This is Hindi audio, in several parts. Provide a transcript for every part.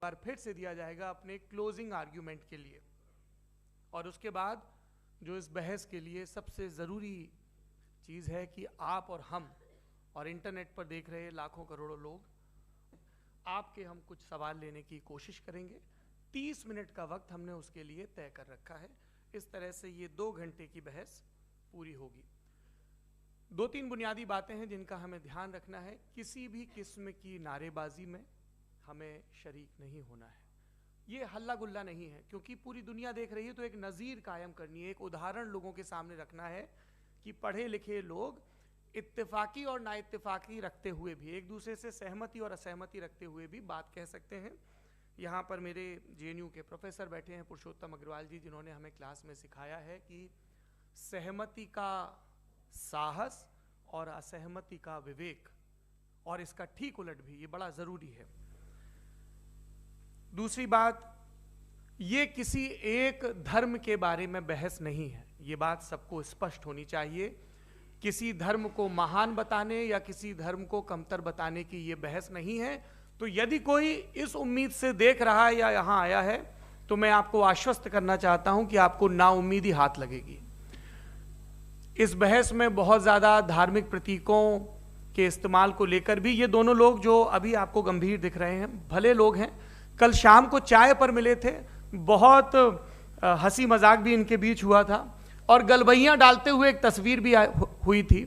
बार फिर से दिया जाएगा अपने क्लोजिंग आर्ग्यूमेंट के लिए। और उसके बाद जो इस बहस के लिए सबसे ज़रूरी चीज़ है कि आप और हम और इंटरनेट पर देख रहे लाखों करोड़ों लोग, आपके हम कुछ सवाल लेने की कोशिश करेंगे। 30 मिनट का वक्त हमने उसके लिए तय कर रखा है। इस तरह से ये 2 घंटे की बहस पूरी होगी। 2-3 बुनियादी बातें हैं जिनका हमें ध्यान रखना है। किसी भी किस्म की नारेबाजी में हमें शरीक नहीं होना है। ये हल्ला गुल्ला नहीं है, क्योंकि पूरी दुनिया देख रही है, तो एक नज़ीर कायम करनी है, एक उदाहरण लोगों के सामने रखना है कि पढ़े लिखे लोग इत्तेफाकी और ना इत्तेफाकी रखते हुए भी, एक दूसरे से सहमति और असहमति रखते हुए भी बात कह सकते हैं। यहाँ पर मेरे JNU के प्रोफेसर बैठे हैं, पुरुषोत्तम अग्रवाल जी, जिन्होंने हमें क्लास में सिखाया है कि सहमति का साहस और असहमति का विवेक, और इसका ठीक उलट भी, ये बड़ा ज़रूरी है। दूसरी बात, ये किसी एक धर्म के बारे में बहस नहीं है, ये बात सबको स्पष्ट होनी चाहिए। किसी धर्म को महान बताने या किसी धर्म को कमतर बताने की ये बहस नहीं है। तो यदि कोई इस उम्मीद से देख रहा है या यहाँ आया है, तो मैं आपको आश्वस्त करना चाहता हूं कि आपको नाउम्मीदी हाथ लगेगी। इस बहस में बहुत ज़्यादा धार्मिक प्रतीकों के इस्तेमाल को लेकर भी ये दोनों लोग जो अभी आपको गंभीर दिख रहे हैं, भले लोग हैं, कल शाम को चाय पर मिले थे, बहुत हंसी मजाक भी इनके बीच हुआ था, और गलबैयाँ डालते हुए एक तस्वीर भी हुई थी।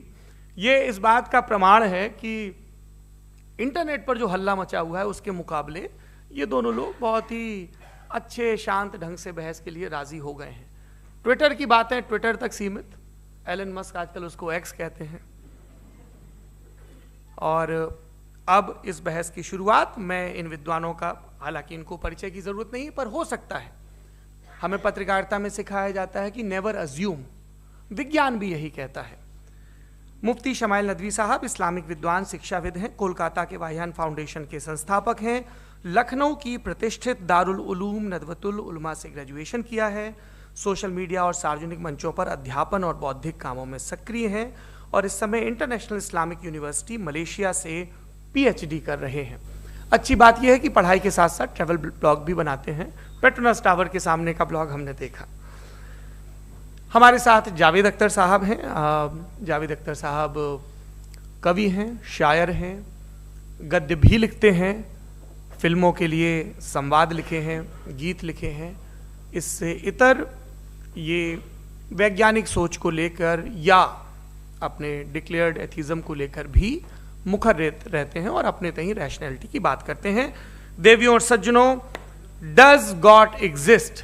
ये इस बात का प्रमाण है कि इंटरनेट पर जो हल्ला मचा हुआ है उसके मुकाबले ये दोनों लोग बहुत ही अच्छे शांत ढंग से बहस के लिए राजी हो गए हैं। ट्विटर की बातें ट्विटर तक सीमित, एलन मस्क आजकल उसको एक्स कहते हैं। और अब इस बहस की शुरुआत मैं इन विद्वानों का, हालांकि इनको परिचय की जरूरत नहीं, पर हो सकता है, हमें पत्रकारिता में सिखाया जाता है कि नेवर अज्यूम, विज्ञान भी यही कहता है। मुफ्ती शमाइल नदवी साहब इस्लामिक विद्वान, शिक्षाविद हैं, कोलकाता के वाहियान फाउंडेशन के संस्थापक हैं, लखनऊ की प्रतिष्ठित दारुल उलूम नदवतुल उलमा से ग्रेजुएशन किया है, सोशल मीडिया और सार्वजनिक मंचों पर अध्यापन और बौद्धिक कामों में सक्रिय हैं, और इस समय इंटरनेशनल इस्लामिक यूनिवर्सिटी मलेशिया से PhD कर रहे हैं। अच्छी बात यह है कि पढ़ाई के साथ साथ ट्रैवल ब्लॉग भी बनाते हैं। पेट्रोनस टावर के सामने का ब्लॉग हमने देखा। हमारे साथ जावेद अख्तर साहब हैं। जावेद अख्तर साहब कवि हैं, शायर हैं, गद्य भी लिखते हैं, फिल्मों के लिए संवाद लिखे हैं, गीत लिखे हैं। इससे इतर ये वैज्ञानिक सोच को लेकर या अपने डिक्लेयर्ड एथिज्म को लेकर भी मुखर रहते हैं और अपने तहीं रैशनैलिटी की बात करते हैं। देवियों और सज्जनों, डज गॉड एग्जिस्ट?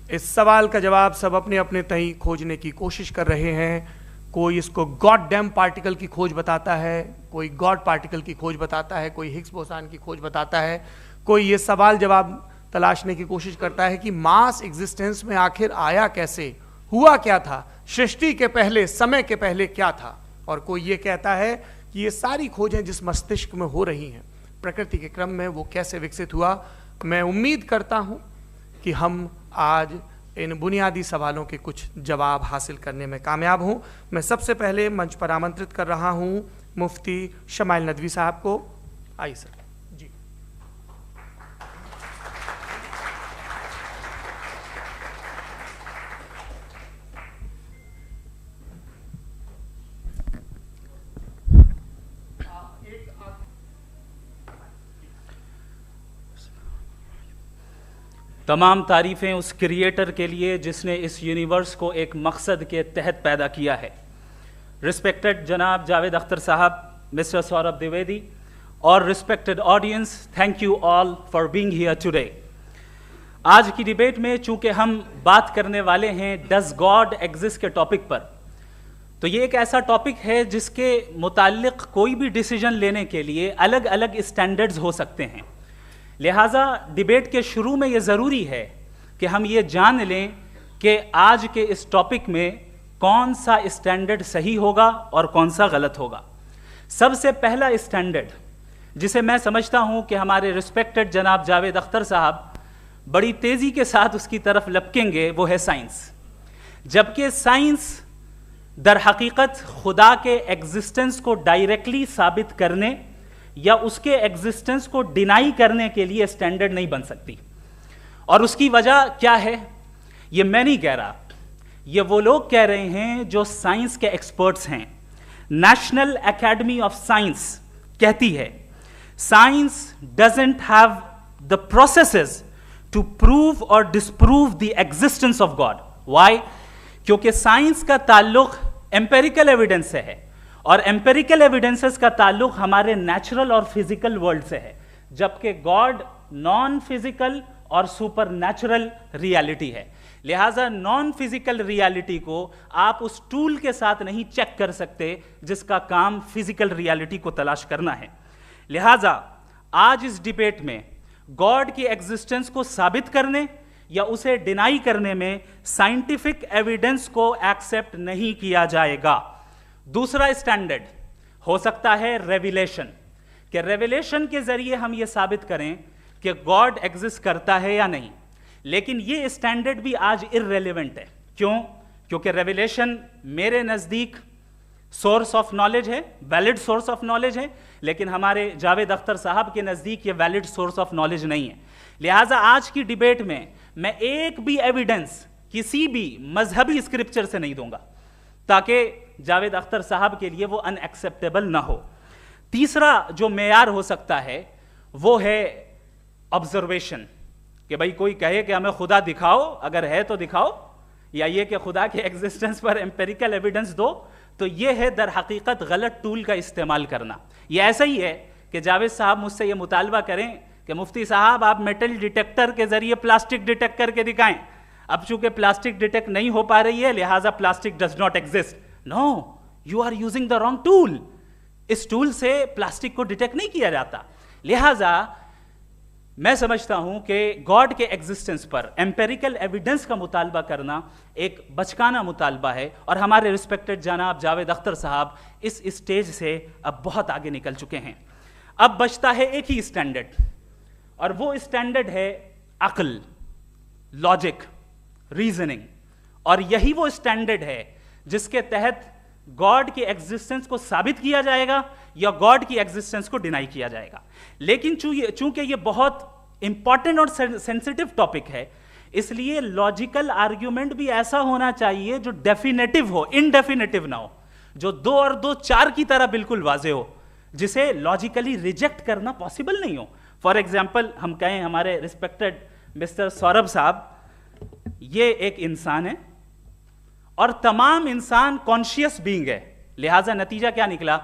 इस सवाल का जवाब सब अपने अपने तहीं खोजने की कोशिश कर रहे हैं। कोई इसको गॉड डैम पार्टिकल की खोज बताता है, कोई गॉड पार्टिकल की खोज बताता है, कोई हिग्स बोसान की खोज बताता है, कोई ये सवाल जवाब तलाशने की कोशिश करता है कि मास एग्जिस्टेंस में आखिर आया कैसे, हुआ क्या था, सृष्टि के पहले, समय के पहले क्या था, और कोई ये कहता है कि ये सारी खोजें जिस मस्तिष्क में हो रही हैं प्रकृति के क्रम में, वो कैसे विकसित हुआ। मैं उम्मीद करता हूं कि हम आज इन बुनियादी सवालों के कुछ जवाब हासिल करने में कामयाब हों। मैं सबसे पहले मंच पर आमंत्रित कर रहा हूं मुफ्ती शमाइल नदवी साहब को। आइए सर। जी, तमाम तारीफ़ें उस क्रिएटर के लिए जिसने इस यूनिवर्स को एक मकसद के तहत पैदा किया है। रिस्पेक्टेड जनाब जावेद अख्तर साहब, मिस्टर सौरभ द्विवेदी, और respected audience, thank you all for being here today. आज की डिबेट में चूंकि हम बात करने वाले हैं डज गॉड एग्जिस्ट के टॉपिक पर, तो ये एक ऐसा टॉपिक है जिसके मुताल्लिक कोई भी डिसीजन लेने के लिए अलग अलग स्टैंडर्ड्स हो सकते हैं। लिहाजा डिबेट के शुरू में ये ज़रूरी है कि हम ये जान लें कि आज के इस टॉपिक में कौन सा स्टैंडर्ड सही होगा और कौन सा गलत होगा। सबसे पहला स्टैंडर्ड जिसे मैं समझता हूं कि हमारे रिस्पेक्टेड जनाब जावेद अख्तर साहब बड़ी तेज़ी के साथ उसकी तरफ लपकेंगे, वो है साइंस। जबकि साइंस दर हकीकत खुदा के एग्जिस्टेंस को डायरेक्टली साबित करने या उसके एग्जिस्टेंस को डिनाई करने के लिए स्टैंडर्ड नहीं बन सकती। और उसकी वजह क्या है, ये मैं नहीं कह रहा, ये वो लोग कह रहे हैं जो साइंस के एक्सपर्ट्स हैं। नेशनल एकेडमी ऑफ साइंस कहती है science doesn't have the processes to prove और disprove the existence of God. Why? क्योंकि साइंस का ताल्लुक एम्पेरिकल एविडेंस से है और एम्पेरिकल एविडेंसेस का ताल्लुक हमारे नेचुरल और फिजिकल वर्ल्ड से है, जबकि गॉड नॉन फिजिकल और सुपर नेचुरल रियलिटी है। लिहाजा नॉन फिजिकल रियलिटी को आप उस टूल के साथ नहीं चेक कर सकते जिसका काम फिजिकल रियलिटी को तलाश करना है। लिहाजा आज इस डिबेट में गॉड की एग्जिस्टेंस को साबित करने या उसे डिनाई करने में साइंटिफिक एविडेंस को एक्सेप्ट नहीं किया जाएगा। दूसरा स्टैंडर्ड हो सकता है रेविलेशन, कि रेविलेशन के जरिए हम यह साबित करें कि गॉड एग्जिस्ट करता है या नहीं। लेकिन यह स्टैंडर्ड भी आज इररेलेवेंट है। क्यों? क्योंकि रेविलेशन मेरे नजदीक सोर्स ऑफ नॉलेज है, वैलिड सोर्स ऑफ नॉलेज है, लेकिन हमारे जावेद अख्तर साहब के नजदीक ये वैलिड सोर्स ऑफ नॉलेज नहीं है। लिहाजा आज की डिबेट में मैं एक भी एविडेंस किसी भी मजहबी स्क्रिप्चर से नहीं दूंगा ताकि जावेद अख्तर साहब के लिए वो अनएक्सेप्टेबल ना हो। तीसरा जो मेयार हो सकता है वो है ऑब्जर्वेशन, कि भाई कोई कहे कि हमें खुदा दिखाओ, अगर है तो दिखाओ, या ये कि खुदा के एग्जिस्टेंस पर एम्पेरिकल एविडेंस दो, तो ये है दर हकीकत गलत टूल का इस्तेमाल करना। ये ऐसा ही है कि जावेद साहब मुझसे ये मुतालबा करें कि मुफ्ती साहब आप मेटल डिटेक्टर के जरिए प्लास्टिक डिटेक्ट करके दिखाएं। अब चूंकि प्लास्टिक डिटेक्ट नहीं हो पा रही है लिहाजा plastic does not exist. No, you are using the wrong tool. इस टूल से प्लास्टिक को डिटेक्ट नहीं किया जाता। लिहाजा मैं समझता हूं कि गॉड के एग्जिस्टेंस पर एम्पेरिकल एविडेंस का मुतालबा करना एक बचकाना मुतालबा है, और हमारे रिस्पेक्टेड जनाब जावेद अख्तर साहब इस स्टेज से अब बहुत आगे निकल चुके हैं। अब बचता है एक ही स्टैंडर्ड, और वो स्टैंडर्ड है अक्ल, लॉजिक, रीजनिंग। और यही वो स्टैंडर्ड है जिसके तहत गॉड की एग्जिस्टेंस को साबित किया जाएगा या गॉड की एग्जिस्टेंस को डिनाई किया जाएगा। लेकिन चूंकि ये बहुत इंपॉर्टेंट और सेंसिटिव टॉपिक है, इसलिए लॉजिकल आर्ग्यूमेंट भी ऐसा होना चाहिए जो डेफिनेटिव हो, इनडेफिनेटिव ना हो, जो 2 और 2 4 की तरह बिल्कुल वाजे हो, जिसे लॉजिकली रिजेक्ट करना पॉसिबल नहीं हो। फॉर एग्जाम्पल हम कहें हमारे रिस्पेक्टेड मिस्टर सौरभ साहब, ये एक इंसान है और तमाम इंसान कॉन्शियस बीइंग है, लिहाजा नतीजा क्या निकला,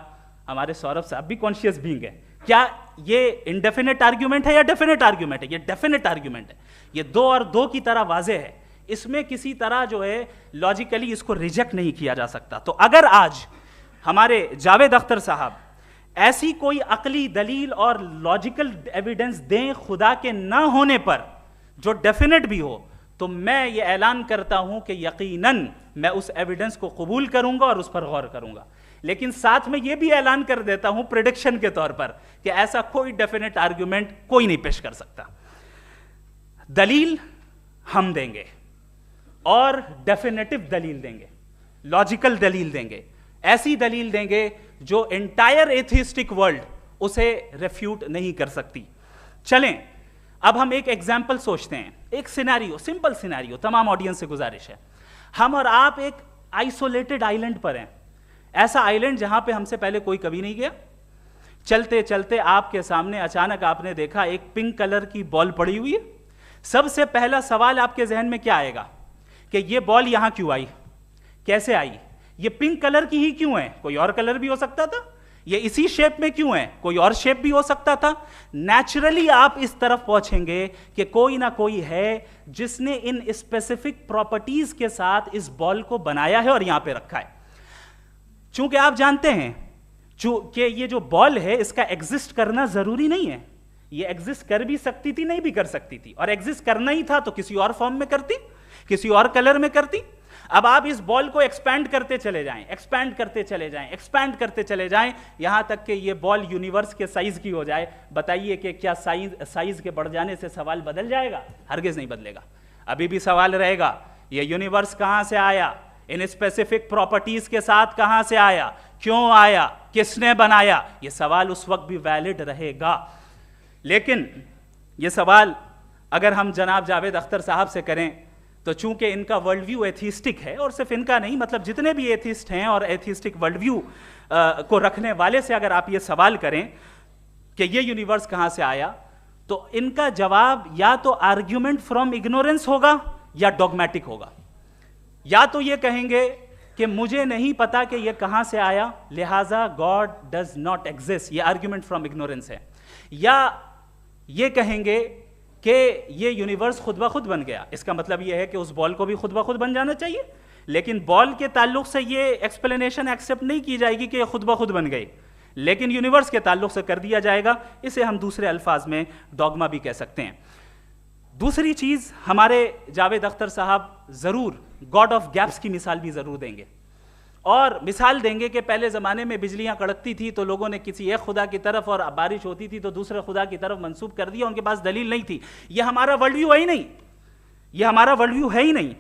हमारे सौरभ साहब भी कॉन्शियस बीइंग है। क्या ये इनडेफिनेट आर्ग्यूमेंट है या डेफिनेट आर्ग्यूमेंट है? ये डेफिनेट आर्ग्यूमेंट है। ये 2 और 2 की तरह वाजे है, इसमें किसी तरह जो है लॉजिकली इसको रिजेक्ट नहीं किया जा सकता। तो अगर आज हमारे जावेद अख्तर साहब ऐसी कोई अकली दलील और लॉजिकल एविडेंस दें खुदा के ना होने पर जो डेफिनेट भी हो, तो मैं ये ऐलान करता हूं कि यकीनन मैं उस एविडेंस को कबूल करूंगा और उस पर गौर करूंगा। लेकिन साथ में यह भी ऐलान कर देता हूं प्रेडिक्शन के तौर पर कि ऐसा कोई डेफिनेट आर्ग्यूमेंट कोई नहीं पेश कर सकता। दलील हम देंगे और डेफिनेटिव दलील देंगे, लॉजिकल दलील देंगे, ऐसी दलील देंगे जो एंटायर एथिस्टिक वर्ल्ड उसे रेफ्यूट नहीं कर सकती। चलें अब हम एक एग्जाम्पल सोचते हैं, एक सिनेरियो, सिंपल सिनेरियो, तमाम ऑडियंस से गुजारिश है, हम और आप एक आइसोलेटेड आइलैंड पर हैं, ऐसा आइलैंड जहां पे हमसे पहले कोई कभी नहीं गया। चलते चलते आपके सामने अचानक आपने देखा एक पिंक कलर की बॉल पड़ी हुई है। सबसे पहला सवाल आपके जहन में क्या आएगा कि ये बॉल यहां क्यों आई, कैसे आई, ये पिंक कलर की ही क्यों है, कोई और कलर भी हो सकता था, ये इसी शेप में क्यों है, कोई और शेप भी हो सकता था। नेचुरली आप इस तरफ पहुंचेंगे कि कोई ना कोई है जिसने इन स्पेसिफिक प्रॉपर्टीज के साथ इस बॉल को बनाया है और यहां पे रखा है। चूंकि आप जानते हैं कि ये जो बॉल है इसका एग्जिस्ट करना जरूरी नहीं है, ये एग्जिस्ट कर भी सकती थी, नहीं भी कर सकती थी, और एग्जिस्ट करना ही था तो किसी और फॉर्म में करती, किसी और कलर में करती। अब आप इस बॉल को एक्सपैंड करते चले जाएं, एक्सपैंड करते चले जाएं, एक्सपैंड करते चले जाएं, यहां तक कि ये बॉल यूनिवर्स के साइज की हो जाए। बताइए कि क्या साइज के बढ़ जाने से सवाल बदल जाएगा? हरगिज नहीं बदलेगा। अभी भी सवाल रहेगा ये यूनिवर्स कहां से आया, इन स्पेसिफिक प्रॉपर्टीज के साथ कहां से आया, क्यों आया, किसने बनाया, यह सवाल उस वक्त भी वैलिड रहेगा। लेकिन यह सवाल अगर हम जनाब जावेद अख्तर साहब से करें तो चूंकि इनका वर्ल्ड व्यू एथिस्टिक है, और सिर्फ इनका नहीं, मतलब जितने भी एथिस्ट हैं और एथिस्टिक वर्ल्ड व्यू को रखने वाले से अगर आप ये सवाल करें कि ये यूनिवर्स कहां से आया, तो इनका जवाब या तो आर्ग्यूमेंट फ्रॉम इग्नोरेंस होगा या डॉगमेटिक होगा। या तो ये कहेंगे कि मुझे नहीं पता कि ये कहां से आया, लिहाजा गॉड डज नॉट एग्जिस्ट, ये आर्ग्यूमेंट फ्रॉम इग्नोरेंस है, या ये कहेंगे कि ये यूनिवर्स खुद ब खुद बन गया। इसका मतलब ये है कि उस बॉल को भी खुद ब खुद बन जाना चाहिए, लेकिन बॉल के ताल्लुक से ये एक्सप्लेनेशन एक्सेप्ट नहीं की जाएगी कि ये खुद ब खुद बन गई, लेकिन यूनिवर्स के ताल्लुक से कर दिया जाएगा। इसे हम दूसरे अल्फाज में डॉगमा भी कह सकते हैं। दूसरी चीज, हमारे जावेद अख्तर साहब जरूर गॉड ऑफ गैप्स की मिसाल भी जरूर देंगे, और मिसाल देंगे कि पहले ज़माने में बिजलियां कड़कती थी तो लोगों ने किसी एक खुदा की तरफ, और बारिश होती थी तो दूसरे खुदा की तरफ मंसूब कर दिया, उनके पास दलील नहीं थी। यह हमारा वर्ल्ड व्यू है ही नहीं, यह हमारा वर्ल्ड व्यू है ही नहीं,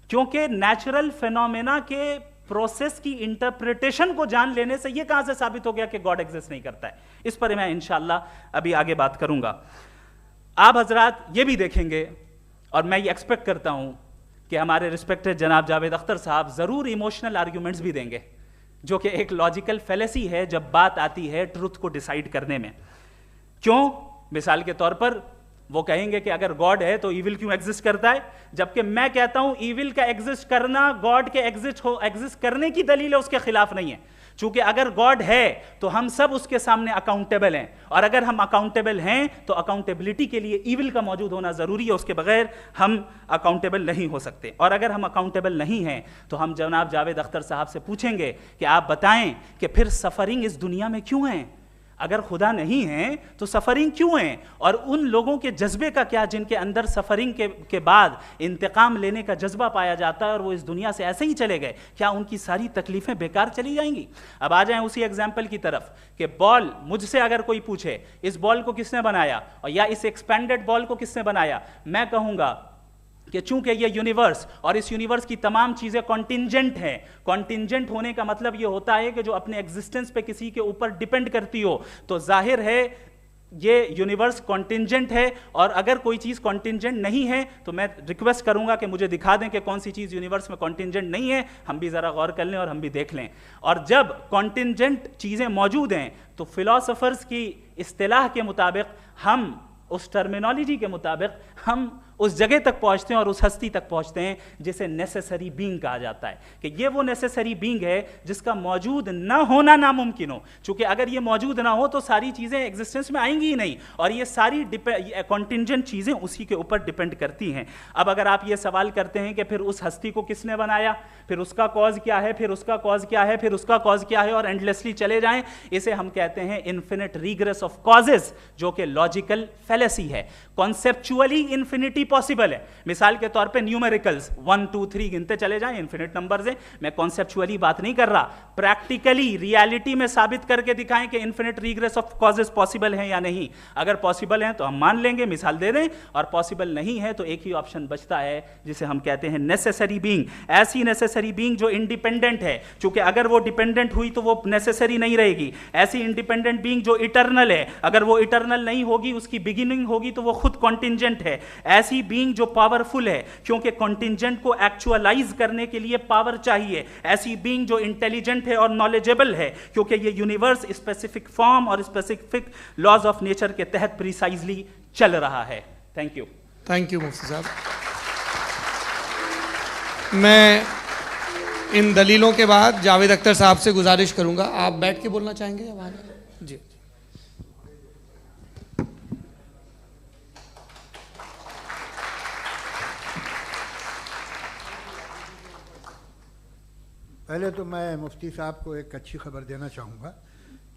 क्योंकि नेचुरल फिनोमेना के प्रोसेस की इंटरप्रिटेशन को जान लेने से यह कहां से साबित हो गया कि गॉड एग्जिस्ट नहीं करता है। इस पर मैं इंशाअल्लाह अभी आगे बात करूंगा। आप हजरात ये भी देखेंगे, और मैं ये एक्सपेक्ट करता हूं कि हमारे रिस्पेक्टेड जनाब जावेद अख्तर साहब जरूर इमोशनल आर्ग्यूमेंट्स भी देंगे, जो कि एक लॉजिकल फेलेसी है जब बात आती है ट्रुथ को डिसाइड करने में। क्यों? मिसाल के तौर पर वो कहेंगे कि अगर गॉड है तो ईविल क्यों एग्जिस्ट करता है, जबकि मैं कहता हूं ईविल का एग्जिस्ट करना गॉड के एग्जिस्ट करने की दलील है, उसके खिलाफ नहीं है। चूंकि अगर गॉड है तो हम सब उसके सामने अकाउंटेबल हैं, और अगर हम अकाउंटेबल हैं तो अकाउंटेबिलिटी के लिए ईविल का मौजूद होना जरूरी है, उसके बगैर हम अकाउंटेबल नहीं हो सकते। और अगर हम अकाउंटेबल नहीं हैं तो हम जनाब जावेद अख्तर साहब से पूछेंगे कि आप बताएं कि फिर सफरिंग इस दुनिया में क्यों है? अगर खुदा नहीं है तो सफरिंग क्यों है? और उन लोगों के जज्बे का क्या जिनके अंदर सफरिंग के बाद इंतकाम लेने का जज्बा पाया जाता है और वो इस दुनिया से ऐसे ही चले गए, क्या उनकी सारी तकलीफें बेकार चली जाएंगी? अब आ जाएं उसी एग्जाम्पल की तरफ कि बॉल, मुझसे अगर कोई पूछे इस बॉल को किसने बनाया और या इस एक्सपेंडेड बॉल को किसने बनाया, मैं कहूंगा कि चूंकि ये यूनिवर्स और इस यूनिवर्स की तमाम चीजें कॉन्टिंजेंट हैं। कॉन्टिंजेंट होने का मतलब ये होता है कि जो अपने एग्जिस्टेंस पे किसी के ऊपर डिपेंड करती हो, तो जाहिर है ये यूनिवर्स कॉन्टिंजेंट है। और अगर कोई चीज कॉन्टिंजेंट नहीं है तो मैं रिक्वेस्ट करूंगा कि मुझे दिखा दें कि कौन सी चीज यूनिवर्स में कॉन्टिंजेंट नहीं है, हम भी जरा गौर कर लें और हम भी देख लें। और जब कॉन्टिंजेंट चीजें मौजूद हैं तो फिलोसोफर्स की इस्तिलाह के मुताबिक, हम उस टर्मिनोलॉजी के मुताबिक हम उस जगह तक पहुंचते हैं और उस हस्ती तक पहुंचते हैं जिसे नेसेसरी बीइंग कहा जाता है, कि ये वो नेसेसरी बीइंग है जिसका मौजूद ना होना नामुमकिन हो। क्योंकि अगर ये मौजूद ना हो तो सारी चीजें एग्जिस्टेंस में आएंगी ही नहीं, और ये सारी कॉन्टिंजेंट चीजें उसी के ऊपर डिपेंड करती हैं। अब अगर आप ये सवाल करते हैं कि फिर उस हस्ती को किसने बनाया, फिर उसका कॉज क्या है, फिर उसका कॉज क्या है, फिर उसका कॉज क्या है, और एंडलेसली चले जाएं, इसे हम कहते हैं इन्फिनिट रिग्रेस ऑफ कॉजेस, जो कि लॉजिकल फेलेसी है। कॉन्सेप्चुअली इन्फिनिटी पॉसिबल है। मिसाल के तौर पे न्यूमेरिकल्स 1 2 3 गिनते चले जाएं, इन्फिनिट नंबर्स हैं। मैं कॉन्सेप्चुअली बात नहीं कर रहा, प्रैक्टिकली रियलिटी में साबित करके दिखाएं कि infinite regress of causes possible है या नहीं। अगर पॉसिबल है तो हम मान लेंगे, मिसाल दे दें, और पॉसिबल नहीं है तो एक ही ऑप्शन बचता है जिसे हम कहते हैं नेसेसरी बीइंग। ऐसी नेसेसरी बीइंग जो इंडिपेंडेंट है, क्योंकि अगर वो डिपेंडेंट हुई तो वो नेसेसरी नहीं रहेगी। ऐसी इंडिपेंडेंट बीइंग जो इटर्नल है, अगर वो इटर्नल नहीं होगी, उसकी बिगिनिंग होगी तो वो खुद कॉन्टिंजेंट है। ऐसी बीइंग जो पावरफुल है, क्योंकि कॉन्टिंजेंट को एक्चुअलाइज करने के लिए पावर चाहिए। ऐसी बीइंग जो इंटेलिजेंट है और नॉलेजेबल है, क्योंकि ये यूनिवर्स स्पेसिफिक फॉर्म और स्पेसिफिक लॉज ऑफ नेचर के तहत प्रिसाइजली चल रहा है। Thank you. थैंक यू मुफ्ती साहब। मैं इन दलीलों के बाद जावेद अख्तर साहब से गुजारिश करूंगा, आप बैठ के बोलना चाहेंगे या बाहर? जी। पहले तो मैं मुफ्ती साहब को एक अच्छी खबर देना चाहूँगा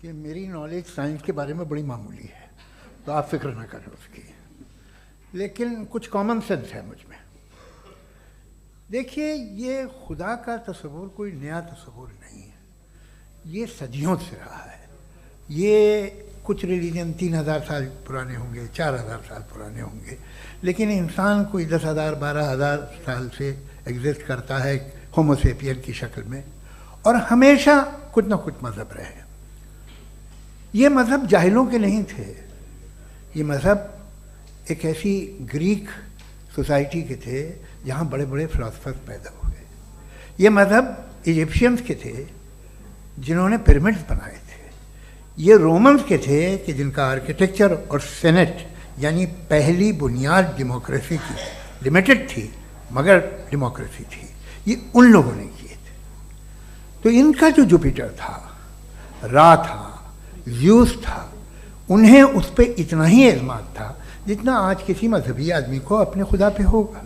कि मेरी नॉलेज साइंस के बारे में बड़ी मामूली है, तो आप फिक्र ना करें उसकी, लेकिन कुछ कॉमन सेंस है मुझ में। देखिए, ये खुदा का तस्वुर कोई नया तस्वुर नहीं है, ये सदियों से रहा है। ये कुछ रिलीजन 3000 साल पुराने होंगे, 4000 साल पुराने होंगे, लेकिन इंसान कोई 10,000 12,000 साल से एग्जिस्ट करता है होमो सेपियन की शक्ल में, और हमेशा कुछ ना कुछ मज़हब रहे। ये मज़हब जाहिलों के नहीं थे, ये मज़हब एक ऐसी ग्रीक सोसाइटी के थे जहाँ बड़े बड़े फिलोसफर्स पैदा हुए। ये मज़हब इजिप्शियंस के थे जिन्होंने पिरामिड्स बनाए थे। ये रोमन्स के थे कि जिनका आर्किटेक्चर और सेनेट यानी पहली बुनियाद डेमोक्रेसी की लिमिटेड थी मगर डेमोक्रेसी थी, ये उन लोगों ने किए थे। तो इनका जो जुपिटर था, रा था, ज़्यूस था, उन्हें उस पर इतना ही एतमाद था जितना आज किसी मजहबी आदमी को अपने खुदा पे होगा।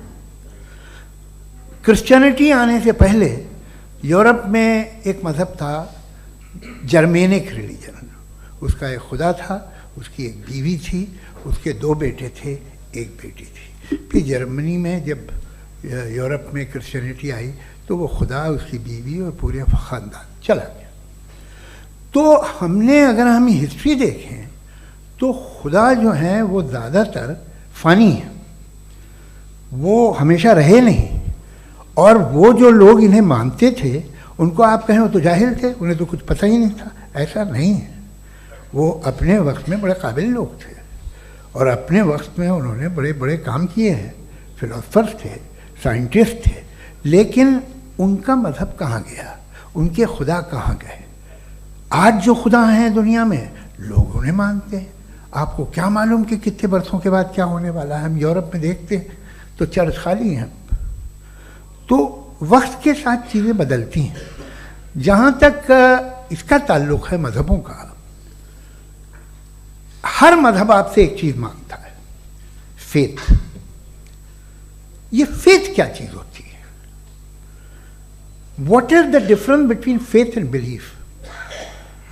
क्रिश्चियनिटी आने से पहले यूरोप में एक मज़हब था जर्मेनिक रिलीजन। उसका एक खुदा था, उसकी एक बीवी थी, उसके 2 बेटे थे, एक बेटी थी। फिर जर्मनी में जब यूरोप में क्रिश्चियनिटी आई तो वो खुदा, उसकी बीवी और पूरे ख़ानदान चला गया। तो हमने अगर हम हिस्ट्री देखें तो खुदा जो हैं वो ज़्यादातर फ़नी है, वो हमेशा रहे नहीं। और वो जो लोग इन्हें मानते थे उनको आप कहें वो तो जाहिल थे, उन्हें तो कुछ पता ही नहीं था, ऐसा नहीं है। वो अपने वक्त में बड़े काबिल लोग थे और अपने वक्त में उन्होंने बड़े बड़े काम किए हैं, फिलोसफर्स थे, साइंटिस्ट थे। लेकिन उनका मज़हब कहाँ गया, उनके खुदा कहाँ गए? आज जो खुदा हैं दुनिया में लोग उन्हें मानते हैं। आपको क्या मालूम कि कितने बरसों के बाद क्या होने वाला है? हम यूरोप में देखते हैं तो चर्च खाली हैं। तो वक्त के साथ चीज़ें बदलती हैं। जहाँ तक इसका ताल्लुक़ है मज़हबों का, हर मज़हब आपसे एक चीज़ मांगता है, फेथ। ये फेथ क्या चीज़ होती है? What is the difference between faith and belief?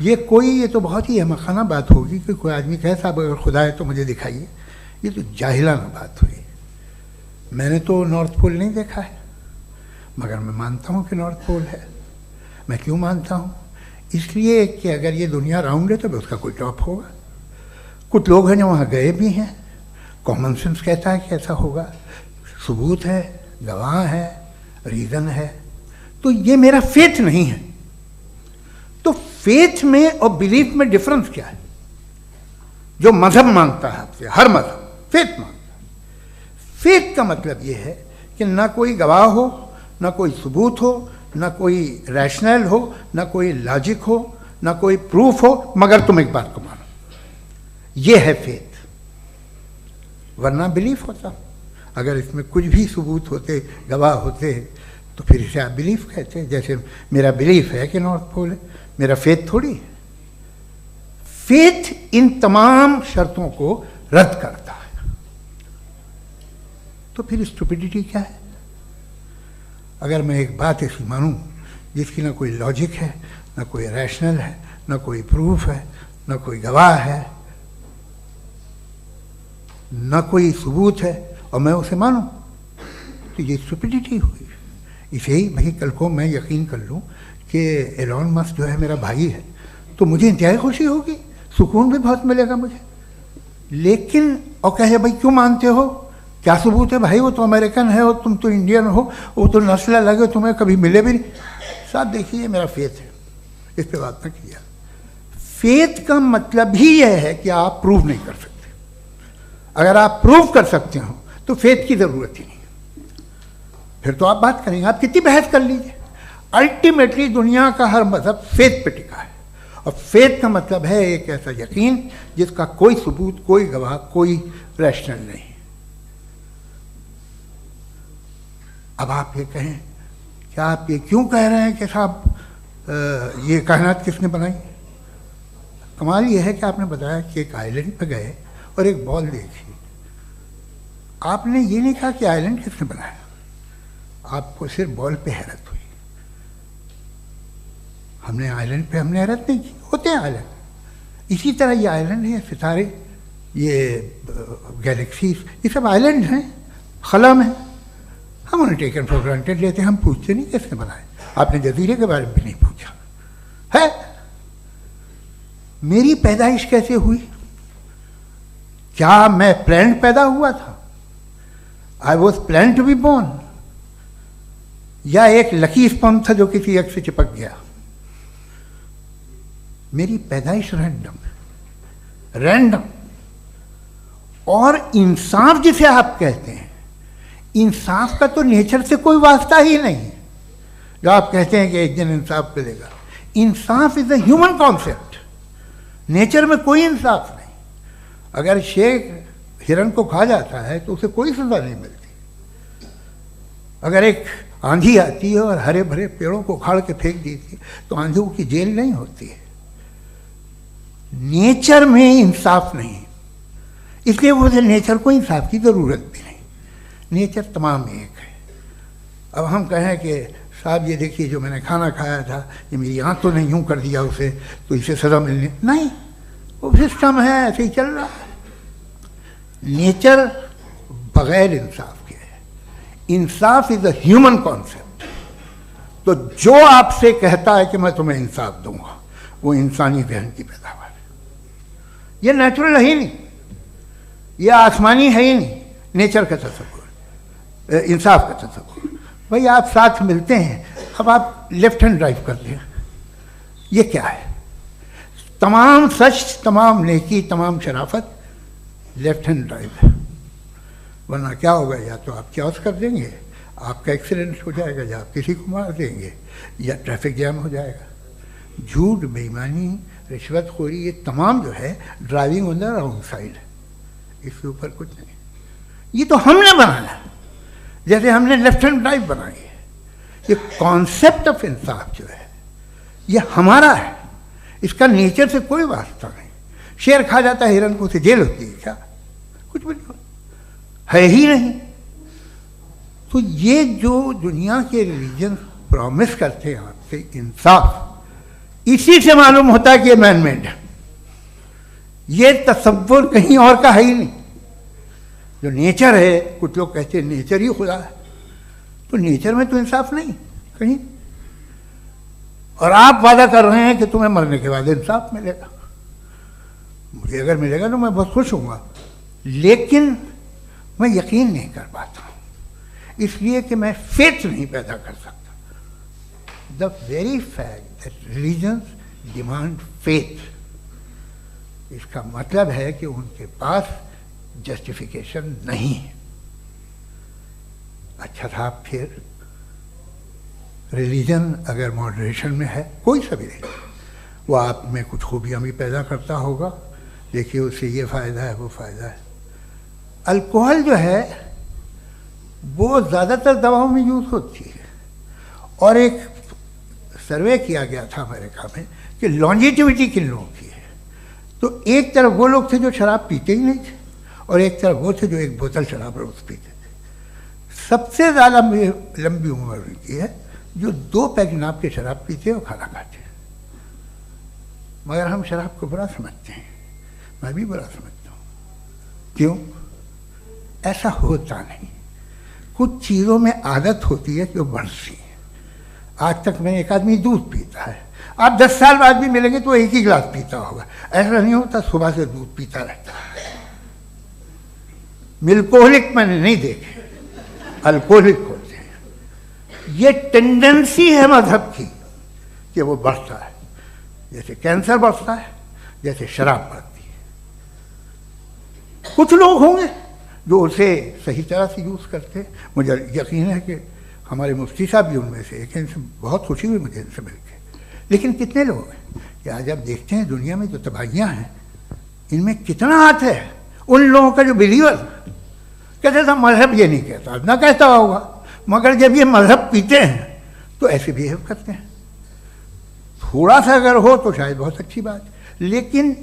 ये तो बहुत ही अहमकाना बात होगी कि कोई आदमी कहे साहब अगर खुदा है तो मुझे दिखाइए। ये तो जाहिलाना बात हुई। मैंने तो नॉर्थ पोल नहीं देखा है मगर मैं मानता हूँ कि नॉर्थ पोल है। मैं क्यों मानता हूँ? इसलिए कि अगर ये दुनिया राउंड है तो उसका कोई टॉप होगा। कुछ लोग हैं जो वहाँ गए भी हैं, कॉमन सेंस कहता है कि ऐसा होगा, सबूत है, गवाह है, रीज़न है। तो ये मेरा फेथ नहीं है। तो फेथ में और बिलीफ में डिफरेंस क्या है? जो मज़हब मांगता है आपसे, हर मज़हब फेथ मांगता है। फेथ का मतलब ये है कि ना कोई गवाह हो, ना कोई सबूत हो, ना कोई रैशनल हो, ना कोई लॉजिक हो, ना कोई प्रूफ हो, मगर तुम एक बात को मानो। ये है फेथ। वरना बिलीफ होता। अगर इसमें कुछ भी सबूत होते, गवाह होते, तो फिर इसे आप बिलीफ कहते। जैसे मेरा बिलीफ है कि नॉर्थ पोल है, मेरा फेथ थोड़ी है। फेथ इन तमाम शर्तों को रद्द करता है। तो फिर स्टुपिडिटी क्या है? अगर मैं एक बात ऐसी मानूं जिसकी ना कोई लॉजिक है, ना कोई रैशनल है, ना कोई प्रूफ है, ना कोई गवाह है, ना कोई सबूत है, और मैं उसे मानूं, तो ये स्टुपिडिटी हुई। इसे ही भाई कल को मैं यकीन कर लूं कि एलॉन मस्क जो है मेरा भाई है तो मुझे इंतहाई खुशी होगी, सुकून भी बहुत मिलेगा मुझे। लेकिन और कहे भाई क्यों मानते हो, क्या सबूत है? भाई वो तो अमेरिकन है और तुम तो इंडियन हो, वो तो नस्ल अलग है, तुम्हें कभी मिले भी नहीं। साहब देखिए मेरा फेथ है, इस पर बात न किया। फेथ का मतलब ही यह है कि आप प्रूव नहीं कर सकते। अगर आप प्रूव कर सकते हो तो फेथ की ज़रूरत ही नहीं, फिर तो आप बात करेंगे, आप कितनी बहस कर लीजिए। अल्टीमेटली दुनिया का हर मज़हब फेथ पे टिका है, और फेथ का मतलब है एक ऐसा यकीन जिसका कोई सबूत, कोई गवाह, कोई रैशनल नहीं। अब आप ये कहें, क्या आप ये क्यों कह रहे हैं कि साहब ये कायनात किसने बनाई? कमाल ये है कि आपने बताया कि एक आइलैंड पे गए और एक बॉल देखी। आपने ये नहीं कहा कि आइलैंड किसने बनाया, आपको सिर्फ बॉल पे हैरत हुई। हमने आइलैंड पे हमने हैरत नहीं की, होते हैं आइलैंड। इसी तरह ये आइलैंड है, सितारे, ये गैलेक्सीज, ये सब आइलैंड हैं, खला में। हम उन्हें टेकन फॉर ग्रांटेड लेते हैं, हम पूछते नहीं किसने बनाए। आपने जजीरे के बारे में भी नहीं पूछा है। मेरी पैदाइश कैसे हुई? क्या मैं प्लान्ड पैदा हुआ था? I was plan to be born, या एक लकी स्पर्म था जो किसी एक से चिपक गया? मेरी पैदाइश रैंडम है। रैंडम। और इंसाफ जिसे आप कहते हैं, इंसाफ का तो नेचर से कोई वास्ता ही नहीं है। जो आप कहते हैं कि एक दिन इंसाफ मिलेगा, इंसाफ is a human concept, nature में कोई इंसाफ नहीं। अगर शेर हिरन को खा जाता है तो उसे कोई सजा नहीं मिलती। अगर एक आंधी आती है और हरे भरे पेड़ों को उखाड़ के फेंक देती है तो आंधियों की जेल नहीं होती है। नेचर में इंसाफ नहीं, इसलिए मुझे नेचर को इंसाफ की जरूरत भी नहीं। नेचर तमाम एक है। अब हम कहें कि साहब ये देखिए जो मैंने खाना खाया था ये मेरी आँख तो नहीं यूँ कर दिया उसे, तो इसे सजा मिलने नहीं, वो सिस्टम है, ऐसे ही चल रहा है। नेचर बगैर इंसाफ के है। इंसाफ इज अ ह्यूमन कॉन्सेप्ट। तो जो आपसे कहता है कि मैं तुम्हें इंसाफ दूंगा, वो इंसानी जहन की पैदावार है। ये नेचुरल है ही नहीं, ये आसमानी है ही नहीं। नेचर का तसव्वुर, इंसाफ का तसव्वुर। भाई आप साथ मिलते हैं, अब आप लेफ्ट हैंड ड्राइव करते हैं, ये क्या है? तमाम सच, तमाम नेकी, तमाम शराफत लेफ्ट हैंड ड्राइव है। वरना क्या होगा, या तो आप क्रॉस कर देंगे, आपका एक्सीडेंट हो जाएगा, या आप किसी को मार देंगे, या ट्रैफिक जैम हो जाएगा। झूठ, बेईमानी, रिश्वतखोरी, ये तमाम जो है driving on the wrong side, इसके ऊपर कुछ नहीं। ये तो हमने बनाया, जैसे हमने लेफ्ट हैंड ड्राइव बनाई है। ये कॉन्सेप्ट ऑफ इंसाफ जो है ये हमारा है, इसका नेचर से कोई वास्ता नहीं। शेर खा जाता है हिरन को, उसे जेल होती है क्या? कुछ भी नहीं, है ही नहीं। तो ये जो दुनिया के रिलीजन प्रॉमिस करते हैं आपसे इंसाफ, इसी से मालूम होता है कि ये मैन मेड है। ये तसव्वुर कहीं और का है ही नहीं। जो नेचर है, कुछ लोग कहते हैं नेचर ही खुदा है, तो नेचर में तो इंसाफ नहीं कहीं। और आप वादा कर रहे हैं कि तुम्हें मरने के बाद इंसाफ मिलेगा। मुझे अगर मिलेगा तो मैं बहुत खुश होऊंगा, लेकिन मैं यकीन नहीं कर पाता हूँ, इसलिए कि मैं फेथ नहीं पैदा कर सकता। The very fact that religions demand faith, इसका मतलब है कि उनके पास जस्टिफिकेशन नहीं है। अच्छा था, फिर रिलीजन अगर मॉडरेशन में है, कोई सा भी नहीं, वो आप में कुछ खूबियाँ भी पैदा करता होगा, देखिए उससे ये फ़ायदा है, वो फ़ायदा है। अल्कोहल जो है वो ज़्यादातर दवाओं में यूज़ होती है, और एक सर्वे किया गया था अमेरिका में कि लॉन्जिटिविटी किन लोगों की है। तो एक तरफ वो लोग थे जो शराब पीते ही नहीं थे, और एक तरफ वो थे जो एक बोतल शराब रोज़ पीते थे। सबसे ज़्यादा लंबी उम्र उनकी है जो 2 पैक नाप के शराब पीते और खाना खाते हैं। मगर हम शराब को बुरा समझते हैं, मैं भी बुरा समझता हूँ। क्यों? ऐसा होता नहीं। कुछ चीज़ों में आदत होती है कि वो बढ़ती है। आज तक में एक आदमी दूध पीता है, आप 10 साल बाद भी मिलेंगे तो एक ही गिलास पीता होगा। ऐसा नहीं होता, सुबह से दूध पीता रहता है। मिल्कोहलिक मैंने नहीं देखे, अल्कोहलिक होते हैं। ये टेंडेंसी है मजहब की कि वो बढ़ता है, जैसे कैंसर बढ़ता है, जैसे शराब बढ़ती है। कुछ लोग होंगे जो उसे सही तरह से यूज़ करते हैं। मुझे यकीन है कि हमारे मुफ्ती साहब भी उनमें से एक, इनसे बहुत खुशी हुई मुझे इनसे मिलकर। लेकिन कितने लोग हैं कि आज आप देखते हैं दुनिया में जो तबाहियाँ हैं, इनमें कितना हाथ है उन लोगों का जो बिलीवर कहते था मजहब ये नहीं कहता, ना कहता होगा, मगर जब ये मजहब पीते हैं तो ऐसे बिहेव करते हैं। थोड़ा सा अगर हो तो शायद बहुत अच्छी बात, लेकिन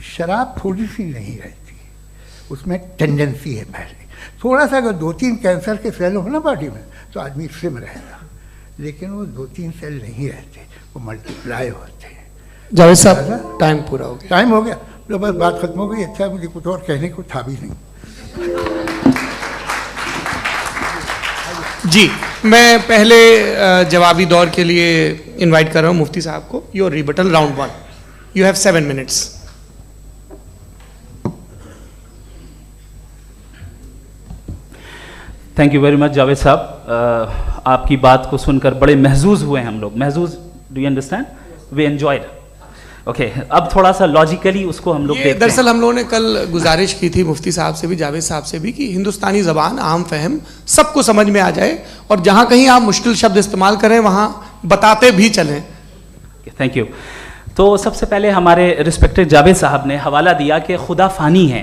शराब थोड़ी सी नहीं रहती, उसमें टेंडेंसी है पहले। थोड़ा सा अगर 2-3 कैंसर के सेल हो ना बॉडी में तो आदमी स्लिम रहेगा, लेकिन वो 2-3 सेल नहीं रहते, वो मल्टीप्लाई होते हैं। जावेद साहब टाइम पूरा हो गया। टाइम हो गया तो बस बात खत्म हो गई। अच्छा, मुझे कुछ और कहने को था भी नहीं। जी, मैं पहले जवाबी दौर के लिए इनवाइट कर रहा हूँ मुफ्ती साहब को। Your rebuttal round 1, you have 7 minutes. Thank you very much Javed साहब। आपकी बात को सुनकर बड़े महजूज हुए हम लोग। महजूज, do you understand? We enjoyed. Okay, अब थोड़ा सा लॉजिकली उसको हम लोग देखते हैं। दरअसल हम लोगों ने कल गुजारिश की थी मुफ्ती साहब से भी, जावेद साहब से भी, कि हिंदुस्तानी ज़बान आम फहम सबको समझ में आ जाए और जहाँ कहीं आप मुश्किल शब्द इस्तेमाल करें वहाँ बताते भी चलें। Thank you. तो सबसे पहले हमारे रिस्पेक्टेड जावेद साहब ने हवाला दिया कि खुदा फ़ानी है,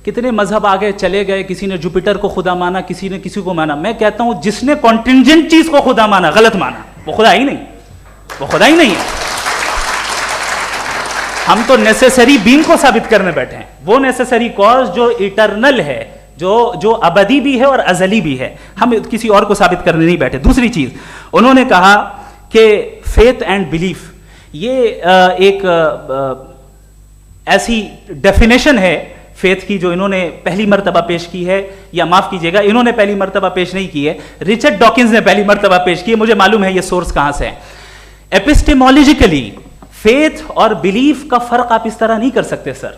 कितने मजहब आगे चले गए, किसी ने जुपिटर को खुदा माना, किसी ने किसी को माना। मैं कहता हूँ जिसने कॉन्टिंजेंट चीज़ को खुदा माना, गलत माना, वो खुदा ही नहीं, वो खुदा ही नहीं है। हम तो नेसेसरी बीइंग को साबित करने बैठे हैं, वो नेसेसरी कॉज जो इटरनल है, जो अबदी भी है और अजली भी है, हम किसी और को साबित करने नहीं बैठे। दूसरी चीज उन्होंने कहा कि फेथ एंड बिलीफ, ये एक ऐसी डेफिनेशन है फेथ की जो इन्होंने पहली मर्तबा पेश की है, या माफ कीजिएगा इन्होंने पहली मर्तबा पेश नहीं की है, रिचर्ड डॉकिंस ने पहली मर्तबा पेश की है। मुझे मालूम है ये सोर्स कहां से है। एपिस्टेमोलॉजिकली फेथ और बिलीफ का फर्क आप इस तरह नहीं कर सकते सर।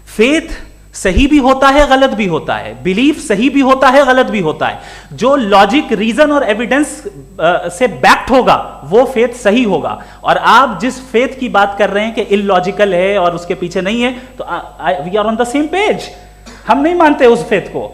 फेथ सही भी होता है, गलत भी होता है, बिलीफ सही भी होता है, गलत भी होता है। जो लॉजिक, रीजन और एविडेंस से बैक्ड होगा वो फेथ सही होगा। और आप जिस फेथ की बात कर रहे हैं कि इलॉजिकल है और उसके पीछे नहीं है, तो we are on the same page. हम नहीं मानते उस फेथ को,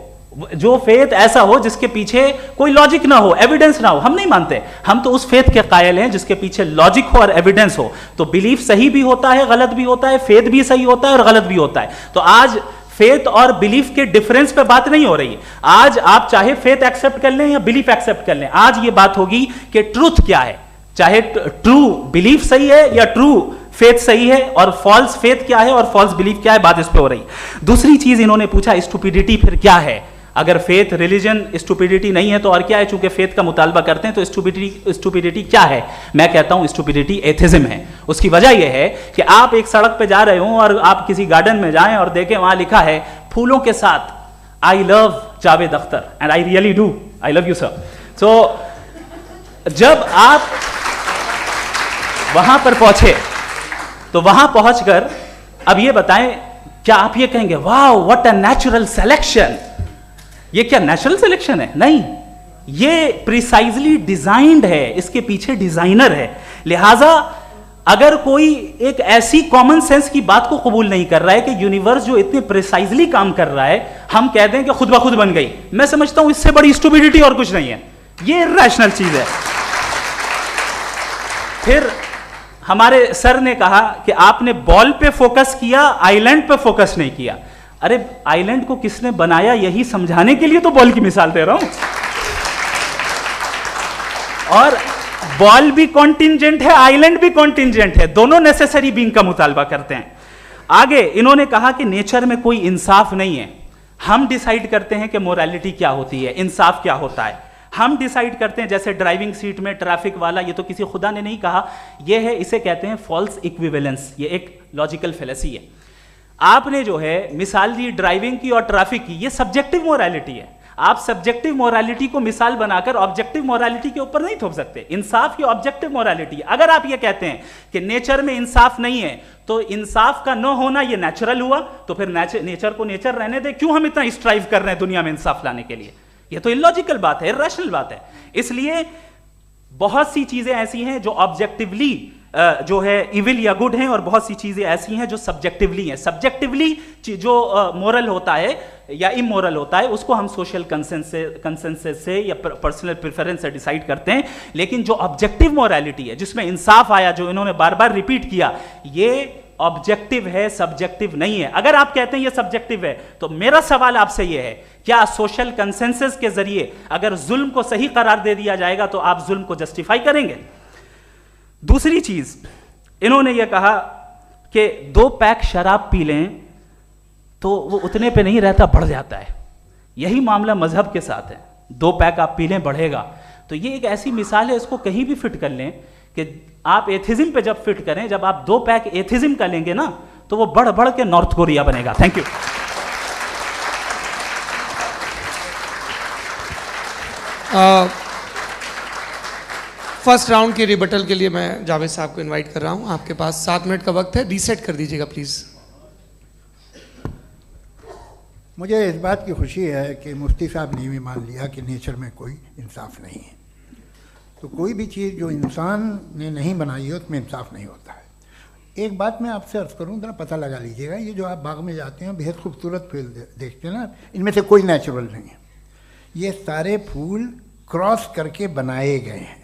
जो फेथ ऐसा हो जिसके पीछे कोई लॉजिक ना हो, एविडेंस ना हो, हम नहीं मानते। हम तो उस फेथ के कायल हैं जिसके पीछे लॉजिक हो और एविडेंस हो। तो बिलीफ सही भी होता है, गलत भी होता है, फेथ भी सही होता है और गलत भी होता है। तो आज फेथ और बिलीफ के डिफरेंस पे बात नहीं हो रही है। आज आप चाहे फेथ एक्सेप्ट कर लें या बिलीफ एक्सेप्ट कर लें, आज ये बात होगी कि ट्रूथ क्या है, चाहे ट्रू बिलीफ सही है या ट्रू फेथ सही है, और फॉल्स फेथ क्या है और फॉल्स बिलीफ क्या है, बात इस पे हो रही। दूसरी चीज इन्होंने पूछा स्टुपिडिटी फिर क्या है। अगर फेथ रिलीजन स्टुपिडिटी नहीं है तो और क्या है? चूंकि फेथ का मुतालबा करते हैं तो स्टुपिडिटी क्या है? मैं कहता हूं स्टुपिडिटी एथिज्म है। उसकी वजह यह है कि आप एक सड़क पे जा रहे हो और आप किसी गार्डन में जाएं और देखें वहां लिखा है फूलों के साथ I love Javed Akhtar and I really do, I love you sir. So जब आप वहां पर पहुंचे तो वहां पहुंचकर अब ये बताएं, क्या आप ये कहेंगे wow what a natural selection? ये क्या नेचुरल सिलेक्शन है? नहीं, ये प्रिसाइजली डिजाइंड है, इसके पीछे डिजाइनर है। लिहाजा अगर कोई एक ऐसी कॉमन सेंस की बात को कबूल नहीं कर रहा है कि यूनिवर्स जो इतने प्रिसाइजली काम कर रहा है, हम कह दें कि खुद ब खुद बन गई, मैं समझता हूं इससे बड़ी स्टुपिडिटी और कुछ नहीं है। ये रैशनल चीज है। फिर हमारे सर ने कहा कि आपने बॉल पे फोकस किया, आइलैंड पे फोकस नहीं किया। अरे आइलैंड को किसने बनाया यही समझाने के लिए तो बॉल की मिसाल दे रहा हूं। और बॉल भी कॉन्टिंजेंट है, आइलैंड भी कॉन्टिंजेंट है, दोनों नेसेसरी बीइंग का मुतालबा करते हैं। आगे इन्होंने कहा कि नेचर में कोई इंसाफ नहीं है। हम डिसाइड करते हैं कि मोरालिटी क्या होती है, इंसाफ क्या होता है। हम डिसाइड करते हैं, जैसे ड्राइविंग सीट में ट्रैफिक वाला, ये तो किसी खुदा ने नहीं कहा, ये है, इसे कहते हैं फॉल्स इक्विवेलेंस। ये एक लॉजिकल फेलेसी है। आपने जो है मिसाल दी ड्राइविंग की और ट्रैफिक की, ये सब्जेक्टिव मोरालिटी है। आप सब्जेक्टिव मोरालिटी को मिसाल बनाकर ऑब्जेक्टिव मोरालिटी के ऊपर नहीं थोप सकते। इंसाफ की ऑब्जेक्टिव मोरालिटी। अगर आप ये कहते हैं कि नेचर में इंसाफ नहीं है तो इंसाफ का न होना ये नेचुरल हुआ, तो फिर नेचर को नेचर रहने दे, क्यों हम इतना स्ट्राइव कर रहे हैं दुनिया में इंसाफ लाने के लिए? ये तो इलॉजिकल बात है, इरैशनल बात है। इसलिए बहुत सी चीजें ऐसी हैं जो ऑब्जेक्टिवली जो है इविल या गुड हैं, और बहुत सी चीजें ऐसी हैं जो सब्जेक्टिवली हैं। सब्जेक्टिवली जो मोरल होता है या इमोरल होता है उसको हम सोशल कंसेंसस से या पर्सनल प्रेफरेंस से डिसाइड करते हैं। लेकिन जो ऑब्जेक्टिव मोरालिटी है जिसमें इंसाफ आया, जो इन्होंने बार बार रिपीट किया, ये ऑब्जेक्टिव है, सब्जेक्टिव नहीं है। अगर आप कहते हैं ये सब्जेक्टिव है तो मेरा सवाल आपसे ये है, क्या सोशल कंसेंसस के जरिए अगर जुल्म को सही करार दे दिया जाएगा तो आप जुल्म को जस्टिफाई करेंगे? दूसरी चीज इन्होंने यह कहा कि 2 पैक शराब पी लें तो वो उतने पे नहीं रहता, बढ़ जाता है। यही मामला मजहब के साथ है। 2 पैक आप पी लें बढ़ेगा। तो ये एक ऐसी मिसाल है, इसको कहीं भी फिट कर लें कि आप एथिज्म पे जब फिट करें, जब आप 2 पैक एथिज्म का लेंगे ना तो वो बढ़ बढ़ के नॉर्थ कोरिया बनेगा। Thank you. फर्स्ट राउंड की रिबटल के लिए मैं जावेद साहब को इनवाइट कर रहा हूं। आपके पास 7 मिनट का वक्त है, रीसेट कर दीजिएगा प्लीज। मुझे इस बात की खुशी है कि मुफ्ती साहब ने भी मान लिया कि नेचर में कोई इंसाफ नहीं है। तो कोई भी चीज़ जो इंसान ने नहीं बनाई है उसमें इंसाफ नहीं होता है। एक बात मैं आपसे अर्ज करूं, जरा पता लगा लीजिएगा, ये जो आप बाग में जाते हैं बेहद खूबसूरत फूल देखते हैं ना, इनमें से कोई नेचुरल नहीं है। ये सारे फूल क्रॉस करके बनाए गए हैं।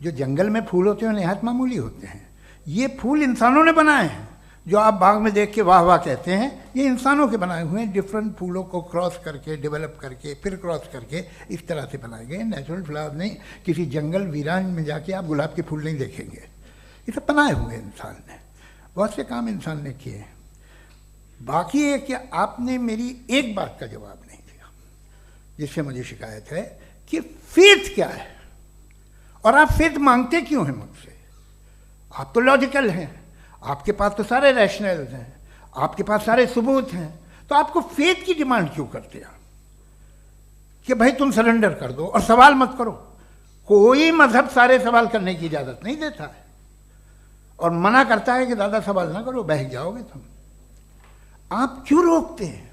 जो जंगल में फूल होते हैं निहायत मामूली होते हैं, ये फूल इंसानों ने बनाए हैं। जो आप बाग में देख के वाह वाह कहते हैं, ये इंसानों के बनाए हुए हैं। डिफरेंट फूलों को क्रॉस करके, डेवलप करके, फिर क्रॉस करके इस तरह से बनाए गए। नेचुरल फ्लावर नहीं। किसी जंगल वीरान में जाके आप गुलाब के फूल नहीं देखेंगे। ये सब बनाए हुए इंसान ने, बहुत से काम इंसान ने किए हैं। बाकी है कि आपने मेरी एक बात का जवाब नहीं दिया, जिससे मुझे शिकायत है कि फेथ क्या है और आप फेथ मांगते क्यों हैं मुझसे। आप तो लॉजिकल हैं, आपके पास तो सारे रैशनल्स हैं, आपके पास सारे सबूत हैं, तो आपको फेथ की डिमांड क्यों करते हैं कि भाई तुम सरेंडर कर दो और सवाल मत करो। कोई मजहब सारे सवाल करने की इजाजत नहीं देता है और मना करता है कि ज़्यादा सवाल ना करो, बह जाओगे तुम। आप क्यों रोकते हैं?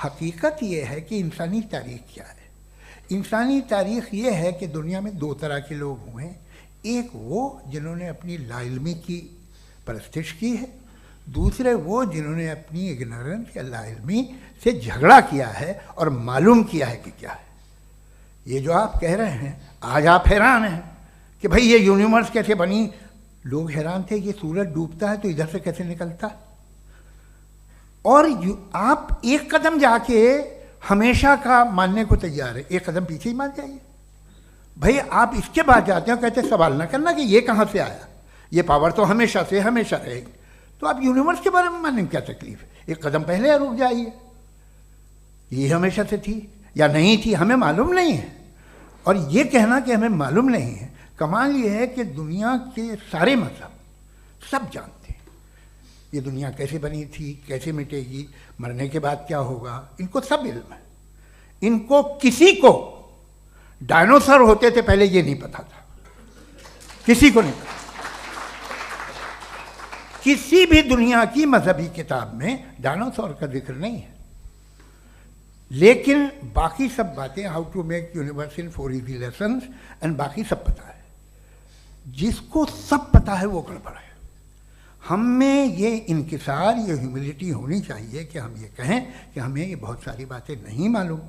हकीकत यह है कि इंसानी तारीख क्या है। इंसानी तारीख ये है कि दुनिया में दो तरह के लोग हुए हैं। एक वो जिन्होंने अपनी लाइल्मी की परस्तिश की है, दूसरे वो जिन्होंने अपनी इग्नोरेंस या लाइल्मी से झगड़ा किया है और मालूम किया है कि क्या है। ये जो आप कह रहे हैं, आज आप हैरान हैं कि भाई ये यूनिवर्स कैसे बनी। लोग हैरान थे कि सूरज डूबता है तो इधर से कैसे निकलता। और आप एक कदम जाके हमेशा का मानने को तैयार है, एक कदम पीछे ही मान जाइए। भाई आप इसके बाद जाते हो, कहते सवाल ना करना कि ये कहाँ से आया, ये पावर तो हमेशा से हमेशा रहेगी। तो आप यूनिवर्स के बारे में मानने में क्या तकलीफ है? एक कदम पहले रुक जाइए। ये हमेशा से थी या नहीं थी हमें मालूम नहीं है। और ये कहना कि हमें मालूम नहीं है, कमाल ये है कि दुनिया के सारे मजहब सब जानते हैं ये दुनिया कैसे बनी थी, कैसे मिटेगी, मरने के बाद क्या होगा, इनको सब इल्म है। इनको किसी को डायनासोर होते थे पहले ये नहीं पता था, किसी को नहीं पता। किसी भी दुनिया की मजहबी किताब में डायनासोर का जिक्र नहीं है। लेकिन बाकी सब बातें, how to make universe in 4 easy lessons and बाकी सब पता है। जिसको सब पता है वो गड़बड़ है। हम में ये इंकिसार, ये ह्यूमिलिटी होनी चाहिए कि हम ये कहें कि हमें ये बहुत सारी बातें नहीं मालूम,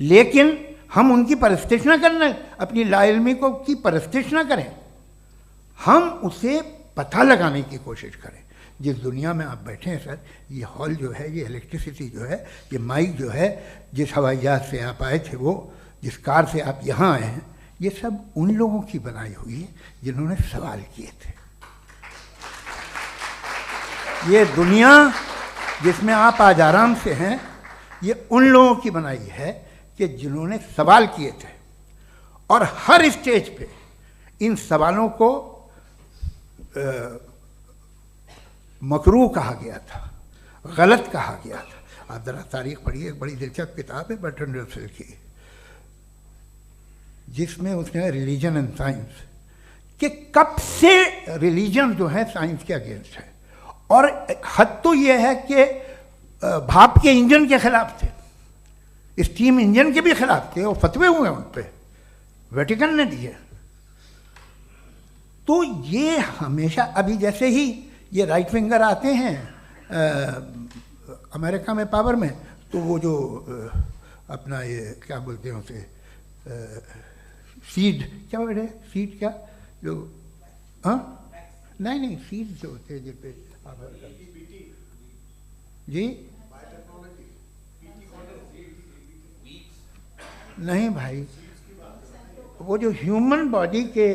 लेकिन हम उनकी परस्तिश ना करें, अपनी लाइल्मी को की परस्तिश ना करें, हम उसे पता लगाने की कोशिश करें। जिस दुनिया में आप बैठे हैं सर, ये हॉल जो है, ये इलेक्ट्रिसिटी जो है, ये माइक जो है, जिस हवाई जहाज से आप आए थे, वो जिस कार से आप यहाँ आए हैं, ये सब उन लोगों की बनाई हुई है जिन्होंने सवाल किए थे। ये दुनिया जिसमें आप आज आराम से हैं, ये उन लोगों की बनाई है कि जिन्होंने सवाल किए थे। और हर स्टेज पे इन सवालों को मकरूह कहा गया था, गलत कहा गया था। आप जरा तारीख पढ़िए, एक बड़ी दिलचस्प किताब है बर्ट्रैंड रसेल की, जिसमें उसने रिलीजन एंड साइंस कि कब से रिलीजन जो है साइंस के अगेंस्ट है। और हद तो ये है कि भाप के इंजन के खिलाफ थे, स्टीम इंजन के भी खिलाफ थे, और फतवे हुए उन पे, वेटिकन ने दिए। तो ये हमेशा, अभी जैसे ही ये राइट विंगर आते हैं अमेरिका में पावर में, तो वो जो अपना ये क्या बोलते हैं उसे, सीड क्या बेटे, सीड क्या जो, हाँ नहीं सीड जो होते हैं जिन पे जी, नहीं भाई, वो जो ह्यूमन बॉडी के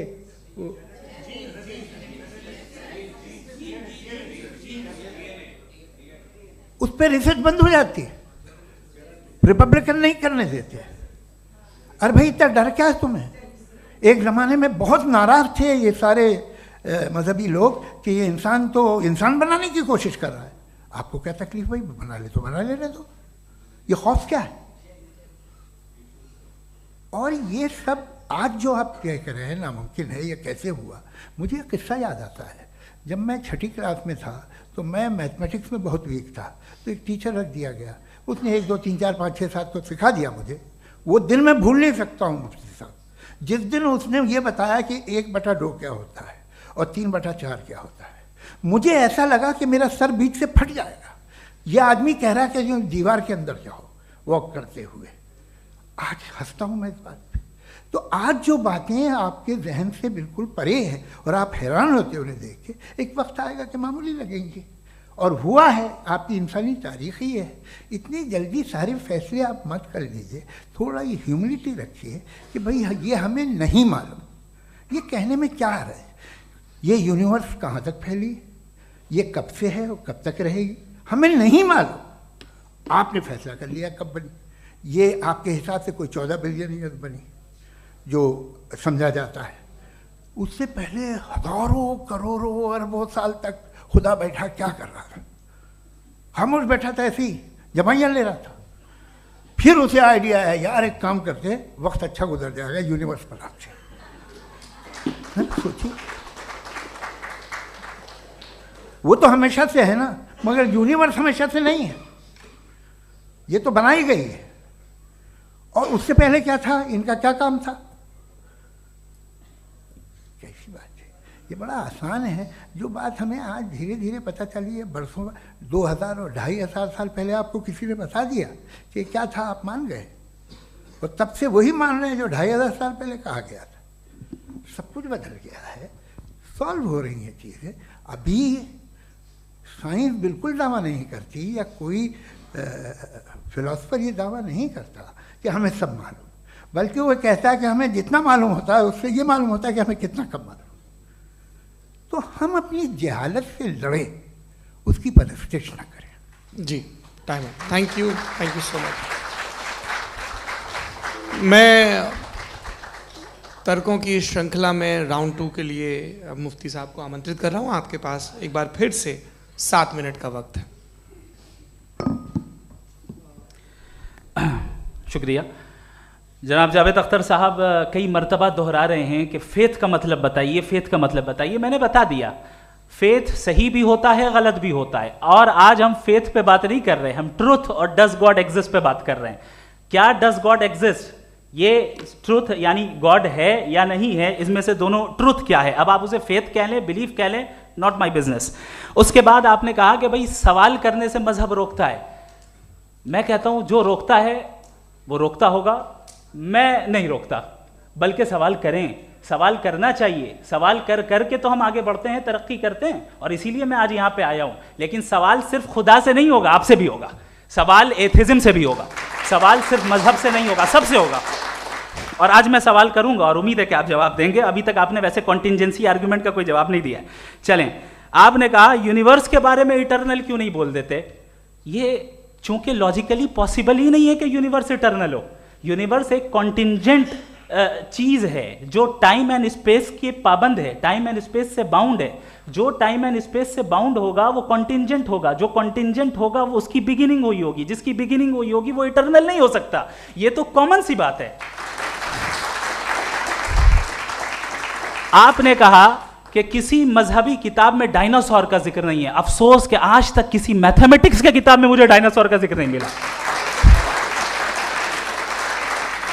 उस पर रिसर्च बंद हो जाती है, रिपब्लिकन नहीं करने देते। अरे भाई इतना डर क्या है तुम्हें? एक ज़माने में बहुत नाराज़ थे ये सारे मजहबी लोग कि ये इंसान तो इंसान बनाने की कोशिश कर रहा है। आपको क्या तकलीफ भाई, बना ले तो बना लेने दो, ये खौफ क्या है? और ये सब आज जो आप कह कर रहे हैं नामुमकिन है, ये कैसे हुआ? मुझे एक किस्सा याद आता है। जब मैं 6ठी क्लास में था तो मैं मैथमेटिक्स में बहुत वीक था, तो एक टीचर रख दिया गया, उसने 1 2 3 4 5 6 7 को सिखा दिया मुझे। वो दिन मैं भूल नहीं सकता हूँ मुफ्ती साहब, जिस दिन उसने ये बताया कि 1/2 क्या होता है और 3/4 क्या होता है। मुझे ऐसा लगा कि मेरा सर बीच से फट जाएगा। यह आदमी कह रहा है कि जो दीवार के अंदर जाओ वॉक करते हुए। आज हंसता हूँ मैं इस बात पे। तो आज जो बातें आपके जहन से बिल्कुल परे हैं और आप हैरान होते हो उन्हें देख के, एक वक्त आएगा कि मामूली लगेंगे। और हुआ है, आपकी इंसानी तारीख ही है। इतनी जल्दी सारे फैसले आप मत कर लीजिए, थोड़ा ये ह्यूमिलिटी रखिए कि भाई ये हमें नहीं मालूम। ये कहने में क्या आ रहा है? ये यूनिवर्स कहाँ तक फैली, ये कब से है और कब तक रहेगी, हमें नहीं मालूम। आपने फैसला कर लिया कब बनी। ये आपके हिसाब से कोई 14 बिलियन ईयर बनी जो समझा जाता है। उससे पहले हजारों करोड़ों अरबों साल तक खुदा बैठा क्या कर रहा था? खामोश बैठा था, ऐसी जमाइयाँ ले रहा था। फिर उसे आइडिया है, यार एक काम करते, वक्त अच्छा गुजर जाएगा, यूनिवर्स बनाते। सोचिए, वो तो हमेशा से है ना, मगर यूनिवर्स हमेशा से नहीं है, ये तो बनाई गई है। और उससे पहले क्या था, इनका क्या काम था? कैसी बात है, ये बड़ा आसान है। जो बात हमें आज धीरे धीरे पता चली है, बरसों 2000 और 2500 साल पहले आपको किसी ने बता दिया कि क्या था, आप मान गए, और तब से वही मान रहे हैं जो 2500 साल पहले कहा गया था। सब कुछ बदल गया है, सॉल्व हो रही हैं चीज़ें। अभी साइंस बिल्कुल दावा नहीं करती, या कोई फिलोसफर ये दावा नहीं करता कि हमें सब मालूम, बल्कि वो कहता है कि हमें जितना मालूम होता है उससे ये मालूम होता है कि हमें कितना कम मालूम। तो हम अपनी जहालत से लड़े, उसकी परस्तिश न करें। जी, टाइम है। Thank you so much. मैं तर्कों की श्रृंखला में राउंड 2 के लिए मुफ्ती साहब को आमंत्रित कर रहा हूँ। आपके पास एक बार फिर से 7 मिनट का वक्त है। शुक्रिया। जनाब जावेद अख्तर साहब कई मर्तबा दोहरा रहे हैं कि फेथ का मतलब बताइए, फेथ का मतलब बताइए। मैंने बता दिया, फेथ सही भी होता है, गलत भी होता है। और आज हम फेथ पे बात नहीं कर रहे, हम ट्रुथ और डज गॉड एग्जिस्ट पे बात कर रहे हैं। क्या डज गॉड एग्जिस्ट, ये ट्रुथ यानी गॉड है या नहीं है, इसमें से दोनों ट्रुथ क्या है। अब आप उसे फेथ कह लें, बिलीफ कह लें, नॉट माई बिजनेस। उसके बाद आपने कहा कि भाई सवाल करने से मजहब रोकता है। मैं कहता हूं जो रोकता है वो रोकता होगा, मैं नहीं रोकता, बल्कि सवाल करें, सवाल करना चाहिए। सवाल कर करके तो हम आगे बढ़ते हैं, तरक्की करते हैं, और इसीलिए मैं आज यहां पे आया हूं। लेकिन सवाल सिर्फ खुदा से नहीं होगा, आपसे भी होगा। सवाल एथिज्म से भी होगा, सवाल सिर्फ मजहब से नहीं होगा, सबसे होगा। और आज मैं सवाल करूंगा और उम्मीद है कि आप जवाब देंगे। अभी तक आपने वैसे कॉन्टिंजेंसी आर्गुमेंट का कोई जवाब नहीं दिया है। चलें, आपने कहा यूनिवर्स के बारे में इटर्नल क्यों नहीं बोल देते। ये चूंकि लॉजिकली पॉसिबल ही नहीं है कि यूनिवर्स इटर्नल हो। यूनिवर्स एक कॉन्टिंजेंट चीज है जो टाइम एंड स्पेस के पाबंद है, टाइम एंड स्पेस से बाउंड है। जो टाइम एंड स्पेस से बाउंड होगा वो कॉन्टिंजेंट होगा, जो कॉन्टिंजेंट होगा वो उसकी बिगिनिंग हुई होगी, जिसकी बिगिनिंग हुई होगी वो इटर्नल नहीं हो सकता। ये तो कॉमन सी बात है। आपने कहा कि किसी मजहबी किताब में डायनासोर का जिक्र नहीं है। अफसोस कि आज तक किसी मैथमेटिक्स की किताब में मुझे डायनासोर का जिक्र नहीं मिला।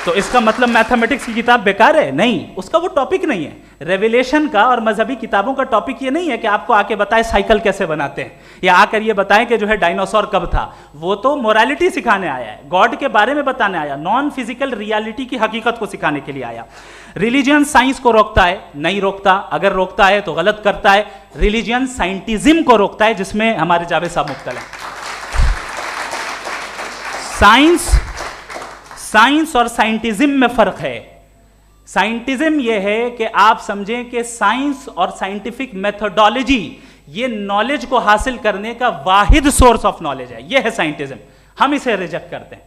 तो इसका मतलब मैथमेटिक्स की किताब बेकार है? नहीं, उसका वो टॉपिक नहीं है। रेवलेशन का और मजहबी किताबों का टॉपिक ये नहीं है कि आपको आके बताए साइकिल कैसे बनाते हैं, या आकर ये बताएं कि जो है डायनासोर कब था। वो तो मोरालिटी सिखाने आया है, गॉड के बारे में बताने आया, नॉन फिजिकल रियलिटी की हकीकत को सिखाने के लिए आया। रिलीजियन साइंस को रोकता है? नहीं रोकता। अगर रोकता है तो गलत करता है। रिलीजियन साइंटिज्म को रोकता है, जिसमें हमारे जावेद साहब मुब्तला हैं। साइंस और साइंटिज्म में फर्क है। साइंटिज्म यह है कि आप समझें कि साइंस और साइंटिफिक मेथोडोलॉजी ये नॉलेज को हासिल करने का वाहिद सोर्स ऑफ नॉलेज है। यह है साइंटिज्म। हम इसे रिजेक्ट करते हैं।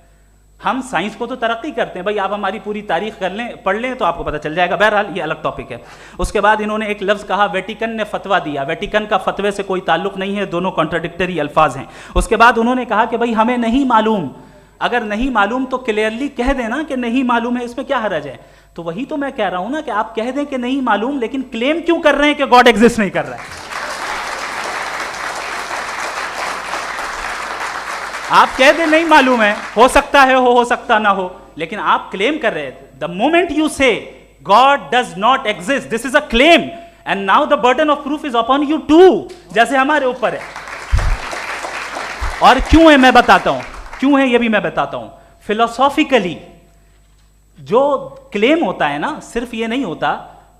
हम साइंस को तो तरक्की करते हैं, भाई आप हमारी पूरी तारीख कर लें, पढ़ लें तो आपको पता चल जाएगा। बहरहाल ये अलग टॉपिक है। उसके बाद इन्होंने एक लफ्ज़ कहा, वेटिकन ने फतवा दिया। वेटिकन का फतवे से कोई ताल्लुक नहीं है, दोनों कॉन्ट्राडिक्टरी अल्फाज हैं। उसके बाद उन्होंने कहा कि भाई हमें नहीं मालूम। अगर नहीं मालूम तो क्लियरली कह देना कि नहीं मालूम है, इसमें क्या हर्ज है। तो वही तो मैं कह रहा हूं ना कि आप कह दें कि नहीं मालूम, लेकिन क्लेम क्यों कर रहे हैं कि गॉड एग्जिस्ट नहीं कर रहा है। आप कह दें नहीं मालूम है, हो सकता है हो सकता ना हो, लेकिन आप क्लेम कर रहे हैं। The moment you say God does not exist, this is a claim. And now the burden of proof is upon you too, जैसे हमारे ऊपर है। और क्यों है मैं बताता हूं, क्यों है ये भी मैं बताता हूं। फिलोसॉफिकली जो क्लेम होता है ना, सिर्फ ये नहीं होता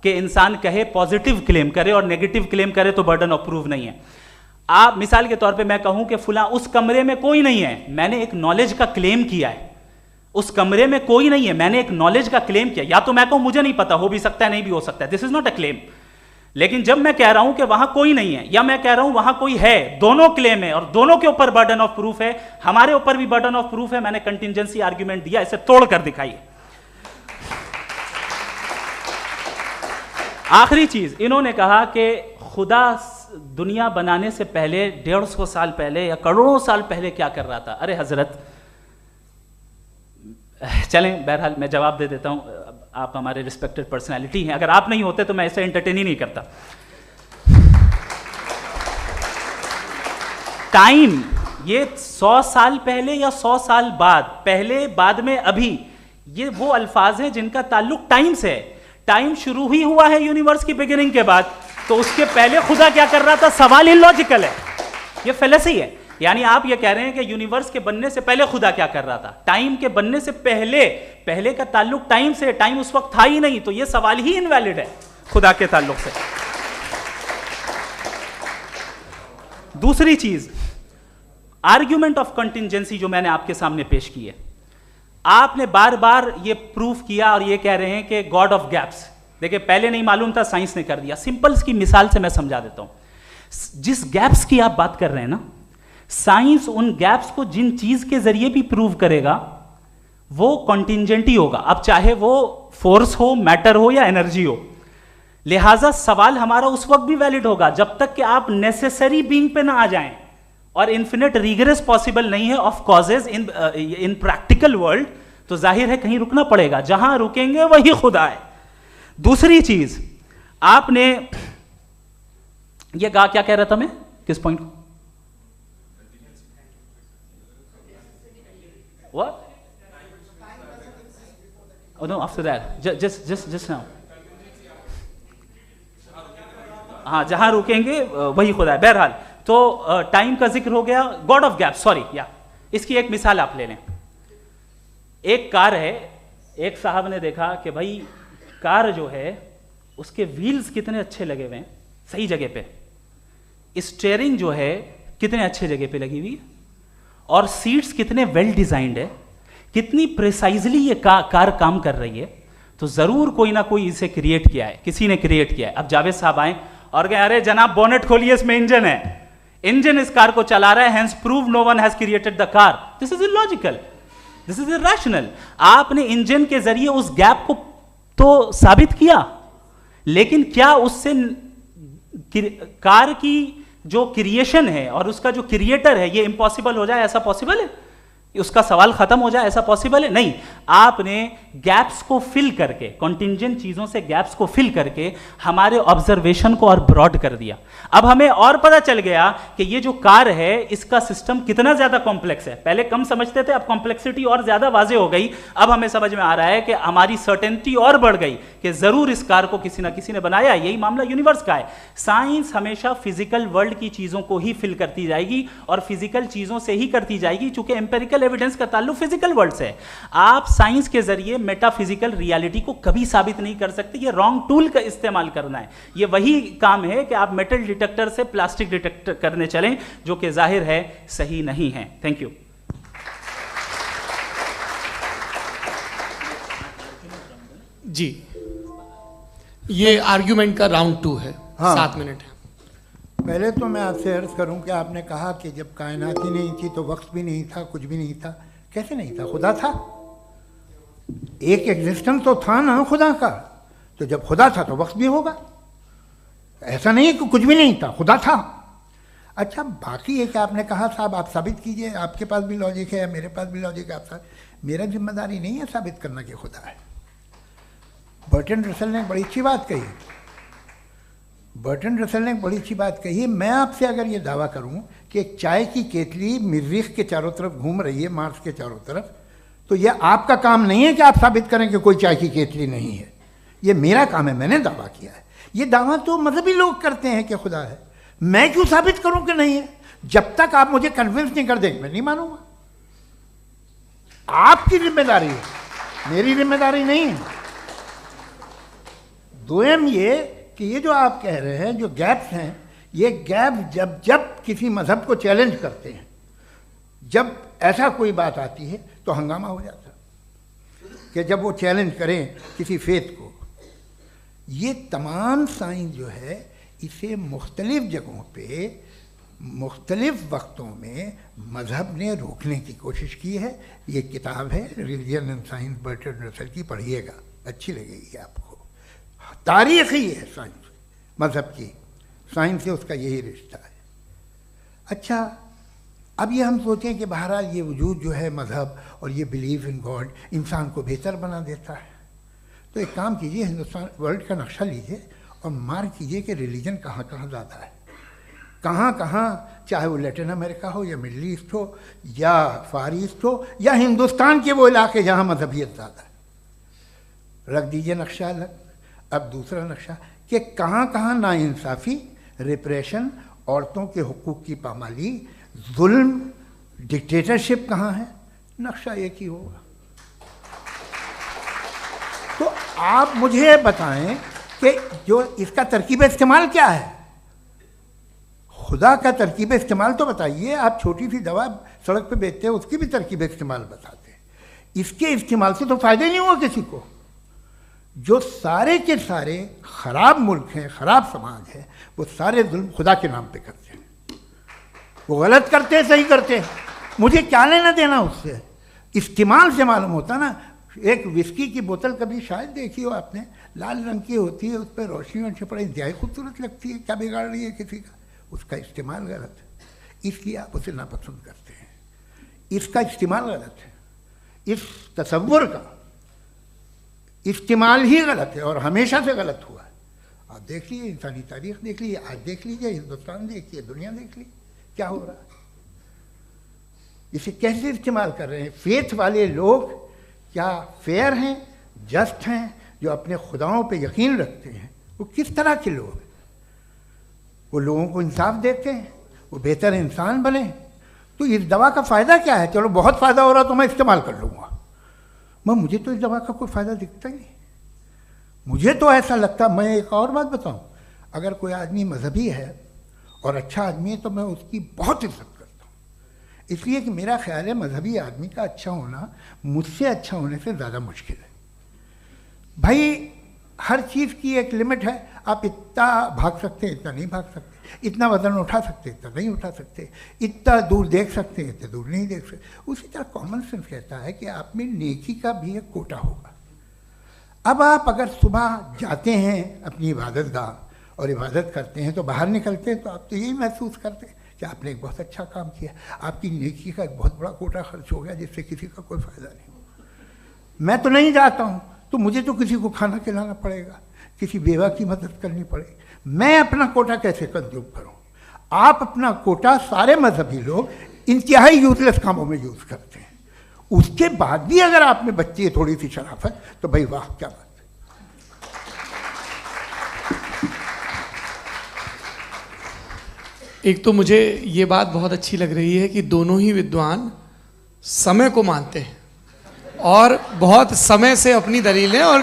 कि इंसान कहे पॉजिटिव क्लेम करे और नेगेटिव क्लेम करे तो बर्डन ऑफ प्रूफ नहीं है। आप मिसाल के तौर पे मैं कहूं कि फुला उस कमरे में कोई नहीं है, मैंने एक नॉलेज का क्लेम किया है। उस कमरे में कोई नहीं है, मैंने एक नॉलेज का क्लेम किया। या तो मैं कहूं मुझे नहीं पता, हो भी सकता है नहीं भी हो सकता है, this is not a claim. लेकिन जब मैं कह रहा हूं कि वहां कोई नहीं है या मैं कह रहा हूं वहां कोई है, दोनों क्लेम है और दोनों के ऊपर बर्डन ऑफ प्रूफ है। हमारे ऊपर भी बर्डन ऑफ प्रूफ है, मैंने कंटिजेंसी आर्ग्यूमेंट दिया, इसे तोड़कर दिखाइए। आखिरी चीज, इन्होंने कहा कि खुदा दुनिया बनाने से पहले 150 साल पहले या करोड़ों साल पहले क्या कर रहा था। अरे हजरत, चलें बहरहाल मैं जवाब दे देता हूं, आप हमारे रिस्पेक्टेड पर्सनालिटी हैं, अगर आप नहीं होते तो मैं इसे एंटरटेन ही नहीं करता। टाइम, ये 100 साल पहले या 100 साल बाद, पहले बाद में अभी, ये वो अल्फाज हैं जिनका ताल्लुक टाइम से है। टाइम शुरू ही हुआ है यूनिवर्स की बिगिनिंग के बाद, तो उसके पहले खुदा क्या कर रहा था, सवाल इलॉजिकल है, ये फेलेसी है। यानी आप ये कह रहे हैं कि यूनिवर्स के बनने से पहले खुदा क्या कर रहा था, टाइम के बनने से पहले, पहले का ताल्लुक टाइम से, टाइम उस वक्त था ही नहीं, तो ये सवाल ही इनवैलिड है खुदा के ताल्लुक से। दूसरी चीज, आर्ग्यूमेंट ऑफ कंटिजेंसी जो मैंने आपके सामने पेश की है, आपने बार बार ये प्रूफ किया और ये कह रहे हैं कि गॉड ऑफ गैप्स। देखिए पहले नहीं मालूम था, साइंस ने कर दिया। सिंपल्स की मिसाल से मैं समझा देता हूं। जिस गैप्स की आप बात कर रहे हैं ना, साइंस उन गैप्स को जिन चीज के जरिए भी प्रूव करेगा वो कॉन्टिंजेंट ही होगा, अब चाहे वो फोर्स हो, मैटर हो या एनर्जी हो। लिहाजा सवाल हमारा उस वक्त भी वैलिड होगा जब तक कि आप नेसेसरी बीइंग पे ना आ जाएं, और इन्फिनिट रिग्रेस पॉसिबल नहीं है of causes in practical world, तो जाहिर है कहीं रुकना पड़ेगा, जहां रुकेंगे वही खुदा है। दूसरी चीज, आपने ये कहा, क्या कह रहा था मैं, किस पॉइंट को? What? Oh no, after that, just now. हाँ, जहां रुकेंगे वही खुदा है। बहरहाल, तो टाइम का जिक्र हो गया, गॉड ऑफ गैप, सॉरी, या इसकी एक मिसाल आप ले लें। एक कार है, एक साहब ने देखा कि भाई कार जो है उसके व्हील्स कितने अच्छे लगे हुए हैं सही जगह पे, स्टीयरिंग जो है कितने अच्छे जगह पे लगी हुई है, और सीट्स कितने वेल डिजाइंड है, कितनी प्रिसाइजली ये कार काम कर रही है, तो जरूर कोई ना कोई इसे क्रिएट किया है, किसी ने क्रिएट किया है। अब जावेद साहब आए और कहे अरे जनाब बोनेट खोलिए, इसमें इंजन है, इंजन इस कार को चला रहा है, hence prove no one has created the car. This is illogical, this is irrational. आपने इंजन के जरिए उस गैप को तो साबित किया, लेकिन क्या उससे कार की जो क्रिएशन है और उसका जो क्रिएटर है ये इम्पॉसिबल हो जाए, ऐसा पॉसिबल है? उसका सवाल खत्म हो जाए, ऐसा पॉसिबल है? नहीं। आपने गैप्स को फिल करके, कॉन्टिंजेंट चीजों से गैप्स को फिल करके हमारे ऑब्जर्वेशन को और ब्रॉड कर दिया। अब हमें और पता चल गया कि ये जो कार है इसका सिस्टम कितना ज्यादा कॉम्प्लेक्स है। पहले कम समझते थे, अब कॉम्प्लेक्सिटी और ज्यादा वाजे हो गई। अब हमें समझ में आ रहा है कि हमारी सर्टेनिटी और बढ़ गई कि जरूर इस कार को किसी ना किसी ने बनाया। यही मामला यूनिवर्स का है। साइंस हमेशा फिजिकल वर्ल्ड की चीजों को ही फिल करती जाएगी और फिजिकल चीजों से ही करती जाएगी, चूंकि एम्पेरिकल एविडेंस का ताल्लुक फिजिकल वर्ल्ड से है। आप साइंस के जरिए मेटाफिजिकल रियलिटी को कभी साबित नहीं कर सकते। ये रॉन्ग टूल का इस्तेमाल करना है। ये वही काम है कि आप मेटल डिटेक्टर से प्लास्टिक डिटेक्टर करने चलें, जो कि जाहिर है सही नहीं है। Thank you. जी, ये आर्ग्यूमेंट का राउंड 2 है। हाँ। 7 मिनट है। पहले तो मैं आपसे अर्ज करूं कि आपने कहा कि जब कायनात ही नहीं थी तो वक्त भी नहीं था, कुछ भी नहीं था। कैसे नहीं था? खुदा था। एक एग्जिस्टेंस तो था ना खुदा का। तो जब खुदा था तो वक्त भी होगा। ऐसा नहीं है कि कुछ भी नहीं था, खुदा था। अच्छा, बाकी ये कि आपने कहा साहब आप साबित कीजिए, आपके पास भी लॉजिक है, मेरे पास भी लॉजिक है। आप मेरा जिम्मेदारी नहीं है साबित करना कि खुदा है। बर्टन रसल ने बड़ी अच्छी बात कही। बर्टन रसल ने बड़ी अच्छी बात कही। मैं आपसे अगर ये दावा करूं कि एक चाय की केतली मरीख के चारों तरफ घूम रही है, मार्स के चारों तरफ, तो यह आपका काम नहीं है कि आप साबित करें कि कोई चाय की केतली नहीं है। ये मेरा काम है, मैंने दावा किया है। ये दावा तो मजहबी लोग करते हैं कि खुदा है, मैं क्यों साबित करूं कि नहीं है? जब तक आप मुझे कन्विंस नहीं कर देंगे मैं नहीं मानूंगा। आपकी जिम्मेदारी है, मेरी जिम्मेदारी नहीं है। दोयम ये कि ये जो आप कह रहे हैं, जो गैप्स हैं, ये गैप जब जब किसी मजहब को चैलेंज करते हैं, जब ऐसा कोई बात आती है तो हंगामा हो जाता है कि जब वो चैलेंज करें किसी फेथ को। ये तमाम साइंस जो है इसे मुख्तलिफ जगहों पे मुख्तलिफ वक्तों में मज़हब ने रोकने की कोशिश की है। ये किताब है रिलीजन एंड साइंस बर्टरांड रसल की, पढ़िएगा, अच्छी लगेगी आपको। तारीख़ ही है साइंस, मज़हब की साइंस से उसका यही रिश्ता है। अच्छा, अब ये हम सोचें कि बहरहाल ये वजूद जो है मज़हब और ये बिलीव इन गॉड इंसान को बेहतर बना देता है, तो एक काम कीजिए, हिंदुस्तान वर्ल्ड का नक्शा लीजिए और मार्क कीजिए कि रिलीजन कहाँ कहाँ ज़्यादा है, कहाँ कहाँ, चाहे वो लैटिन अमेरिका हो या मिडल ईस्ट हो या फार ईस्ट हो या हिंदुस्तान के वो इलाके जहाँ मजहबियत ज़्यादा है। रख दीजिए नक्शा अलग। अब दूसरा नक्शा कि कहाँ कहाँ नाइंसाफ़ी, रिप्रेशन, औरतों के हुकूक की पामाली, जुल्म, डिक्टेटरशिप कहाँ है, नक्शा एक ही होगा। तो आप मुझे बताएं कि जो इसका तरकीब इस्तेमाल क्या है, खुदा का तरकीब इस्तेमाल तो बताइए। आप छोटी सी दवा सड़क पे बेचते हैं उसकी भी तरकीब इस्तेमाल बताते हैं। इसके इस्तेमाल से तो फ़ायदा नहीं हुआ किसी को। जो सारे के सारे ख़राब मुल्क हैं, ख़राब समाज है, वो सारे जुल्म खुदा के नाम पे करते हैं। वो गलत करते हैं, सही करते हैं, मुझे क्या लेना देना उससे। इस्तेमाल से मालूम होता ना। एक विस्की की बोतल कभी शायद देखी हो आपने, लाल रंग की होती है, उस पर रोशनी और छपड़ा इंतहाई खूबसूरत लगती है, क्या बिगाड़ रही है किसी का? उसका इस्तेमाल गलत है, इसलिए आप उसे नापसंद करते हैं। इसका इस्तेमाल गलत है, इस तसव्वुर का इस्तेमाल ही गलत है और हमेशा से गलत हुआ है। आप देख लीजिए, इंसानी तारीख देख लीजिए, आज देख लीजिए, हिंदुस्तान देखिए, दुनिया देख लीजिए, क्या हो रहा है। इसे कैसे इस्तेमाल कर रहे हैं फेथ वाले लोग? क्या फेयर हैं, जस्ट हैं, जो अपने खुदाओं पे यकीन रखते हैं? वो किस तरह के लोग हैं? वो लोगों को इंसाफ देते हैं, वो बेहतर इंसान बने। तो इस दवा का फ़ायदा क्या है? चलो बहुत फ़ायदा हो रहा तो मैं इस्तेमाल कर लूँगा, मुझे तो इस दवा का कोई फ़ायदा दिखता ही नहीं। मुझे तो ऐसा लगता, मैं एक और बात बताऊँ, अगर कोई आदमी मजहबी है और अच्छा आदमी है तो मैं उसकी बहुत इज्जत करता हूँ, इसलिए कि मेरा ख्याल है मजहबी आदमी का अच्छा होना मुझसे अच्छा होने से ज़्यादा मुश्किल है। भाई हर चीज़ की एक लिमिट है। आप इतना भाग सकते हैं, इतना नहीं भाग सकते, इतना वज़न उठा सकते, इतना नहीं उठा सकते, इतना दूर देख सकते हैं, इतना दूर नहीं देख सकते। उसी तरह कॉमन सेंस कहता है कि आप में नेकी का भी एक कोटा होगा। अब आप अगर सुबह जाते हैं अपनी इबादत गाह और इबादत करते हैं तो बाहर निकलते हैं तो आप तो यही महसूस करते हैं कि आपने एक बहुत अच्छा काम किया, आपकी नेकी का एक बहुत बड़ा कोटा खर्च हो गया जिससे किसी का कोई फ़ायदा नहीं हो। मैं तो नहीं जाता हूँ तो मुझे तो किसी को खाना खिलाना पड़ेगा, किसी बेवा की मदद करनी पड़ेगी, मैं अपना कोटा कैसे कंज्यूम करूँ? आप अपना कोटा, सारे मजहबी लोग इंतहाई यूजलेस कामों में यूज़ करते हैं। उसके बाद भी अगर आप में बच्ची है थोड़ी सी शराफत तो भाई वाह क्या बात है। एक तो मुझे ये बात बहुत अच्छी लग रही है कि दोनों ही विद्वान समय को मानते हैं और बहुत समय से अपनी दलीलें और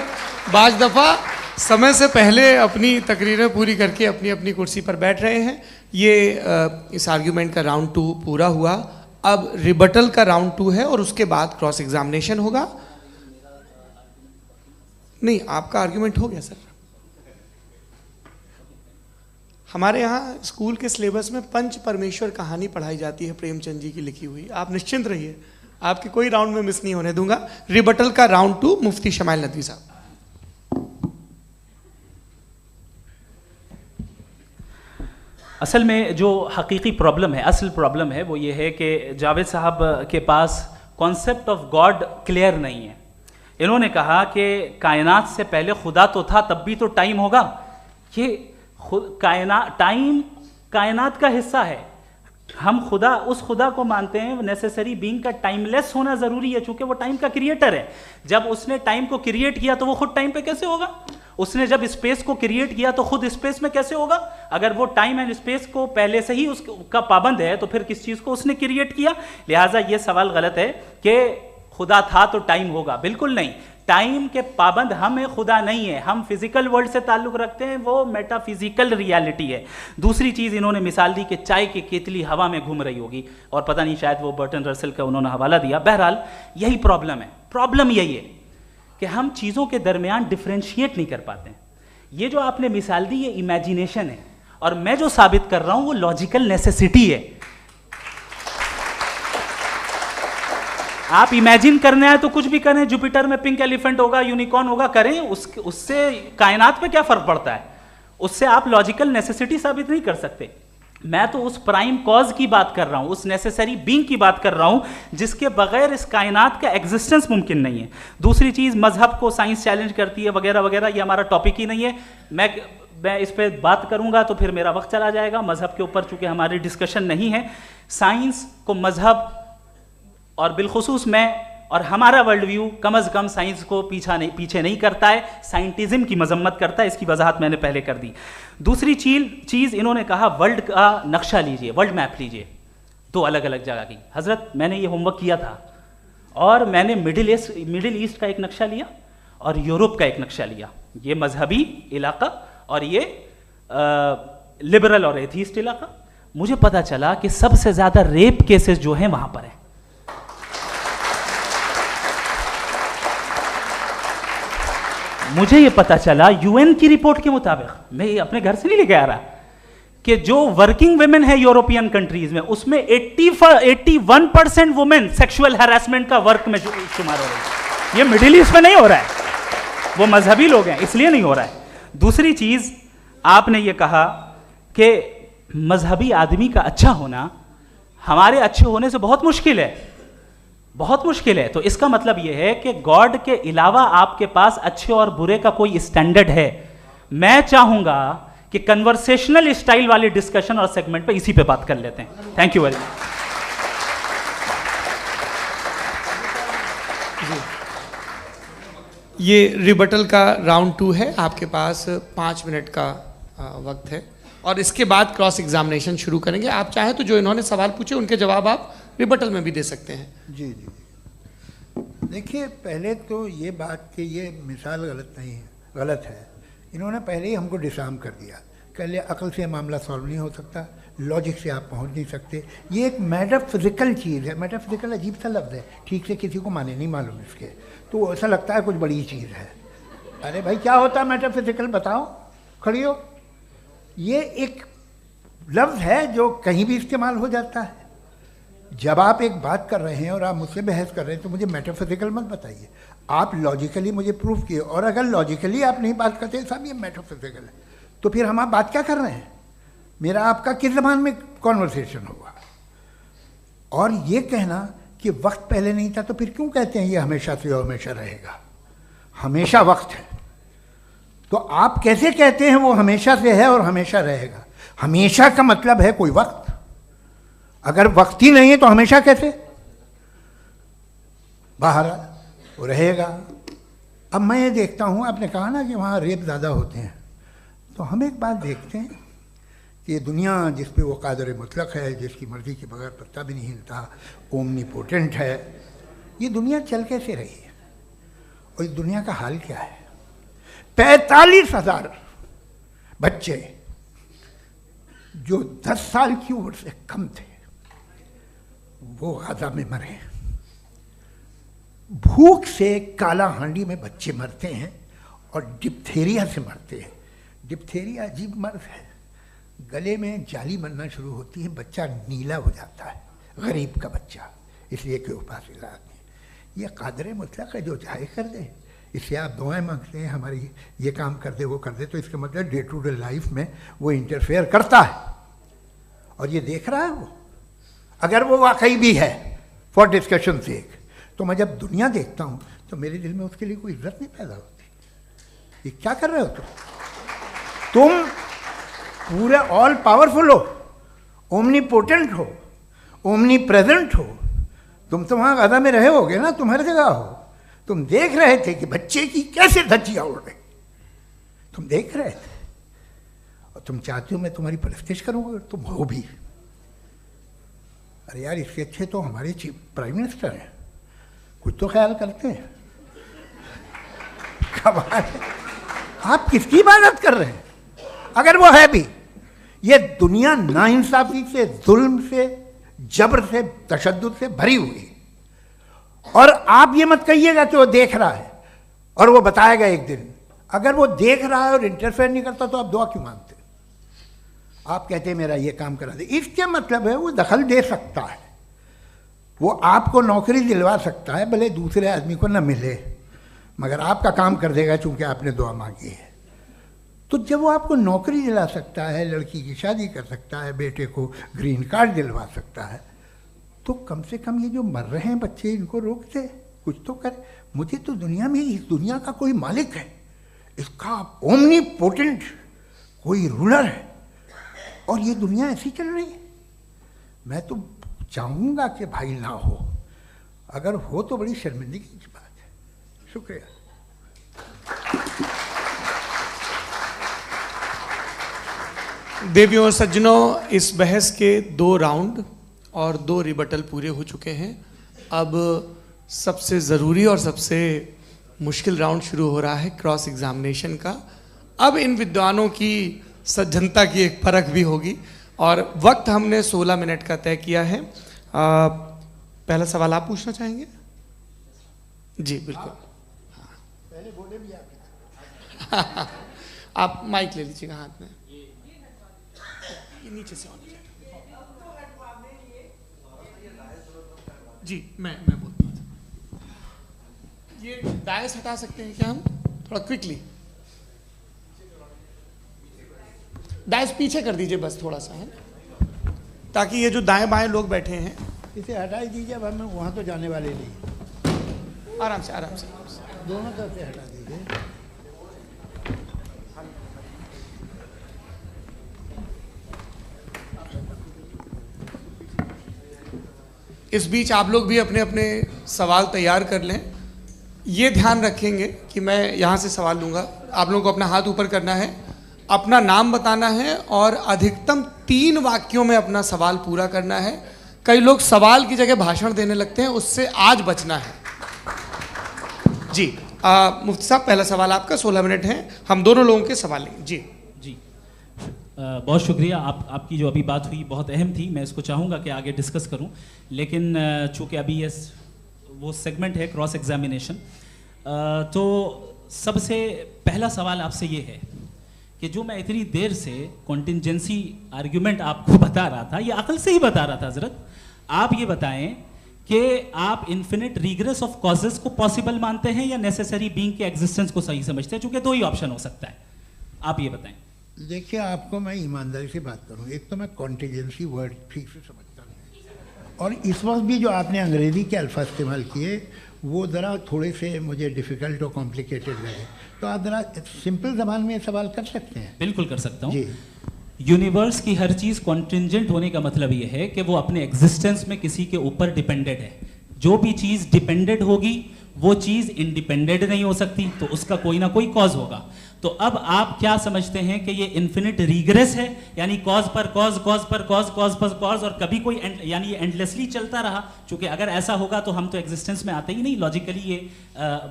बाज़ दफ़ा समय से पहले अपनी तकरीरें पूरी करके अपनी अपनी कुर्सी पर बैठ रहे हैं। ये इस आर्ग्यूमेंट का राउंड 2 पूरा हुआ। अब रिबटल का राउंड 2 है और उसके बाद क्रॉस एग्जामिनेशन होगा। नहीं, आपका आर्ग्यूमेंट हो गया सर। हमारे यहाँ स्कूल के सिलेबस में पंच परमेश्वर कहानी पढ़ाई जाती है, प्रेमचंद जी की लिखी हुई। आप निश्चिंत रहिए, आपके कोई राउंड में मिस नहीं होने दूंगा। रिबटल का राउंड 2 मुफ्ती शमाइल नदवी साहब। असल में जो हकीकी प्रॉब्लम है, असल प्रॉब्लम है वो ये है कि जावेद साहब के पास कॉन्सेप्ट ऑफ गॉड क्लियर नहीं है। इन्होंने कहा कि कायनात से पहले खुदा तो था, तब भी तो टाइम होगा। ये टाइम कायनात का हिस्सा है। हम खुदा, उस खुदा को मानते हैं, नेसेसरी बीइंग का टाइमलेस होना ज़रूरी है, चूंकि वो टाइम का क्रिएटर है। जब उसने टाइम को क्रिएट किया तो वो खुद टाइम पे कैसे होगा? उसने जब स्पेस को क्रिएट किया तो खुद स्पेस में कैसे होगा? अगर वो टाइम एंड स्पेस को पहले से ही उसका पाबंद है तो फिर किस चीज को उसने क्रिएट किया? लिहाजा ये सवाल गलत है कि खुदा था तो टाइम होगा, बिल्कुल नहीं। टाइम के पाबंद हम है, खुदा नहीं है। हम फिजिकल वर्ल्ड से ताल्लुक रखते हैं, वो मेटाफिजिकल रियलिटी है। दूसरी चीज इन्होंने मिसाल दी कि चाय की केतली हवा में घूम रही होगी, और पता नहीं शायद वो बर्टन रसल का उन्होंने हवाला दिया। बहरहाल यही प्रॉब्लम है। प्रॉब्लम यही है कि हम चीज़ों के दरमियान डिफ्रेंशिएट नहीं कर पाते हैं। ये जो आपने मिसाल दी ये इमेजिनेशन है, और मैं जो साबित कर रहा हूं वो लॉजिकल नेसेसिटी है। आप इमेजिन करना है तो कुछ भी करें, जुपिटर में पिंक एलिफेंट होगा, यूनिकॉर्न होगा, करें, उससे कायनात पे क्या फर्क पड़ता है? उससे आप लॉजिकल नेसेसिटी साबित नहीं कर सकते। मैं तो उस प्राइम कॉज की बात कर रहा हूं, उस नेसेसरी बीइंग की बात कर रहा हूं जिसके बगैर इस कायनात का एग्जिस्टेंस मुमकिन नहीं है। दूसरी चीज, मजहब को साइंस चैलेंज करती है वगैरह वगैरह, ये हमारा टॉपिक ही नहीं है। मैं इस पर बात करूंगा तो फिर मेरा वक्त चला जाएगा। मजहब के ऊपर चूंकि हमारी डिस्कशन नहीं है, साइंस को मजहब और बिलखुसूस मैं और हमारा वर्ल्ड व्यू कम अज कम साइंस को पीछे नहीं करता है, साइंटिज्म की मजम्मत करता है। इसकी वजाहत मैंने पहले कर दी। दूसरी चीज इन्होंने कहा वर्ल्ड का नक्शा लीजिए, वर्ल्ड मैप लीजिए, दो अलग अलग जगह की। हजरत मैंने ये होमवर्क किया था, और मैंने मिडिल ईस्ट का एक नक्शा लिया और यूरोप का एक नक्शा लिया, ये मजहबी इलाका और ये लिबरल और एथीस्ट इलाका। मुझे पता चला कि सबसे ज्यादा रेप केसेस जो हैं वहां पर है। मुझे ये पता चला यूएन की रिपोर्ट के मुताबिक, मैं ये अपने घर से नहीं लेके आ रहा, कि जो वर्किंग वुमेन है यूरोपियन कंट्रीज में, उसमें 81% वुमेन सेक्सुअल हैरेसमेंट का वर्क में शुमार हो रही है। ये मिडिल ईस्ट में नहीं हो रहा है, वो मजहबी लोग हैं इसलिए नहीं हो रहा है। दूसरी चीज आपने ये कहा कि मजहबी आदमी का अच्छा होना हमारे अच्छे होने से बहुत मुश्किल है, बहुत मुश्किल है। तो इसका मतलब यह है कि गॉड के अलावा आपके पास अच्छे और बुरे का कोई स्टैंडर्ड है। मैं चाहूंगा कि कन्वर्सेशनल स्टाइल वाली डिस्कशन और सेगमेंट पे इसी पे बात कर लेते हैं। Thank you very much. ये रिबटल का राउंड 2 है, आपके पास 5 मिनट का वक्त है, और इसके बाद क्रॉस एग्जामिनेशन शुरू करेंगे। आप चाहें तो जो इन्होंने सवाल पूछे उनके जवाब आप रिबटल में भी दे सकते हैं। जी जी, देखिए पहले तो ये बात कि ये मिसाल गलत नहीं है, गलत है। इन्होंने पहले ही हमको डिसार्म कर दिया, कह लिया अकल से मामला सॉल्व नहीं हो सकता, लॉजिक से आप पहुंच नहीं सकते। ये एक मेटाफिजिकल चीज़ है। मेटाफिजिकल अजीब सा लफ्ज़ है, ठीक से किसी को माने नहीं मालूम इसके, तो ऐसा लगता है कुछ बड़ी चीज़ है। अरे भाई क्या होता है मेटाफिजिकल, बताओ, खड़ी हो। ये एक लफ्ज़ है जो कहीं भी इस्तेमाल हो जाता है। जब आप एक बात कर रहे हैं और आप मुझसे बहस कर रहे हैं तो मुझे मेटाफिजिकल मत बताइए, आप लॉजिकली मुझे प्रूव किए। और अगर लॉजिकली आप नहीं बात करते साहब ये मेटाफिजिकल है, तो फिर हम आप बात क्या कर रहे हैं? मेरा आपका किस ज़बान में कॉन्वर्सेशन होगा? और ये कहना कि वक्त पहले नहीं था, तो फिर क्यों कहते हैं ये हमेशा से और हमेशा रहेगा? हमेशा वक्त है, तो आप कैसे कहते हैं वो हमेशा से है और हमेशा रहेगा? हमेशा का मतलब है कोई वक्त, अगर वक्त ही नहीं है तो हमेशा कैसे? बाहर वो रहेगा। अब मैं ये देखता हूँ, आपने कहा ना कि वहाँ रेप ज़्यादा होते हैं, तो हम एक बात देखते हैं कि ये दुनिया जिस पे वो कादर मुतलक है, जिसकी मर्ज़ी के बगैर पत्ता भी नहीं हिलता, ओमनीपोटेंट है, ये दुनिया चल कैसे रही है? और इस दुनिया का हाल क्या है? 45,000 बच्चे जो 10 साल की उम्र से कम थे वो गाजा में मरे। भूख से काला हांडी में बच्चे मरते हैं और डिप्थेरिया से मरते हैं। डिप्थेरिया अजीब मर्ज है, गले में जाली बनना शुरू होती है, बच्चा नीला हो जाता है, गरीब का बच्चा, इसलिए कि उपास इलाज नहीं। ये कादर मुतलक है, जो चाहे कर दे। इससे आप दुआएं मांगते हैं हमारी, ये काम कर दे वो कर दे, तो इसका मतलब डे टू डे लाइफ में वो इंटरफेयर करता है और ये देख रहा है वो। अगर वो वाकई भी है फॉर डिस्कशन सेक, तो मैं जब दुनिया देखता हूँ तो मेरे दिल में उसके लिए कोई इज्जत नहीं पैदा होती। ये क्या कर रहे हो तुम पूरे ऑल पावरफुल हो, ओमनीपोटेंट हो, ओमनी प्रेजेंट हो। तुम तो वहाँ गाजा में रहे होगे ना, तुम हर जगह हो। तुम देख रहे थे कि बच्चे की कैसे धज्जियाँ उड़ रही, तुम देख रहे थे और तुम चाहते हो मैं तुम्हारी परस्तिश करूँगा, तुम हो भी। अरे यार, इससे अच्छे तो हमारे चीफ प्राइम मिनिस्टर हैं, कुछ तो ख्याल करते हैं। कमाल है, आप किसकी इबादत कर रहे हैं? अगर वो है भी, ये दुनिया नाइंसाफी से, जुल्म से, जबर से, तशद्दुद से भरी हुई है। और आप ये मत कहिएगा कि वो देख रहा है और वो बताएगा एक दिन। अगर वो देख रहा है और इंटरफेयर नहीं करता तो आप दुआ क्यों मांगते? आप कहते हैं मेरा ये काम करा दे, इसके मतलब है वो दखल दे सकता है, वो आपको नौकरी दिलवा सकता है, भले दूसरे आदमी को न मिले, मगर आपका काम कर देगा चूंकि आपने दुआ मांगी है। तो जब वो आपको नौकरी दिला सकता है, लड़की की शादी कर सकता है, बेटे को ग्रीन कार्ड दिलवा सकता है, तो कम से कम ये जो मर रहे हैं बच्चे, इनको रोक दे, कुछ तो करे। मुझे तो दुनिया में, इस दुनिया का कोई मालिक है, इसका ओमनीपोटेंट कोई रूलर है, और ये दुनिया ऐसी चल रही है। मैं तो चाहूँगा कि भाई ना हो, अगर हो तो बड़ी शर्मिंदगी की बात है। शुक्रिया। देवियों और सज्जनों, इस बहस के 2 राउंड और 2 रिबटल पूरे हो चुके हैं। अब सबसे ज़रूरी और सबसे मुश्किल राउंड शुरू हो रहा है, क्रॉस एग्जामिनेशन का। अब इन विद्वानों की सज्जनता की एक परख भी होगी, और वक्त हमने 16 मिनट का तय किया है। पहला सवाल आप पूछना चाहेंगे? जी बिल्कुल। पहले बोले भी आप। आप माइक ले लीजिएगा हाथ में, ये नीचे से होना चाहिए। जी मैं बोलता हूँ, ये डायस हटा सकते हैं क्या हम थोड़ा क्विकली? डायस पीछे कर दीजिए बस थोड़ा सा, है, ताकि ये जो दाएं बाएं लोग बैठे हैं, इसे हटा ही दीजिए। अब हम वहाँ तो जाने वाले नहीं। आराम से आराम से दोनों तरफ से हटा दीजिए। इस बीच आप लोग भी अपने अपने सवाल तैयार कर लें। ये ध्यान रखेंगे कि मैं यहाँ से सवाल लूँगा, आप लोगों को अपना हाथ ऊपर करना है, अपना नाम बताना है और अधिकतम 3 वाक्यों में अपना सवाल पूरा करना है। कई लोग सवाल की जगह भाषण देने लगते हैं, उससे आज बचना है। जी मुफ्ती साहब, पहला सवाल आपका, 16 मिनट हैं, हम दोनों लोगों के सवाल लेंगे। जी जी बहुत शुक्रिया। आपकी जो अभी बात हुई बहुत अहम थी, मैं इसको चाहूँगा कि आगे डिस्कस करूँ, लेकिन चूँकि अभी ये वो सेगमेंट है क्रॉस एग्जामिनेशन, तो सबसे पहला सवाल आपसे ये है कि जो मैं इतनी देर से कॉन्टिंजेंसी आर्ग्यूमेंट आपको बता रहा था, ये अकल से ही बता रहा था हजरत, आप ये बताएं कि आप इन्फिनिट रिग्रेस ऑफ कॉजेस को पॉसिबल मानते हैं या नेसेसरी बीइंग के एग्जिस्टेंस को सही समझते हैं? चूंकि 2 ही ऑप्शन हो सकता है, आप ये बताएं। देखिए, आपको मैं ईमानदारी से बात करूं, एक तो मैं कॉन्टिजेंसी वर्ड ठीक से समझता नहीं, और इस वक्त भी जो आपने अंग्रेजी के अल्फाज इस्तेमाल किए वो ज़रा थोड़े से मुझे डिफ़िकल्ट और कॉम्प्लिकेटेड लगे, तो आप ज़रा सिंपल ज़बान में सवाल कर सकते हैं? बिल्कुल कर सकता हूँ जी। यूनिवर्स की हर चीज़ कॉन्टिंजेंट होने का मतलब ये है कि वो अपने एग्जिस्टेंस में किसी के ऊपर डिपेंडेंट है। जो भी चीज़ डिपेंडेंट होगी वो चीज़ इंडिपेंडेंट नहीं हो सकती, तो उसका कोई ना कोई कॉज होगा। तो अब आप क्या समझते हैं कि ये इन्फिनिट रिग्रेस है, यानी कॉज पर कॉज, कॉज पर कॉज, कॉज पर कॉज, और कभी कोई यानी ये एंडलेसली चलता रहा? क्योंकि अगर ऐसा होगा तो हम तो एग्जिस्टेंस में आते ही नहीं। लॉजिकली ये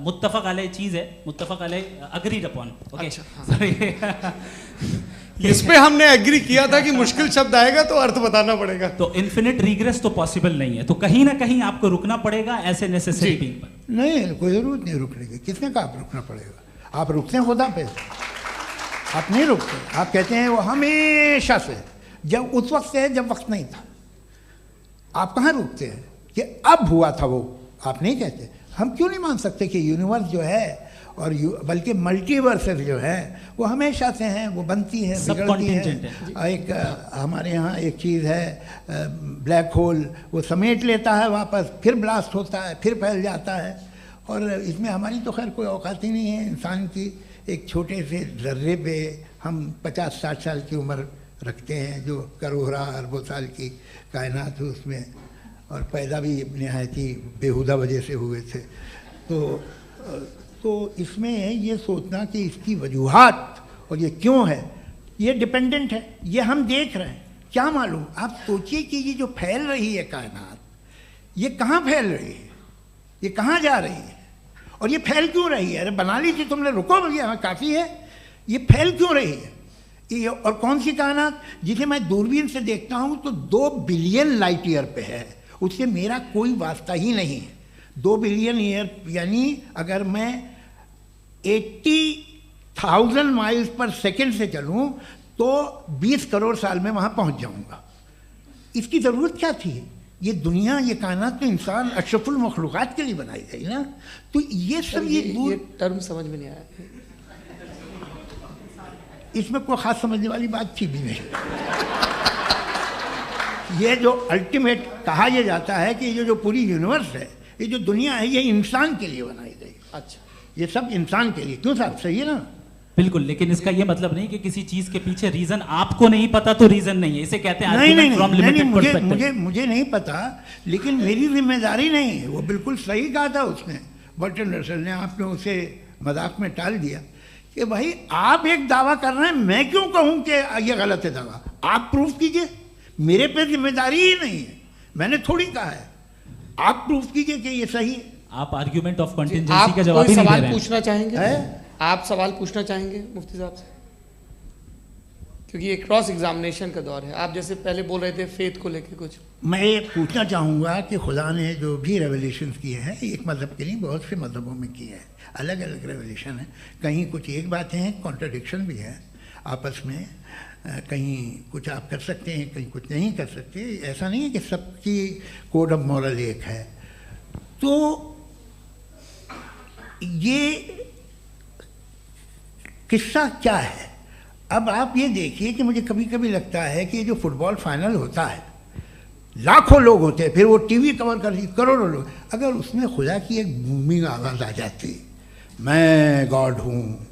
मुत्तफक अलैह चीज़ है, मुत्तफक अलैह अग्रीड अपॉन। इस पे हमने एग्री किया था कि मुश्किल शब्द आएगा तो अर्थ बताना पड़ेगा। तो इन्फिनिट रिग्रेस तो पॉसिबल नहीं है, तो कहीं ना कहीं आपको रुकना पड़ेगा ऐसे नेसेसरी बीइंग पर। नहीं, कोई ज़रूरत नहीं रुकने की। किसने कहा आप रुकना पड़ेगा? आप रुकते हैं खुदा पे, आप नहीं रुकते। आप कहते हैं वो हमेशा से, जब उस वक्त से है जब वक्त नहीं था। आप कहाँ रुकते हैं कि अब हुआ था वो? आप नहीं कहते। हम क्यों नहीं मान सकते कि यूनिवर्स जो है और बल्कि मल्टीवर्सेस जो है वो हमेशा से हैं, वो बनती हैं, बिगड़ती हैं। एक हमारे यहाँ एक चीज़ है ब्लैक होल, वो समेट लेता है वापस, फिर ब्लास्ट होता है, फिर फैल जाता है। और इसमें हमारी तो खैर कोई औकात ही नहीं है इंसान की। एक छोटे से ज़र्रे पे हम 50-60 साल की उम्र रखते हैं, जो करोड़ों अरबों साल की कायनात है उसमें, और पैदा भी नहायत ही बेहुदा वजह से हुए थे। तो इसमें ये सोचना कि इसकी वजूहात और ये क्यों है, ये डिपेंडेंट है, ये हम देख रहे हैं। क्या मालूम, आप सोचिए कि ये जो फैल रही है कायनात, ये कहाँ फैल रही है, ये कहाँ जा रही है, और ये फैल क्यों रही है? अरे बना ली थी तुमने, रुको भैया, हाँ काफ़ी है। ये फैल क्यों रही है? ये और कौन सी कायनात जिसे मैं दूरबीन से देखता हूँ तो 2 बिलियन लाइट ईयर पे है, उससे मेरा कोई वास्ता ही नहीं है। 2 बिलियन ईयर यानी अगर मैं 80,000 माइल्स पर सेकेंड से चलूँ तो 20 करोड़ साल में वहाँ पहुँच जाऊँगा। इसकी ज़रूरत क्या थी? ये दुनिया, ये कायनात तो इंसान अशरफुल मखलूक़ात के लिए बनाई गई ना। तो ये सब ये टर्म समझ में नहीं आया, इसमें कोई ख़ास समझने वाली बात थी भी नहीं। ये जो अल्टीमेट कहा यह जाता है कि ये जो पूरी यूनिवर्स है, ये जो दुनिया है, ये इंसान के लिए बनाई गई। अच्छा, ये सब इंसान के लिए। क्यों साहब, सही है ना? बिल्कुल, लेकिन इसका ये मतलब नहीं कि किसी चीज के पीछे रीजन आपको नहीं पता तो रीजन नहीं है, इसे कहते हैं नहीं, मुझे नहीं पता, लेकिन मेरी जिम्मेदारी नहीं है। वो बिल्कुल सही कहा था उसने, बर्टन रसल ने, आपने उसे मजाक में टाल दिया कि भाई आप एक दावा कर रहे हैं, मैं क्यों कहूं कि ये गलत है दावा? आप प्रूफ कीजिए, मेरे पे जिम्मेदारी ही नहीं है, मैंने थोड़ी कहा है, आप प्रूफ कीजिए कि ये सही है। आप आर्ग्यूमेंट ऑफ कंटिंजेंसी का जवाब ही नहीं दे रहे हैं। पूछना चाहेंगे? आप सवाल पूछना चाहेंगे मुफ्ती साहब से? क्योंकि ये क्रॉस एग्जामिनेशन का दौर है। आप जैसे पहले बोल रहे थे फेथ को लेके कुछ, मैं ये पूछना चाहूँगा कि खुदा ने जो भी रेवल्यूशन किए हैं, एक मज़हब के नहीं बहुत से मज़हबों में किए हैं, अलग अलग रेवल्यूशन है। कहीं कुछ एक बातें हैं, कॉन्ट्रडिक्शन भी है आपस में, कहीं कुछ आप कर सकते हैं, कहीं कुछ नहीं कर सकते। ऐसा नहीं है कि सबकी कोड ऑफ मॉरल एक है। तो ये किस्सा क्या है? अब आप ये देखिए कि मुझे कभी कभी लगता है कि ये जो फुटबॉल फाइनल होता है, लाखों लोग होते हैं, फिर वो टीवी कवर कर करोड़ों लोग, अगर उसमें खुदा की एक बूमिंग आवाज़ आ जाती, मैं गॉड हूँ,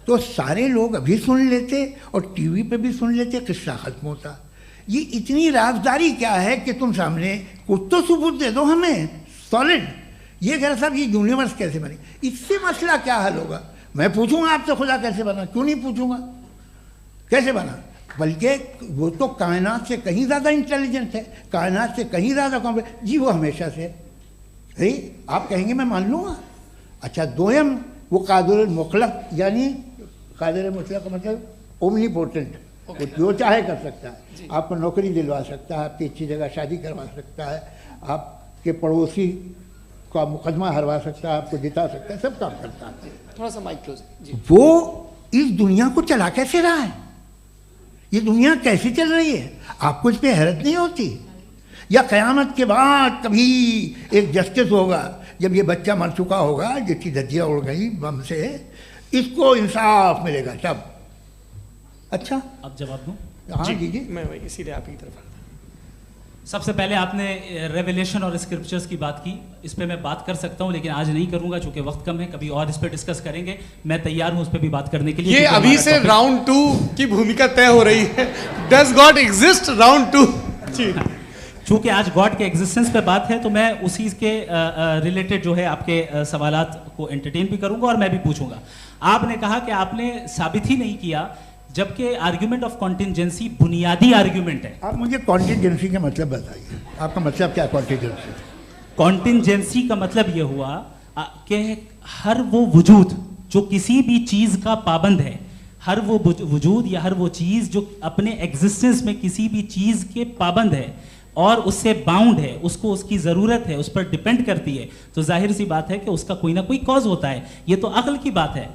तो सारे लोग अभी सुन लेते और टीवी पे भी सुन लेते, किस्सा ख़त्म होता। ये इतनी राजदारी क्या है कि तुम सामने कुछ तो सबूत दे दो हमें सॉलिड। ये कह रहा साहब ये यूनिवर्स कैसे बनी, इससे मसला क्या हल होगा? मैं पूछूंगा आपसे खुदा कैसे बना? क्यों नहीं पूछूंगा कैसे बना? बल्कि वो तो कायनात से कहीं ज़्यादा इंटेलिजेंट है, कायनात से कहीं ज़्यादा कॉम्प्लेक्स। जी वो हमेशा से है, आप कहेंगे मैं मान लूँगा। अच्छा, दोयम वो कादिर मुतलक, यानी कादिर मुतलक का मतलब ओमनीपोटेंट, वो जो चाहे कर सकता है। आपको नौकरी दिलवा सकता है, आपकी अच्छी जगह शादी करवा सकता है, आपके पड़ोसी का मुकदमा हरवा सकता है, आपको जिता सकता है, सब काम करता है। थोड़ा सा माइक क्लोज जी। वो इस दुनिया को चला कैसे रहा है? ये दुनिया कैसे चल रही है? आपको इस पर हैरत नहीं होती? या क़यामत के बाद कभी एक जस्टिस होगा, जब ये बच्चा मर चुका होगा जिसकी धज्जियाँ उड़ गई बम से, इसको इंसाफ मिलेगा तब? अच्छा, अब जवाब दूं? हाँ दीजिए। मैं वही इसीलिए आप ही की तरफ। सबसे पहले आपने रेवलेशन और स्क्रिप्चर्स की बात की, इस पे मैं बात कर सकता हूं लेकिन आज नहीं करूंगा चूंकि वक्त कम है, कभी और इस पे डिस्कस करेंगे। मैं तैयार हूं उस पे भी बात करने के लिए। ये अभी से राउंड 2 की भूमिका तय हो रही है। Does God exist round 2? चूंकि आज गॉड के एग्जिस्टेंस पे बात है तो मैं उसी के रिलेटेड जो है आपके सवालात को एंटरटेन भी करूंगा और मैं भी पूछूंगा। आपने कहा कि आपने साबित ही नहीं किया, जबकि आर्ग्यूमेंट ऑफ कॉन्टिंजेंसी बुनियादी आर्ग्यूमेंट है। आप मुझे कॉन्टिंजेंसी का मतलब बताइए, आपका मतलब क्या? कॉन्टिंजेंसी कॉन्टिंजेंसी का मतलब ये हुआ कि हर वो वजूद जो किसी भी चीज़ का पाबंद है, हर वो वजूद या हर वो चीज़ जो अपने एग्जिस्टेंस में किसी भी चीज़ के पाबंद है और उससे बाउंड है, उसको उसकी ज़रूरत है, उस पर डिपेंड करती है, तो जाहिर सी बात है कि उसका कोई ना कोई कॉज होता है। ये तो अक्ल की बात है।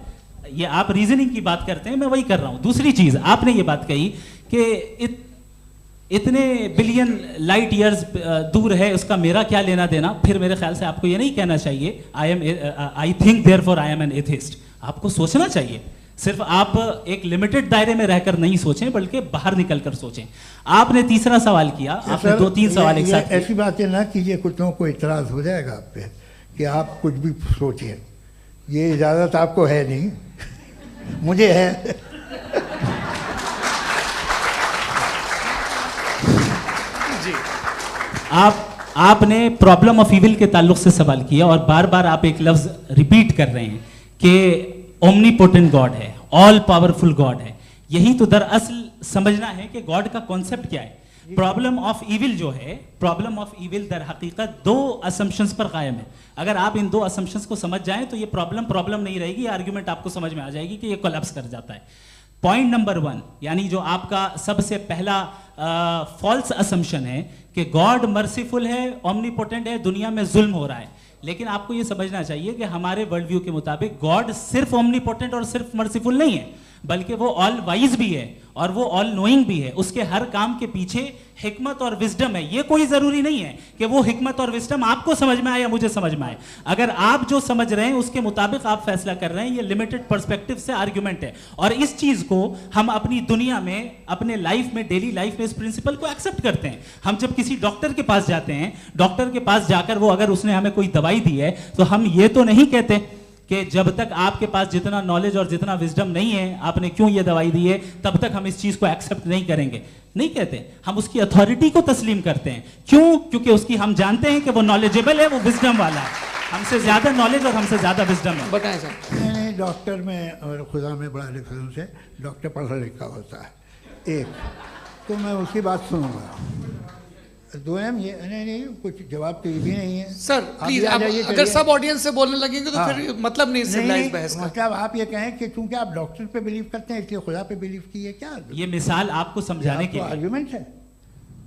ये आप रीजनिंग की बात करते हैं, मैं वही कर रहा हूं। दूसरी चीज आपने ये बात कही कि इतने बिलियन लाइट ईयर्स दूर है, उसका मेरा क्या लेना देना। फिर मेरे ख्याल से आपको ये नहीं कहना चाहिए I think therefore I am an atheist. आपको सोचना चाहिए, सिर्फ आप एक लिमिटेड दायरे में रहकर नहीं सोचें बल्कि बाहर निकलकर सोचें। आपने तीसरा सवाल किया, आपने 2-3 सवाल एक साथ। ऐसी बातें ना कीजिए, कुछ लोगों को इतराज हो जाएगा आप पे कि आप कुछ भी सोचिए। ये इजाज़त आपको है नहीं, मुझे है। जी, आपने प्रॉब्लम ऑफ इविल के ताल्लुक से सवाल किया और बार बार आप एक लफ्ज रिपीट कर रहे हैं कि ओमनीपोटेंट गॉड है। ऑल पावरफुल गॉड है। यही तो दरअसल समझना है कि गॉड का कॉन्सेप्ट क्या है। प्रॉब्लम ऑफ इविल जो है, प्रॉब्लम ऑफ इविल दर हकीकत दो असम्पशंस पर कायम है। अगर आप इन दो असम्पशंस को समझ जाएं तो ये प्रॉब्लम नहीं रहेगी, आर्ग्यूमेंट आपको समझ में आ जाएगी कि ये कोलैप्स कर जाता है। पॉइंट नंबर 1, यानी जो आपका सबसे पहला फॉल्स असम्पशन है कि गॉड मर्सीफुल है, ओमनीपोटेंट है, दुनिया में जुल्म हो रहा है। लेकिन आपको ये समझना चाहिए कि हमारे वर्ल्ड व्यू के मुताबिक गॉड सिर्फ ओमनीपोटेंट और सिर्फ मर्सीफुल नहीं है, बल्कि वो ऑल वाइज भी है और वो ऑल नोइंग भी है। उसके हर काम के पीछे हिकमत और विजडम है। ये कोई जरूरी नहीं है कि वो हिकमत और विजडम आपको समझ में आए या मुझे समझ में आए। अगर आप जो समझ रहे हैं उसके मुताबिक आप फैसला कर रहे हैं, ये लिमिटेड पर्सपेक्टिव से आर्ग्यूमेंट है। और इस चीज को हम अपनी दुनिया में, अपने लाइफ में, डेली लाइफ में इस प्रिंसिपल को एक्सेप्ट करते हैं। हम जब किसी डॉक्टर के पास जाते हैं, डॉक्टर के पास जाकर वो अगर उसने हमें कोई दवाई दी है तो हम ये तो नहीं कहते कि जब तक आपके पास जितना नॉलेज और जितना विजडम नहीं है, आपने क्यों ये दवाई दी है, तब तक हम इस चीज को एक्सेप्ट नहीं करेंगे। नहीं कहते, हम उसकी अथॉरिटी को तस्लीम करते हैं। क्यों? क्योंकि उसकी हम जानते हैं कि वो नॉलेजेबल है, वो विजडम वाला है, हमसे ज्यादा नॉलेज और हमसे ज्यादा विजडम है। बताएं सर। नहीं, डॉक्टर में और खुदा में बड़ा डिफरेंस है। डॉक्टर पढ़ा लिखा होता है, एक तो मैं उसकी बात सुनूंगा। दोयम ये नहीं, कुछ जवाब तो ये भी नहीं है सर। प्लीज, अगर सब ऑडियंस से बोलने लगेंगे तो फिर मतलब नहीं सिविलाइज्ड बहस का। मतलब आप ये कहें कि चूंकि आप डॉक्टर पे बिलीव करते हैं इसलिए खुदा पे बिलीव किए, क्या ये मिसाल आपको समझाने के आर्ग्यूमेंट है,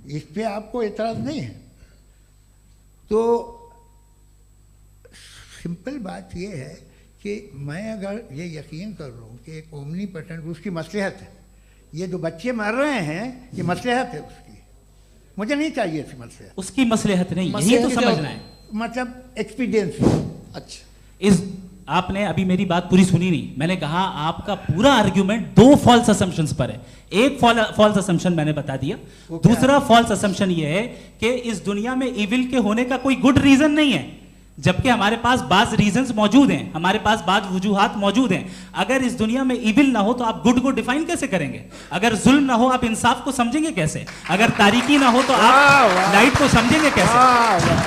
इस पे आपको एतराज नहीं है। तो सिंपल बात ये है कि मैं अगर ये यकीन कर लूँ कि एक ओमनीपोटेंट, उसकी मसलहत है, ये जो बच्चे मर रहे हैं ये मसलहत है उसकी, मुझे नहीं चाहिए थी मसलहत। उसकी मसलहत नहीं, यही तो समझना है, मतलब एक्सपीरियंस। अच्छा, इस आपने अभी मेरी बात पूरी सुनी नहीं। मैंने कहा आपका पूरा आर्ग्यूमेंट दो फॉल्स असम्पशंस पर है। एक फॉल्स असम्पशन मैंने बता दिया, दूसरा फॉल्स असम्पशन ये है कि इस दुनिया में इविल के होने का कोई गुड रीजन नहीं है, जबकि हमारे पास बाज रीजंस मौजूद हैं, हमारे पास बाज वजूहात मौजूद हैं। अगर इस दुनिया में इविल ना हो तो आप गुड को डिफाइन कैसे करेंगे? अगर जुल्म ना हो आप इंसाफ को समझेंगे कैसे? अगर तारीकी ना हो तो आप लाइट को समझेंगे कैसे?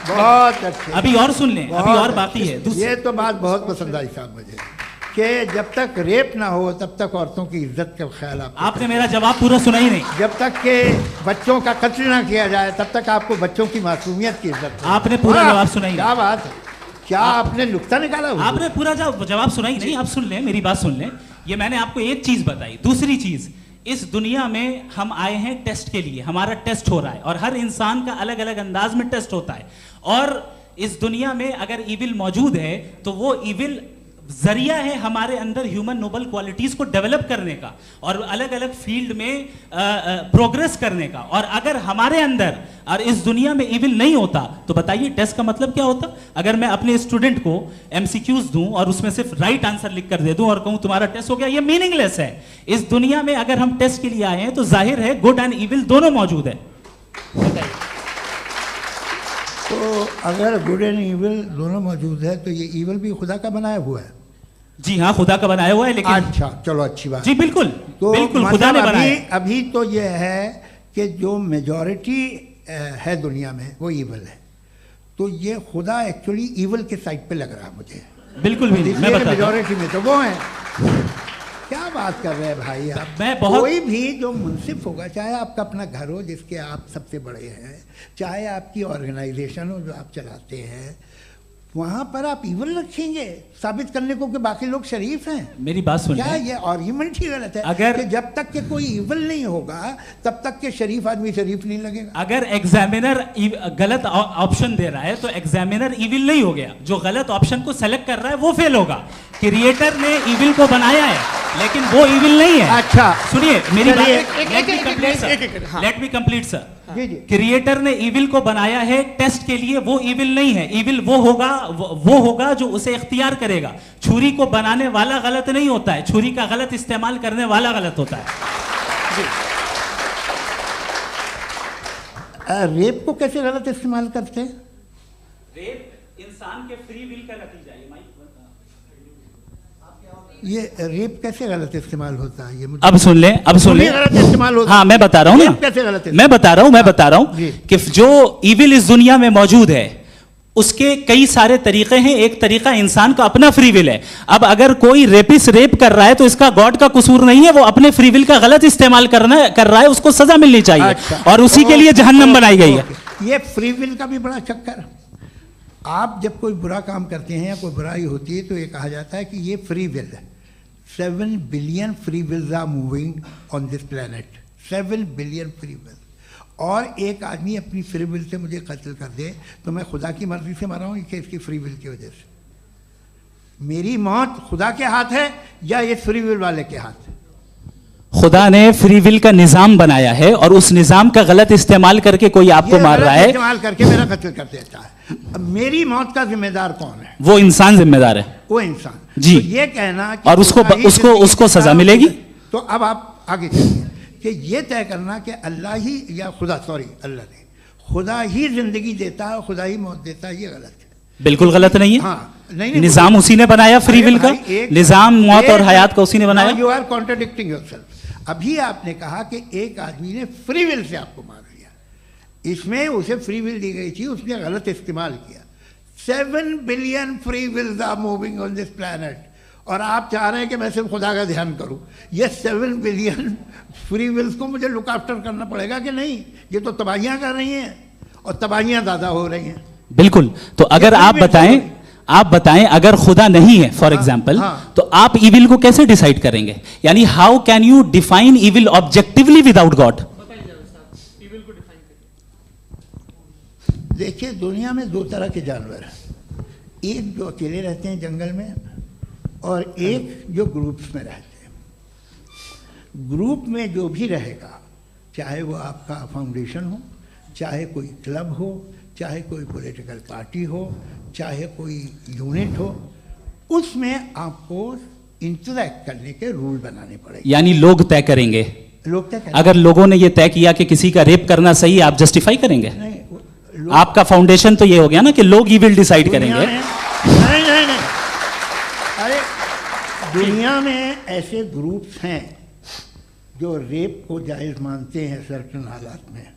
बहुत अच्छे। अभी और सुन लें, अभी और बाकी है। ये तो बात बहुत पसंद आई साहब मुझे कि जब तक रेप ना हो तब तक औरतों की इज्जत का ख्याल आपने मेरा जवाब पूरा सुना ही नहीं। जब तक के बच्चों का कत्ल ना किया जाए तब तक आपको बच्चों की मासूमियत की इज्जत। आपने पूरा जवाब सुना ही नहीं। क्या बात है, क्या आपने नुक्ता निकाला? आपने पूरा जवाब सुना ही नहीं। आप सुन लें, मेरी बात सुन लें। ये मैंने आपको एक चीज बताई। दूसरी चीज, इस दुनिया में हम आए हैं टेस्ट के लिए, हमारा टेस्ट हो रहा है और हर इंसान का अलग अलग अंदाज में टेस्ट होता है। और इस दुनिया में अगर इविल मौजूद है तो वो इविल जरिया है हमारे अंदर ह्यूमन नोबल क्वालिटीज को डेवलप करने का और अलग अलग फील्ड में प्रोग्रेस करने का। और अगर हमारे अंदर और इस दुनिया में इविल नहीं होता तो बताइए टेस्ट का मतलब क्या होता? अगर मैं अपने स्टूडेंट को एमसीक्यूज दूं और उसमें सिर्फ राइट आंसर लिख कर दे दूं और कहूं तुम्हारा टेस्ट हो गया, ये मीनिंगलेस है। इस दुनिया में अगर हम टेस्ट के लिए आए हैं तो जाहिर है गुड एंड इविल दोनों मौजूद है। तो अगर गुड एंड इविल दोनों मौजूद है तो ये इविल भी खुदा का बनाया हुआ है? जी हाँ, खुदा का बनाया हुआ है। लेकिन अच्छा, चलो अच्छी बात। जी बिल्कुल, तो बिल्कुल खुदा ने बनाया। अभी तो ये है कि जो मेजॉरिटी है दुनिया में वो इविल है, तो ये खुदा एक्चुअली इविल के साइड पे लग रहा है मुझे। बिल्कुल भी नहीं, मैं मेजॉरिटी में तो वो है। क्या बात कर रहे हैं भाई आप? कोई भी जो मुंसिफ होगा, चाहे आपका अपना घर हो जिसके आप सबसे बड़े हैं, चाहे आपकी ऑर्गेनाइजेशन हो जो आप चलाते हैं, वहां पर आप इविल रखेंगे साबित करने को कि बाकी लोग शरीफ हैं। मेरी बात सुनिए, क्या ये आर्ग्यूमेंट ही गलत है? अगर कि जब तक के कोई इविल नहीं होगा तब तक के शरीफ आदमी शरीफ नहीं लगेगा। अगर एग्जामिनर गलत ऑप्शन दे रहा है तो एग्जामिनर इविल नहीं हो गया, जो गलत ऑप्शन को सेलेक्ट कर रहा है वो फेल होगा। क्रिएटर ने इविल को बनाया है लेकिन वो इविल नहीं है। अच्छा सुनिए मेरी बात, let me complete sir. Creator ने इविल को बनाया है टेस्ट के लिए, वो इविल नहीं है। इविल वो होगा जो उसे इख्तियार करेगा। छुरी को बनाने वाला गलत नहीं होता है, छुरी का गलत इस्तेमाल करने वाला गलत होता है। रेप को कैसे गलत इस्तेमाल करते हैं? रेप इंसान के फ्री विल का नतीजा है। ये रेप कैसे गलत इस्तेमाल होता है? ये मुझे अब सुन लें, अब सुन लें। गलत इस्तेमाल होता है। हाँ मैं बता रहा हूँ ना, कैसे गलत? मैं बता रहा हूँ कि जो इविल इस दुनिया में मौजूद है उसके कई सारे तरीके हैं। एक तरीका इंसान का अपना फ्री विल है। अब अगर कोई रेपिस्ट रेप कर रहा है तो इसका गॉड का कसूर नहीं है, वो अपने फ्री विल का गलत इस्तेमाल कर रहा है, उसको सजा मिलनी चाहिए। अच्छा। और उसी के लिए जहन्नम बनाई गई है। ये फ्री विल का भी बड़ा चक्कर। आप जब कोई बुरा काम करते हैं या कोई बुराई होती है तो ये कहा जाता है कि ये फ्री विल है। 7 billion free wills are moving on this planet. 7 billion free will. और एक आदमी अपनी फ्री विल से मुझे कत्ल कर दे तो मैं खुदा की मर्जी से मरा हूँ कि इसकी फ्री विल की वजह से? मेरी मौत खुदा के हाथ है या ये फ्री विल वाले के हाथ है? खुदा ने फ्री विल का निजाम बनाया है और उस निजाम का गलत इस्तेमाल करके कोई आपको मार रहा है, इस्तेमाल करके मेरा कत्ल कर देता है। अब मेरी मौत का जिम्मेदार कौन है? वो इंसान जिम्मेदार है। वो इंसान। जी। तो ये कहना कि और उसको सजा मिलेगी। तो अब आप आगे चलिए कि ये तय करना कि अल्लाह ही या अल्लाह ने खुदा ही जिंदगी देता है, खुदा ही मौत देता है, ये गलत है। बिल्कुल गलत नहीं है। हाँ, नहीं, निजाम उसी ने बनाया फ्री विल का। निजाम मौत और हयात का उसी ने बनाया। You are contradicting yourself. अभी आपने कहा कि एक आदमी ने फ्री विल से आपको मार दिया, इसमें उसे फ्री विल दी गई थी, उसने गलत इस्तेमाल किया। 7 billion free wills are moving on this planet और आप चाह रहे हैं कि मैं सिर्फ खुदा का ध्यान करूं। ये 7 बिलियन फ्री विल्स को मुझे लुक आफ्टर करना पड़ेगा कि नहीं? ये तो तबाहियां कर रही हैं और तबाहियां ज़्यादा हो रही हैं। बिल्कुल। तो अगर आप बताएं अगर खुदा नहीं है फॉर एग्जाम्पल, तो आप इविल को कैसे डिसाइड करेंगे? यानी how can you define evil objectively without God? देखिए, दुनिया में 2 तरह के जानवर हैं। एक जो अकेले रहते हैं जंगल में और एक जो ग्रुप्स में रहते हैं। ग्रुप में जो भी रहेगा, चाहे वो आपका फाउंडेशन हो, चाहे कोई क्लब हो, चाहे कोई पॉलिटिकल पार्टी हो, चाहे कोई यूनिट हो, उसमें आपको इंटरैक्ट करने के रूल बनाने पड़ेंगे। यानी लोग तय करेंगे। लोग तय करेंगे। अगर लोगों ने ये तय किया कि किसी का रेप करना सही है, आप जस्टिफाई करेंगे? नहीं, आपका फाउंडेशन तो ये हो गया ना कि लोग ही विल डिसाइड करेंगे। नहीं, अरे दुनिया में ऐसे ग्रुप्स हैं जो रेप को जायज़ मानते हैं सर्टेन हालात में।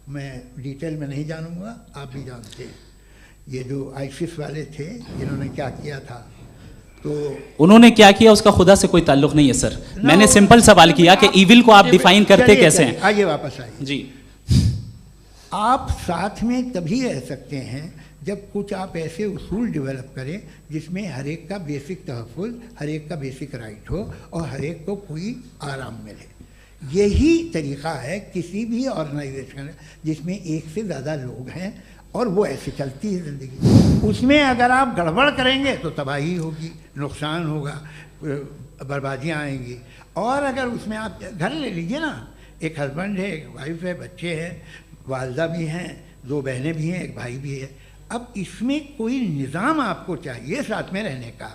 मैं डिटेल में नहीं जानूंगा, आप भी जानते हैं। ये जो आईसिस वाले थे, इन्होंने क्या किया था, तो उन्होंने क्या किया उसका खुदा से कोई ताल्लुक नहीं है सर। मैंने सिंपल सवाल किया कि इविल को आप डिफाइन करते कैसे हैं? आइए वापस आइए जी। आप साथ में तभी रह सकते हैं जब कुछ आप ऐसे उसूल डेवलप करें जिसमें हर एक का बेसिक तहफ़्फ़ुज़, हर एक का बेसिक राइट हो और हर एक को कोई आराम मिले। यही तरीक़ा है किसी भी ऑर्गेनाइजेशन जिसमें एक से ज़्यादा लोग हैं और वो ऐसे चलती है ज़िंदगी। उसमें अगर आप गड़बड़ करेंगे तो तबाही होगी, नुकसान होगा, बर्बादियाँ आएंगी। और अगर उसमें आप घर ले लीजिए ना, एक हस्बैंड है, एक वाइफ है, बच्चे हैं, वालदा भी हैं, 2 बहनें भी हैं, एक भाई भी है। अब इसमें कोई निज़ाम आपको चाहिए साथ में रहने का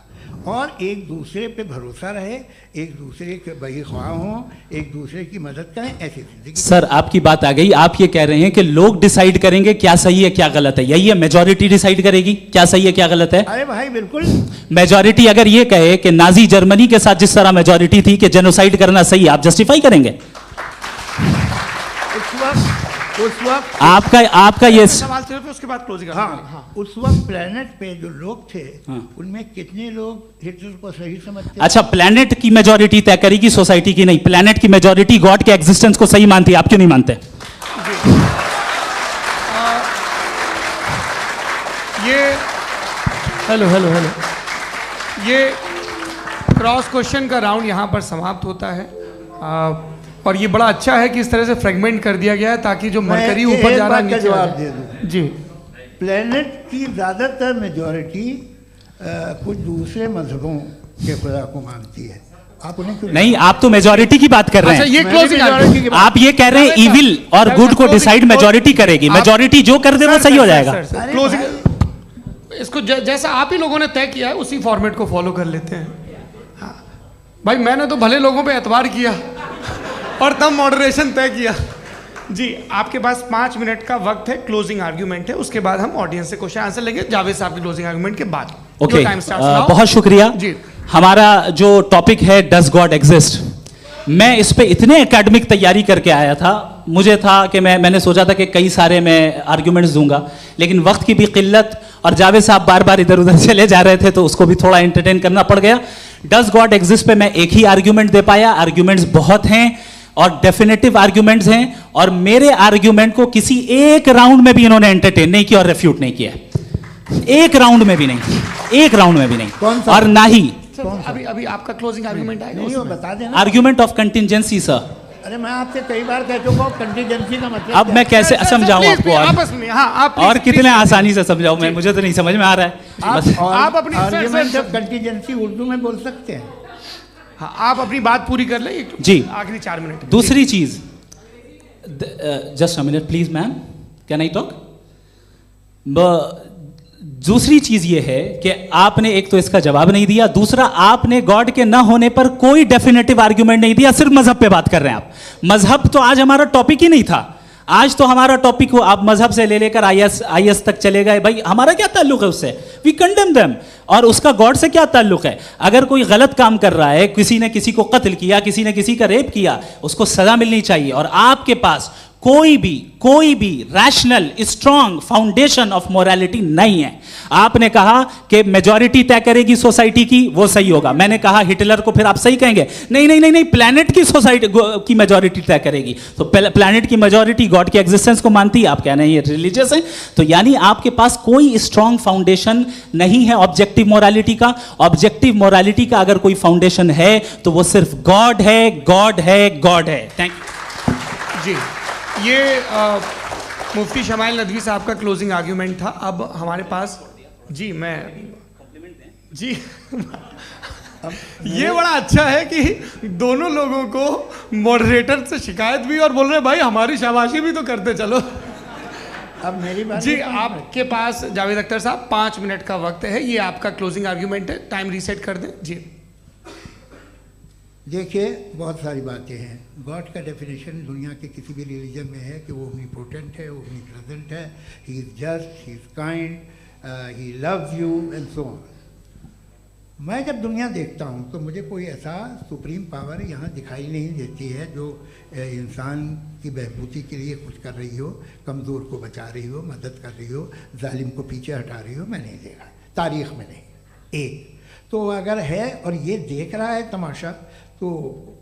और एक दूसरे पे भरोसा रहे, एक दूसरे के बहीख्वाह हों, एक दूसरे की मदद करें, ऐसी जिंदगी। सर आपकी बात आ गई। आप ये कह रहे हैं कि लोग डिसाइड करेंगे क्या सही है क्या गलत है, यही है? मेजॉरिटी डिसाइड करेगी क्या सही है क्या गलत है? अरे भाई बिल्कुल। मेजॉरिटी अगर ये कहे कि नाजी जर्मनी के साथ जिस तरह मेजॉरिटी थी कि जेनोसाइड करना सही है, आप जस्टिफाई करेंगे? उस वक्त आपका ये सवाल सिर्फ उसके बाद क्लोजिंग। हाँ, उस वक्त प्लेनेट पे जो लोग थे, उनमें कितने लोग हिटलर को सही समझते? अच्छा, प्लेनेट की मेजॉरिटी तय करेगी, सोसाइटी की नहीं। प्लेनेट की मेजॉरिटी गॉड के एग्जिस्टेंस को सही मानती है, आप क्यों नहीं मानते? हेलो ये क्रॉस क्वेश्चन का राउंड यहाँ पर समाप्त होता है। और ये बड़ा अच्छा है कि इस तरह से फ्रेगमेंट कर दिया गया है ताकि जो मरकरी ऊपर जा रहा है नीचे जवाब दे दूं। जी। प्लेनेट की ज़्यादातर मेजॉरिटी कुछ दूसरे मजहबों के खुदा को मानती है। आप उन्हें क्यों नहीं? आप तो मेजॉरिटी की बात कर रहे हैं। अच्छा, ये क्लोजिंग आप ये कह रहे हैं इविल और गुड को डिसाइड मेजॉरिटी करेगी। मेजॉरिटी जो कर दे वो सही हो जाएगा। क्लोजिंग इसको जैसा आप ही लोगों ने तय किया है उसी फॉर्मेट को फॉलो कर लेते हैं। हाँ भाई, मैंने तो भले लोगों पे एतबार किया और तब मॉडरेशन तय किया। जी, आपके पास 5 मिनट का वक्त है, क्लोजिंग आर्ग्यूमेंट है, उसके बाद हम ऑडियंस से क्वेश्चन आंसर लेंगे जावेद साहब के क्लोजिंग आर्ग्यूमेंट के बाद। ओके, बहुत शुक्रिया जी। हमारा जो टॉपिक है डज गॉड एग्जिस्ट, मैं इस पे इतने एकेडमिक तैयारी करके आया था, मुझे था कि मैंने सोचा था कि कई सारे मैं आर्ग्यूमेंट्स दूंगा, लेकिन वक्त की भी किल्लत और जावेद साहब बार बार इधर उधर चले जा रहे थे तो उसको भी थोड़ा एंटरटेन करना पड़ गया। डज गॉड एग्जिस्ट पे मैं एक ही आर्ग्यूमेंट दे पाया। आर्ग्यूमेंट्स बहुत हैं और डेफिनेटिव आर्ग्यूमेंट्स हैं, और मेरे आर्ग्यूमेंट को किसी एक राउंड में भी इन्होंने एंटरटेन नहीं किया और रेफ्यूट नहीं किया, एक राउंड में भी नहीं, एक राउंड में भी नहीं, और ना ही अभी आपका क्लोजिंग आर्गुमेंट आएगा, नहीं वो बता देना। Argument of contingency sir. अरे मैं आपसे कई बार कह चुका हूं कंटीजेंसी का मतलब अब मैं कैसे समझाऊं आपको, आपस में हाँ आप और कितने आसानी से समझाऊं मैं, मुझे तो नहीं समझ में आ रहा है। आप अपनी आर्ग्यूमेंट ऑफ कंटीजेंसी उर्दू में बोल सकते हैं। हाँ आप अपनी बात पूरी कर लें जी, आखिरी 4 मिनट। दूसरी चीज, just a minute please ma'am, can I talk. दूसरी चीज ये है कि आपने एक तो इसका जवाब नहीं दिया, दूसरा आपने गॉड के ना होने पर कोई डेफिनेटिव आर्ग्यूमेंट नहीं दिया, सिर्फ मजहब पे बात कर रहे हैं आप। मजहब तो आज हमारा टॉपिक ही नहीं था, आज तो हमारा टॉपिक हो, आप मजहब से ले लेकर आईएस तक चले गए। भाई हमारा क्या ताल्लुक है उससे, वी कंडेम देम, और उसका गॉड से क्या ताल्लुक है। अगर कोई गलत काम कर रहा है, किसी ने किसी को कत्ल किया, किसी ने किसी का रेप किया, उसको सजा मिलनी चाहिए। और आपके पास कोई भी rational strong foundation of morality नहीं है। आपने कहा कि मेजॉरिटी तय करेगी सोसाइटी की, वो सही होगा। मैंने कहा हिटलर को, फिर आप सही कहेंगे नहीं नहीं नहीं नहीं, प्लैनेट की सोसाइटी की मेजॉरिटी तय करेगी। तो प्लैनेट की मेजॉरिटी गॉड के एग्जिस्टेंस को मानती है, आप कह रहे हैं ये रिलीजियस है। तो यानी आपके पास कोई स्ट्रॉन्ग फाउंडेशन नहीं है ऑब्जेक्टिव मोरालिटी का। ऑब्जेक्टिव मोरालिटी का अगर कोई फाउंडेशन है तो वो सिर्फ गॉड है, गॉड है, गॉड है। थैंक यू जी। ये मुफ्ती शमाइल नदवी साहब का क्लोजिंग आर्ग्यूमेंट था। अब हमारे पास जी जी ये बड़ा अच्छा है कि दोनों लोगों को मॉडरेटर से शिकायत भी और बोल रहे भाई हमारी शाबाशी भी तो करते चलो। अब मेरी बात जी, आपके पास जावेद अख्तर साहब 5 मिनट का वक्त है, ये आपका क्लोजिंग आर्ग्यूमेंट है, टाइम रीसेट कर दें जी। देखिए बहुत सारी बातें हैं। गॉड का डेफिनेशन दुनिया के किसी भी रिलीजन में है कि वो ओमनीपोटेंट है, ओमनी प्रेजेंट है, he is just, he is kind, he loves you and so on. मैं जब दुनिया देखता हूँ तो मुझे कोई ऐसा सुप्रीम पावर यहाँ दिखाई नहीं देती है जो इंसान की बहबूदी के लिए कुछ कर रही हो, कमज़ोर को बचा रही हो, मदद कर रही हो, जालिम को पीछे हटा रही हो। मैं नहीं देखा, तारीख़ में नहीं। एक तो अगर है और ये देख रहा है तमाशा, तो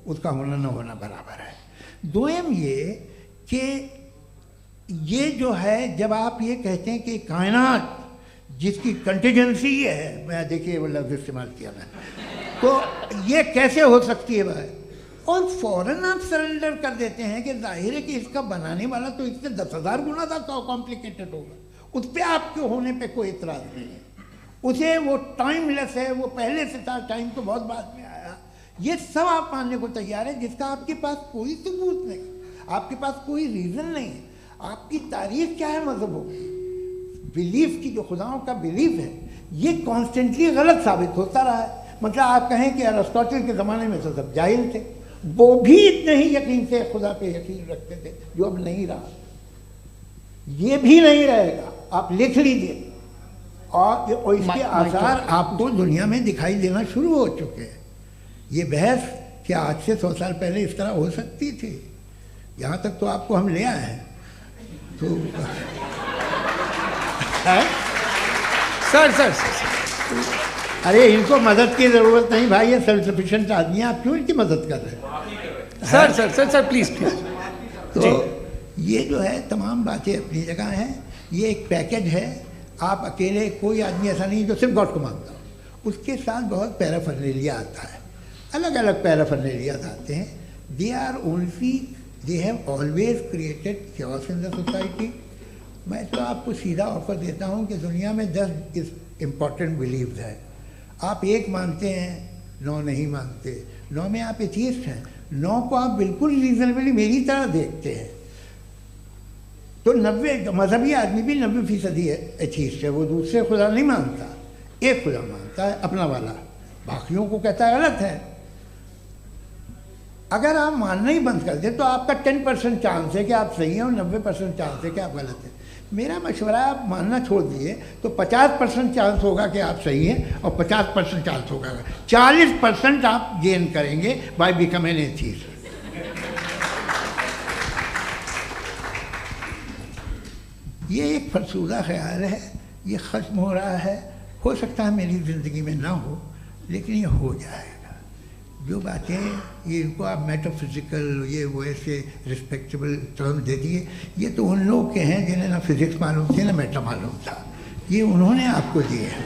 उसका होना न होना बराबर है। दोयम ये कि ये जो है, जब आप ये कहते हैं कि कायनात जिसकी कंटीजेंसी है, मैं देखिए वो लफ्ज़ इस्तेमाल किया मैं, तो ये कैसे हो सकती है भाई। और फ़ौरन आप सरेंडर कर देते हैं कि जाहिर है कि इसका बनाने वाला तो इससे 10,000 गुना ज़्यादा कॉम्प्लिकेटेड होगा। उस पर आपके होने पे कोई इतराज़ नहीं है। उसे वो टाइमलेस है, वो पहले से था, टाइम तो बहुत बाद में आया। ये सब आप मानने को तैयार है जिसका आपके पास कोई सबूत नहीं, आपके पास कोई रीज़न नहीं है। आपकी तारीख क्या है मज़हब होगी, बिलीफ की, जो खुदाओं का बिलीफ है, ये कॉन्स्टेंटली गलत साबित होता रहा है। मतलब आप कहें कि अरिस्टोटल के ज़माने में तो सब जाहिल थे, वो भी इतने ही यकीन से खुदा पे यकीन रखते थे, जो अब नहीं रहा, ये भी नहीं रहेगा। आप लिख लीजिए, और इसके आसार आपको दुनिया में दिखाई देना शुरू हो चुके हैं। ये बहस क्या आज से 100 साल पहले इस तरह हो सकती थी? यहाँ तक तो आपको हम ले आए हैं। तो सर अरे इनको मदद की ज़रूरत नहीं भाई, ये सेल्फ सफिशिएंट आदमी है, आप क्यों इनकी मदद कर रहे हैं? Sir please. तो ये जो है तमाम बातें अपनी जगह हैं। ये एक पैकेज है। आप अकेले, कोई आदमी ऐसा नहीं जो सिर्फ गॉड को मानता हो, उसके साथ बहुत पैराफर्नेलिया आता है, अलग अलग पैराफर्नेलिया आते हैं। They have always created chaos in the society. मैं तो आपको सीधा ऑफर देता हूँ कि दुनिया में 10 इम्पॉर्टेंट बिलीव्स हैं। आप एक मानते हैं, 9 नहीं मानते, 9 में आप एथियस्ट हैं, 9 को आप बिल्कुल रीजनेबली मेरी तरह देखते हैं। तो 90 मजहबी आदमी भी 90% एथियस्ट है, वो दूसरे खुदा नहीं मानता, एक खुदा मानता है अपना वाला, बाकियों को कहता है गलत है। अगर आप मानना ही बंद कर दें तो आपका 10% चांस है कि आप सही हैं और 90% चांस है कि आप गलत हैं। मेरा मशवरा है, आप मानना छोड़ दिए तो 50% चांस होगा कि आप सही हैं और 50% चांस होगा, 40% आप गेन करेंगे बाय बिकमिंग एन एथियस्ट। ये एक फरसूदा ख्याल है, ये ख़त्म हो रहा है। हो सकता है मेरी ज़िंदगी में ना हो, लेकिन ये हो जाएगा। जो बातें ये इनको आप मेटाफिज़िकल ये वो ऐसे रिस्पेक्टेबल टर्म दे दिए, ये तो उन लोग के हैं जिन्हें ना फिज़िक्स मालूम थी ना मेटा मालूम था, ये उन्होंने आपको दिए हैं।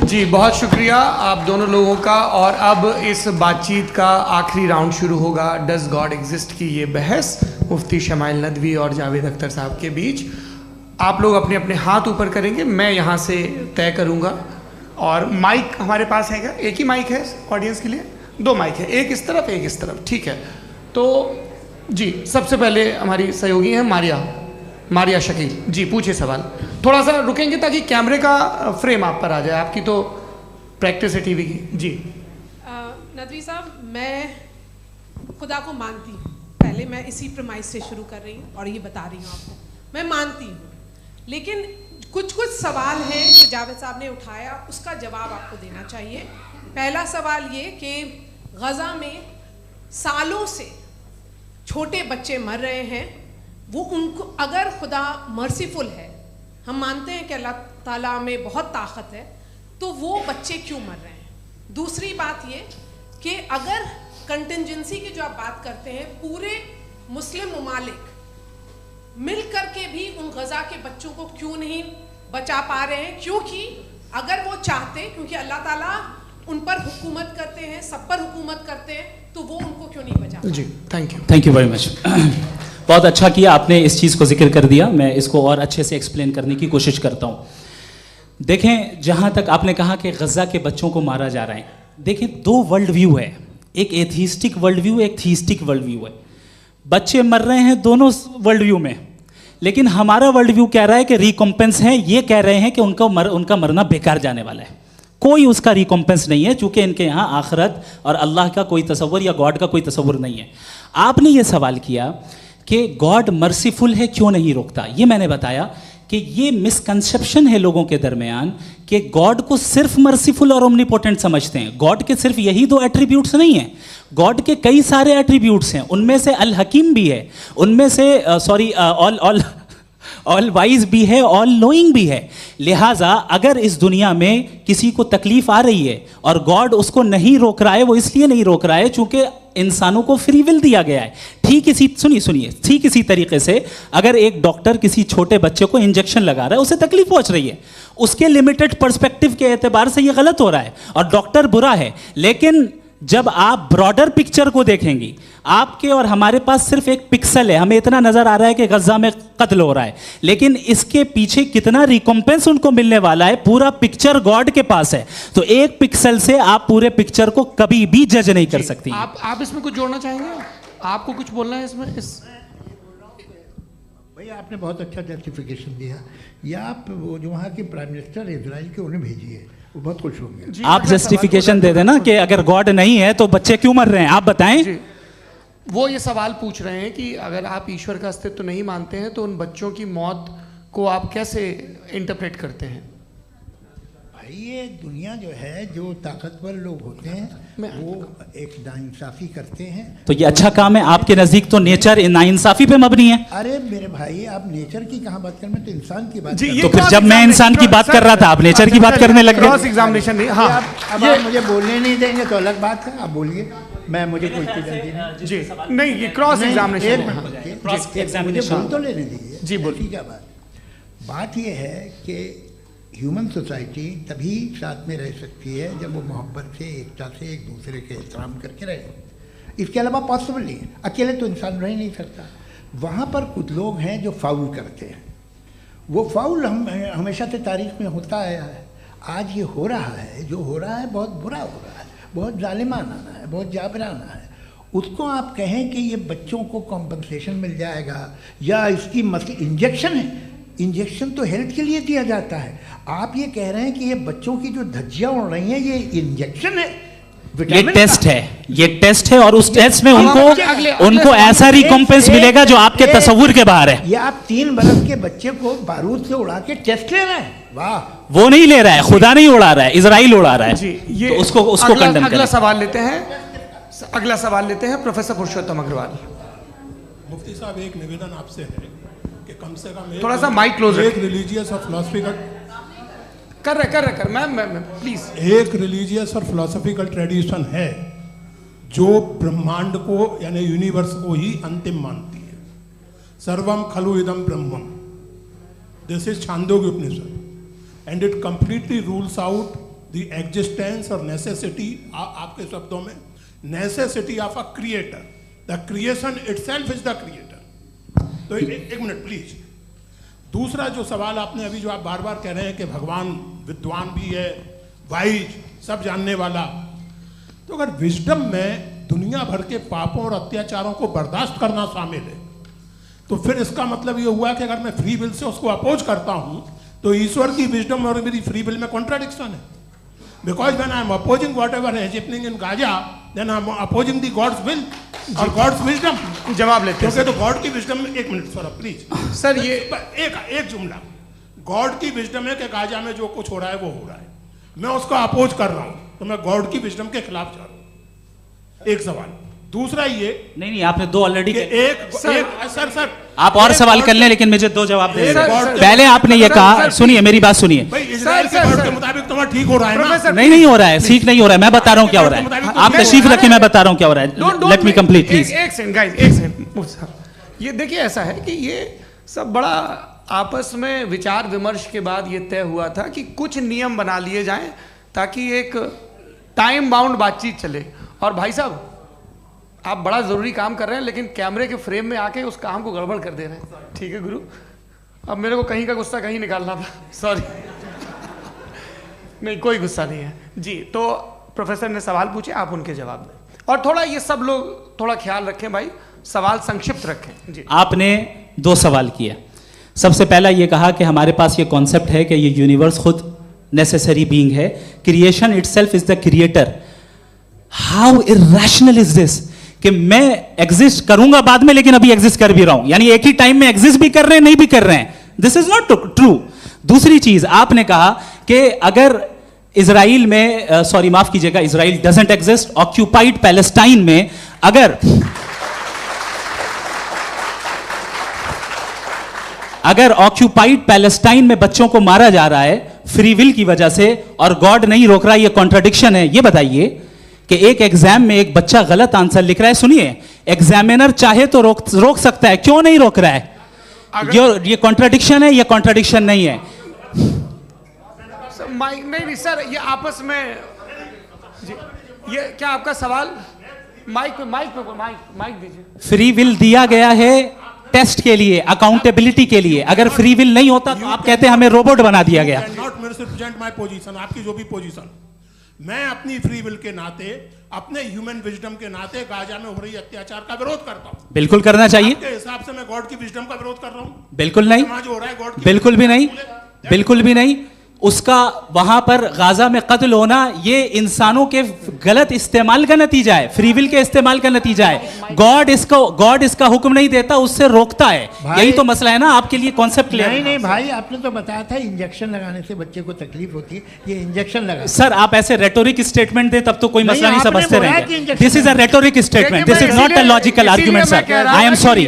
जी बहुत शुक्रिया आप दोनों लोगों का। और अब इस बातचीत का आखिरी राउंड शुरू होगा, डज गॉड एग्जिस्ट की ये बहस मुफ्ती शमाइल नदवी और जावेद अख्तर साहब के बीच। आप लोग अपने अपने हाथ ऊपर करेंगे, मैं यहाँ से तय करूँगा। और माइक हमारे पास है क्या? एक ही माइक है ऑडियंस के लिए? 2 माइक है, एक इस तरफ एक इस तरफ, ठीक है। तो जी सबसे पहले हमारी सहयोगी हैं मारिया शकील जी, पूछिए सवाल। थोड़ा सा रुकेंगे ताकि कैमरे का फ्रेम आप पर आ जाए, आपकी तो प्रैक्टिस है टीवी की। जी नदवी साहब, मैं खुदा को मानती हूँ, पहले मैं इसी प्रमाइस से शुरू कर रही हूँ और ये बता रही हूँ आपको, मैं मानती हूँ। लेकिन कुछ सवाल हैं जो जावेद साहब ने उठाया, उसका जवाब आपको देना चाहिए। पहला सवाल ये कि गज़ा में सालों से छोटे बच्चे मर रहे हैं, वो उनको अगर खुदा मर्सीफुल है, हम मानते हैं कि अल्लाह ताला में बहुत ताकत है, तो वो बच्चे क्यों मर रहे हैं? दूसरी बात ये कि अगर कंटिजेंसी की जो आप बात करते हैं, पूरे मुस्लिम ममालिक मिल कर के भी उन गज़ा के बच्चों को क्यों नहीं बचा पा रहे हैं? क्योंकि अगर वो चाहते, क्योंकि अल्लाह ताला उन पर हुकूमत करते हैं, सब पर हुकूमत करते हैं, तो वो उनको क्यों नहीं बचा? जी थैंक यू वेरी मच। बहुत अच्छा किया आपने इस चीज़ को जिक्र कर दिया, मैं इसको और अच्छे से एक्सप्लेन करने की कोशिश करता हूँ। देखें, जहाँ तक आपने कहा कि गज़ा के बच्चों को मारा जा रहा है, देखें 2 वर्ल्ड व्यू है, एक एथिस्टिक वर्ल्ड व्यू, एक थीस्टिक वर्ल्ड व्यू है। बच्चे मर रहे हैं दोनों वर्ल्ड व्यू में, लेकिन हमारा वर्ल्ड व्यू कह रहा है कि रिकॉम्पेंस है, ये कह रहे हैं कि उनका मरना बेकार जाने वाला है, कोई उसका रिकॉम्पेंस नहीं है, चूंकि इनके यहाँ आखिरत और अल्लाह का कोई तसव्वुर या गॉड का कोई तसव्वुर नहीं है। आपने ये सवाल किया कि गॉड मर्सीफुल है, क्यों नहीं रोकता? ये मैंने बताया कि ये मिसकंसेप्शन है लोगों के दरमियान कि गॉड को सिर्फ मर्सीफुल और ओमनीपोटेंट समझते हैं। गॉड के सिर्फ यही 2 एट्रीब्यूट्स नहीं हैं, गॉड के कई सारे एट्रीब्यूट्स हैं, उनमें से अल हकीम भी है, उनमें से ऑल वाइज भी है, ऑल नोइंग भी है। लिहाजा अगर इस दुनिया में किसी को तकलीफ आ रही है और गॉड उसको नहीं रोक रहा है, वो इसलिए नहीं रोक रहा है चूंकि इंसानों को फ्री विल दिया गया है। ठीक इसी तरीके से अगर एक डॉक्टर किसी छोटे बच्चे को इंजेक्शन लगा रहा है, उसे तकलीफ पहुंच रही है, उसके लिमिटेड पर्सपेक्टिव के एतबार से ये गलत हो रहा है और डॉक्टर बुरा है। लेकिन जब आप ब्रॉडर पिक्चर को देखेंगी, आपके और हमारे पास सिर्फ एक पिक्सल है, हमें इतना नजर आ रहा है कि गज़ा में कत्ल हो रहा है, लेकिन इसके पीछे कितना रिकॉम्पेंस उनको मिलने वाला है, पूरा पिक्चर गॉड के पास है। तो एक पिक्सल से आप पूरे पिक्चर को कभी भी जज नहीं कर सकती। आप इसमें कुछ जोड़ना चाहेंगे? आपको कुछ बोलना है इसमें? भैया आपने बहुत अच्छा जस्टिफिकेशन दिया, या आप वो जो वहाँ के प्राइम मिनिस्टर इजराइल के उन्हें भेजिए, वो बहुत खुश होंगे। आप जस्टिफिकेशन दे देना कि अगर गॉड नहीं है तो बच्चे क्यों मर रहे हैं, आप बताएं। वो ये सवाल पूछ रहे हैं कि अगर आप ईश्वर का अस्तित्व नहीं मानते हैं तो उन बच्चों की मौत को आप कैसे इंटरप्रेट करते हैं? भाई ये दुनिया जो है, जो ताकतवर लोग होते हैं वो एक नाइंसाफ़ी करते हैं। तो ये अच्छा काम है आपके नज़दीक, तो नेचर नाइंसाफ़ी पे मबनी है। अरे मेरे भाई, आप नेचर की कहाँ बात कर, मैं तो इंसान की बात। तो फिर जब मैं इंसान की बात कर रहा था आप नेचर की बात करने लग गए। क्रॉस एग्जामिनेशन नहीं। हाँ, अब आप मुझे बोलने नहीं देंगे तो अलग बात है, आप बोलिए, मुझे कोई जल्दी नहीं। जी नहीं, ये क्रॉस एग्जामिनेशन बोल तो लेने दीजिए। जी बोलिए। क्या बात ये है कि ह्यूमन सोसाइटी तभी साथ में रह सकती है जब वो मोहब्बत से, एकता से, एक दूसरे के एहतराम करके रहे। इसके अलावा पॉसिबल नहीं है, अकेले तो इंसान रह नहीं सकता। वहाँ पर कुछ लोग हैं जो फाउल करते हैं, वो फाउल हमेशा से तारीख में होता आया है। आज ये हो रहा है, जो हो रहा है बहुत बुरा हो रहा है, बहुत जालिमाना है, बहुत जाबराना है। उसको आप कहें कि ये बच्चों को कॉम्पनसेशन मिल जाएगा या इसकी इंजेक्शन है, इंजेक्शन तो हेल्थ के लिए दिया जाता है। आप ये कह रहे हैं कि ये बच्चों की जो धज्जियां उड़ रही हैं ये इंजेक्शन है, ये टेस्ट है, ये टेस्ट है और उस टेस्ट में उनको ऐसा रिकॉम्पेंस मिलेगा जो आपके तसव्वुर के बाहर है। ये आप 3 बरस के बच्चे को बारूद से उड़ा के टेस्ट ले रहे हैं। वाह, वो नहीं ले रहा है, खुदा नहीं उड़ा रहा है, इजराइल उड़ा रहा है। जी, ये तो उसको कंडेम करें। अगला सवाल लेते हैं प्रोफेसर पुरुषोत्तम अग्रवाल। मुफ्ती साहब, एक निवेदन आपसे है कि कम से कम थोड़ा सा माइक क्लोज एक रिलीजियस और फिलोसफिकल कर मैं प्लीज। एक रिलीजियस और फिलोसफिकल ट्रेडिशन है जो ब्रह्मांड को यानी यूनिवर्स को ही अंतिम मानती है। सर्वम खलु इदम ब्रह्मम, this is Chandogya Upanishad, and it completely rules out the existence और नेसेसिटी, आपके शब्दों में necessity of a creator, the creation itself is the creator. तो एक मिनट प्लीज। दूसरा जो सवाल आपने अभी जो आप बार बार कह रहे हैं कि भगवान विद्वान भी है, वाइज, सब जानने वाला, तो अगर विजडम में दुनिया भर के पापों और अत्याचारों को बर्दाश्त करना शामिल है, तो फिर इसका मतलब ये हुआ कि अगर मैं फ्री विल से उसको अपोज करता हूं तो ईश्वर की विजडम और मेरी फ्री विल में कॉन्ट्राडिक्शन है। Because when I am opposing whatever is happening in Gaza, then I am opposing the God's will और गॉड्स विजडम। जवाब लेते हैं तो गॉड की विजडम में, एक मिनट सर प्लीज सर, ये एक जुमला, गॉड की विजडम है कि गाजा में जो कुछ हो रहा है वो हो रहा है, मैं उसको अपोज कर रहा हूं, तो मैं गॉड की विजडम के खिलाफ जा रहा हूं। एक सवाल। दूसरा ये नहीं आपने दो ऑलरेडी। सर आप और सवाल कर लें, लेकिन मुझे दो जवाब दे। सर, पहले आपने ये कहा, सुनिए मेरी बात सुनिए। इजराइल के गॉड के मुताबिक तुम्हारा ठीक हो रहा है ना? नहीं हो रहा है, ठीक नहीं हो रहा है। मैं बता रहा हूँ क्या हो रहा है, आप तशरीफ रखिए, मैं बता रहा हूँ क्या हो रहा है। Let me complete please. एक सेकंड गाइस, एक सेकंड। ये देखिए, ऐसा है कि ये सब बड़ा आपस में विचार विमर्श के बाद ये तय हुआ था कि कुछ नियम बना लिए जाएं ताकि एक टाइम बाउंड बातचीत चले। और भाई साहब, आप बड़ा जरूरी काम कर रहे हैं, लेकिन कैमरे के फ्रेम में आके उस काम को गड़बड़ कर दे रहे हैं। ठीक है गुरु, अब मेरे को कहीं का गुस्सा कहीं निकालना था, सॉरी। नहीं, कोई गुस्सा नहीं है जी। तो प्रोफेसर ने सवाल पूछे, आप उनके जवाब दें, और थोड़ा ये सब लोग थोड़ा ख्याल रखें भाई, सवाल संक्षिप्त रखें जी। आपने दो सवाल किया। सबसे पहला ये कहा कि हमारे पास ये कॉन्सेप्ट है कि ये यूनिवर्स खुद नेसेसरी बीइंग है, creation itself is the creator. How irrational is this कि मैं एग्जिस्ट करूंगा बाद में, लेकिन अभी एग्जिस्ट कर भी रहा हूं, यानी एक ही टाइम में एग्जिस्ट भी कर रहे हैं, नहीं भी कर रहे हैं। This is not true. दूसरी चीज आपने कहा कि अगर इजराइल में, सॉरी माफ कीजिएगा, Israel doesn't exist, occupied Palestine में अगर ऑक्यूपाइड पैलेस्टाइन में बच्चों को मारा जा रहा है फ्री विल की वजह से और गॉड नहीं रोक रहा, ये कॉन्ट्रडिक्शन है। ये बताइए कि एक एग्जाम में एक बच्चा गलत आंसर लिख रहा है, सुनिए, एग्जामिनर चाहे तो रोक सकता है, क्यों नहीं रोक रहा है? ये कॉन्ट्रडिक्शन है, ये कॉन्ट्रडिक्शन नहीं है। नहीं सर, ये आपस में जी, ये क्या आपका सवाल? माइक दीजिए। फ्री विल दिया गया है टेस्ट के लिए, अकाउंटेबिलिटी के लिए। अगर फ्री विल नहीं होता तो आप कहते हैं हमें रोबोट बना दिया गया। नॉट मिसरिप्रेजेंट माय पोजीशन, आपकी जो भी पोजीशन, मैं अपनी फ्री विल के नाते, अपने ह्यूमन विजडम के नाते गाजा में हो रही अत्याचार का विरोध करता हूं। बिल्कुल करना चाहिए। आपके हिसाब से मैं गॉड की विजडम का विरोध कर रहा हूं? बिल्कुल नहीं, जो हो रहा है गॉड की, बिल्कुल भी नहीं, बिल्कुल भी नहीं। उसका वहां पर गाजा में कत्ल होना ये इंसानों के गलत इस्तेमाल का नतीजा है, फ्री विल के इस्तेमाल का नतीजा है। गॉड इसका हुक्म नहीं देता, उससे रोकता है। यही तो मसला है ना, आपके लिए कॉन्सेप्ट क्लियर है? नहीं भाई, आपने तो बताया था इंजेक्शन लगाने से बच्चे को तकलीफ होती है, ये इंजेक्शन लगा। सर आप ऐसे रेटोरिक स्टेटमेंट दे तब तो कोई मसला नहीं समझते रहेंगे। This is a rhetoric statement, this is not a logical argument sir. I am sorry.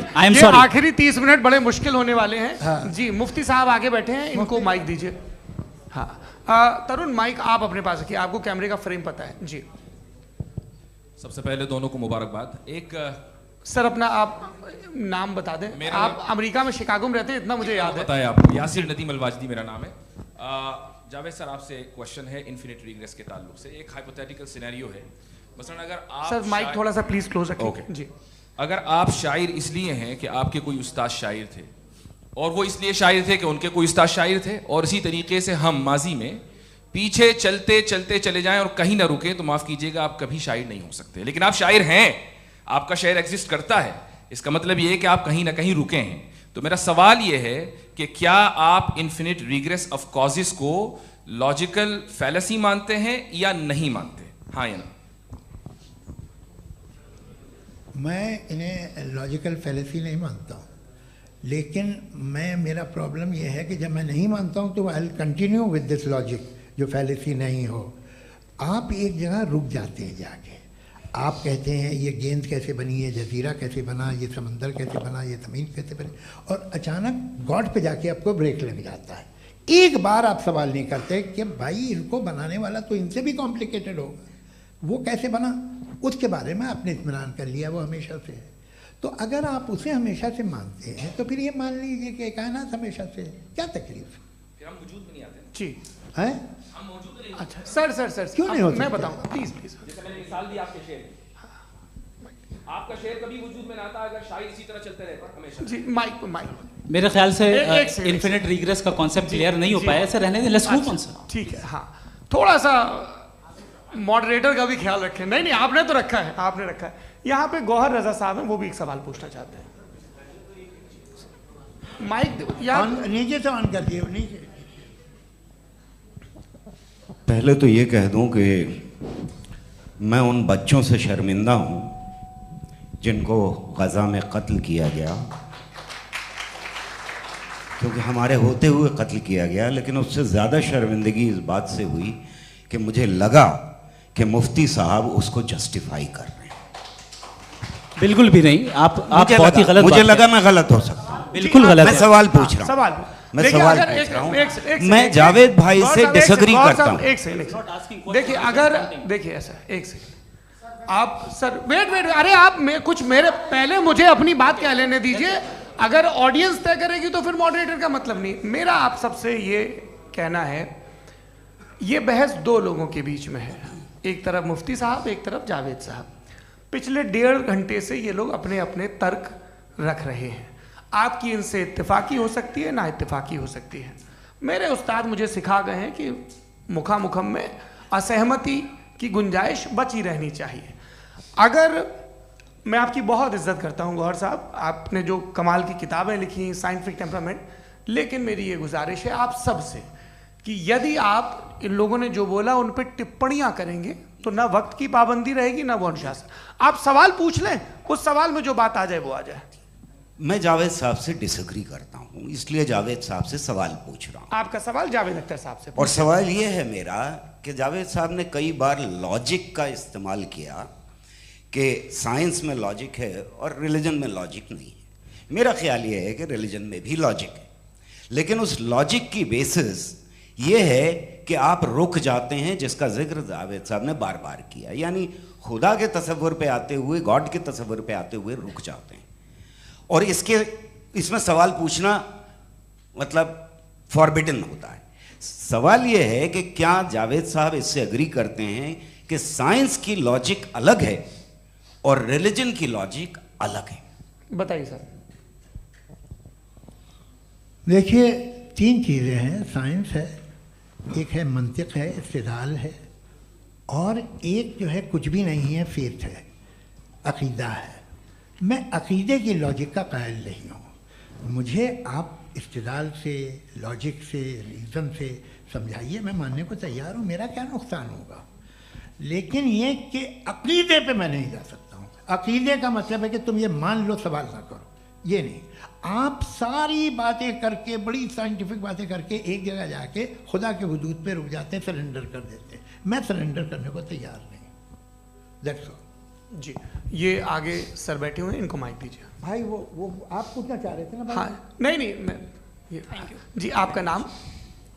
आखिरी 30 मिनट बड़े मुश्किल होने वाले हैं जी। मुफ्ती साहब आगे बैठे हैं, इनको माइक दीजिए। हाँ तरुण, माइक आप अपने पास रखिए, आपको कैमरे का फ्रेम पता है जी। सबसे पहले दोनों को मुबारकबाद। एक सर अपना आप नाम बता दें। आप अमेरिका में शिकागो में रहते हैं, इतना मुझे याद है। बताया आपको, यासिर नदीम अलवाजदी मेरा नाम है। जावेद सर, आपसे एक क्वेश्चन है इन्फिनिट रिग्रेस के ताल्लुक से। एक हाइपोथेटिकल सिनेरियो है, मसलन अगर आप सर माइक थोड़ा सा प्लीज क्लोज रखिए जी। अगर आप शायर इसलिए हैं कि आपके कोई उस्ताद शायर थे, और वो इसलिए शायर थे कि उनके कोई उस्ताद शायर थे, और इसी तरीके से हम माजी में पीछे चलते चलते चले जाएं और कहीं ना रुके, तो माफ कीजिएगा आप कभी शायर नहीं हो सकते। लेकिन आप शायर हैं, आपका शायर एग्जिस्ट करता है, इसका मतलब ये है कि आप कहीं ना कहीं रुके हैं। तो मेरा सवाल ये है कि क्या आप इन्फिनिट रिग्रेस ऑफ कॉजेस को लॉजिकल फैलेसी मानते हैं या नहीं मानते? हाँ या ना? मैं इन्हें लॉजिकल फैलेसी नहीं मानता हूँ, लेकिन मेरा प्रॉब्लम यह है कि जब मैं नहीं मानता हूँ तो I will continue with this logic जो फैलेसी नहीं हो। आप एक जगह रुक जाते हैं जाके, आप कहते हैं ये गेंद कैसे बनी, ये जजीरा कैसे बना, ये समंदर कैसे बना, ये ज़मीन कैसे बनी, और अचानक गॉड पे जाके आपको ब्रेक लग जाता है। एक बार आप सवाल नहीं करते कि भाई इनको बनाने वाला तो इनसे भी कॉम्प्लिकेटेड होगा, वो कैसे बना, उसके बारे में आपने इत्मीनान कर लिया, वो हमेशा से है। तो अगर आप उसे हमेशा से मानते हैं तो फिर ये मान लीजिए कि कायनात हमेशा से है, क्या तकलीफ है? फिर हम वजूद में नहीं आते जी हैं? हम मौजूद नहीं। अच्छा सर क्यों नहीं हो मैं सकते? बताऊंगा प्लीज प्लीज। जैसे मैंने मिसाल दी आपके शेर की। आपका शेर कभी वजूद में ना आता अगर शायर इसी तरह चलते रहते हमेशा। जी माइक मेरे ख्याल से एक सेकंड, इन्फिनिट रिग्रेस का कॉन्सेप्ट क्लियर नहीं हो पाया, ऐसे रहने दें, लेट्स मूव ऑन सर। ठीक है, हाँ थोड़ा सा मॉडरेटर का भी ख्याल रखें। नहीं आपने तो रखा है, आपने रखा है। यहाँ पे गौहर रजा साहब हैं, वो भी एक सवाल पूछना चाहते हैं। माइक नीचे से ऑन कर दिए, नीचे। पहले तो ये कह दूं कि मैं उन बच्चों से शर्मिंदा हूं जिनको गज़ा में कत्ल किया गया, क्योंकि हमारे होते हुए कत्ल किया गया। लेकिन उससे ज़्यादा शर्मिंदगी इस बात से हुई कि मुझे लगा कि मुफ्ती साहब उसको जस्टिफाई कर रहे हैं। बिल्कुल भी नहीं, आप बहुत ही गलत, मुझे लगा मैं गलत हो सकता हूं। बिल्कुल गलत मैं है। सवाल पूछ रहा हूं, सवाल मैं सवाल पूछ रहा हूं। मैं जावेद भाई से डिसएग्री करता हूं। एक सेकंड देखिए, अगर देखिए ऐसा एक सेकंड आप सर वेट अरे आप कुछ मेरे पहले मुझे अपनी बात कह लेने दीजिए। अगर ऑडियंस तय करेगी तो फिर मॉडरेटर का मतलब नहीं। मेरा आप सबसे ये कहना है, ये बहस दो लोगों के बीच में है, एक तरफ मुफ्ती साहब, एक तरफ जावेद साहब। पिछले 1.5 घंटे से ये लोग अपने अपने तर्क रख रहे हैं। आपकी इनसे इत्तेफाकी हो सकती है, ना इत्तेफाकी हो सकती है। मेरे उस्ताद मुझे सिखा गए हैं कि मुखामुखम में असहमति की गुंजाइश बची रहनी चाहिए। अगर मैं आपकी बहुत इज्जत करता हूँ गौहर साहब, आपने जो कमाल की किताबें लिखी, साइंटिफिक टेम्परामेंट, लेकिन मेरी ये गुजारिश है आप सबसे कि यदि आप इन लोगों ने जो बोला उन पर टिप्पणियां करेंगे तो ना वक्त की पाबंदी रहेगी, ना वो अनुशासन। आप सवाल पूछ लें, उस सवाल में जो बात आ जाए वो आ जाए। मैं जावेद साहब से डिसएग्री करता हूं, इसलिए जावेद साहब से सवाल पूछ रहा हूं। आपका सवाल जावेद अख्तर साहब से। और सवाल ये है मेरा कि जावेद साहब ने कई बार लॉजिक का इस्तेमाल किया कि साइंस में लॉजिक है और रिलीजन में लॉजिक नहीं है। मेरा ख्याल ये है कि रिलीजन में भी लॉजिक है, लेकिन उस लॉजिक की बेसिस ये है कि आप रुक जाते हैं, जिसका जिक्र जावेद साहब ने बार बार किया, यानी खुदा के तसव्वुर पे आते हुए, गॉड के तसव्वुर पे आते हुए रुक जाते हैं। और इसमें सवाल पूछना मतलब फॉरबिडन होता है। सवाल ये है कि क्या जावेद साहब इससे एग्री करते हैं कि साइंस की लॉजिक अलग है और रिलीजन की लॉजिक अलग है? बताइए सर। देखिए, 3 चीज़ें हैं, साइंस है, एक है मंतिक है, इस्तिदलाल है, और एक जो है कुछ भी नहीं है, फेथ है, अकीदा है। मैं अकीदे की लॉजिक का कायल नहीं हूँ। मुझे आप इस्तिदलाल से, लॉजिक से, रीज़न से समझाइए, मैं मानने को तैयार हूँ, मेरा क्या नुकसान होगा। लेकिन ये कि अकीदे पे मैं नहीं जा सकता हूँ। अकीदे का मतलब है कि तुम ये मान लो, सवाल ना करो, ये नहीं। आप सारी बातें करके, बड़ी साइंटिफिक बातें करके एक जगह जाके खुदा के हुदूद पे रुक जाते हैं, सरेंडर कर देते हैं। मैं सरेंडर करने को तैयार नहीं। दैट्स ऑल जी। ये आगे सर बैठे हुए हैं, इनको माइक दीजिए। भाई वो आप पूछना चाह रहे थे ना भाई? हाँ नहीं मैं ये थैंक यू जी। आपका नाम?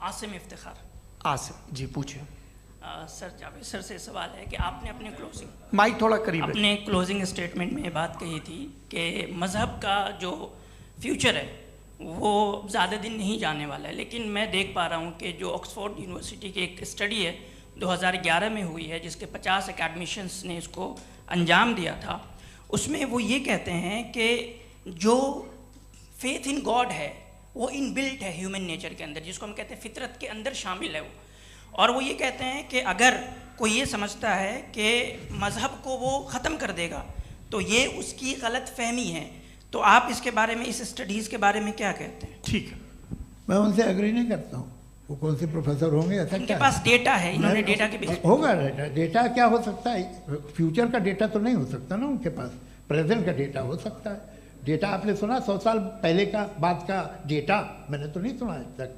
आसिम इफ्तिखार। आसिम जी, पूछिए। सर जावेद सर से सवाल है कि आपने अपने माइक थोड़ा करीब रखिए। अपने क्लोजिंग स्टेटमेंट में ये बात कही थी कि मज़हब का जो फ्यूचर है वो ज़्यादा दिन नहीं जाने वाला है। लेकिन मैं देख पा रहा हूँ कि जो ऑक्सफोर्ड यूनिवर्सिटी की एक स्टडी है 2011 में हुई है, जिसके 50 एकेडमिशियंस ने इसको अंजाम दिया था, उसमें वो ये कहते हैं कि जो फेथ इन गॉड है वो इनबिल्ट है ह्यूमन नेचर के अंदर, जिसको हम कहते हैं फितरत के अंदर शामिल है वो। और वो ये कहते हैं कि अगर कोई ये समझता है कि मज़हब को वो ख़त्म कर देगा तो ये उसकी गलत फहमी है। तो आप इसके बारे में, इस स्टडीज़ के बारे में क्या कहते हैं? ठीक है, मैं उनसे एग्री नहीं करता हूँ। वो कौन से प्रोफेसर होंगे? ऐसा उनके क्या पास डेटा है, इन्होंने डेटा के बेस होगा। डेटा क्या हो सकता है? फ्यूचर का डेटा तो नहीं हो सकता ना उनके पास, प्रेजेंट का डेटा हो सकता है। डेटा आपने सुना 100 साल पहले का बाद का डेटा? मैंने तो नहीं सुना आज तक।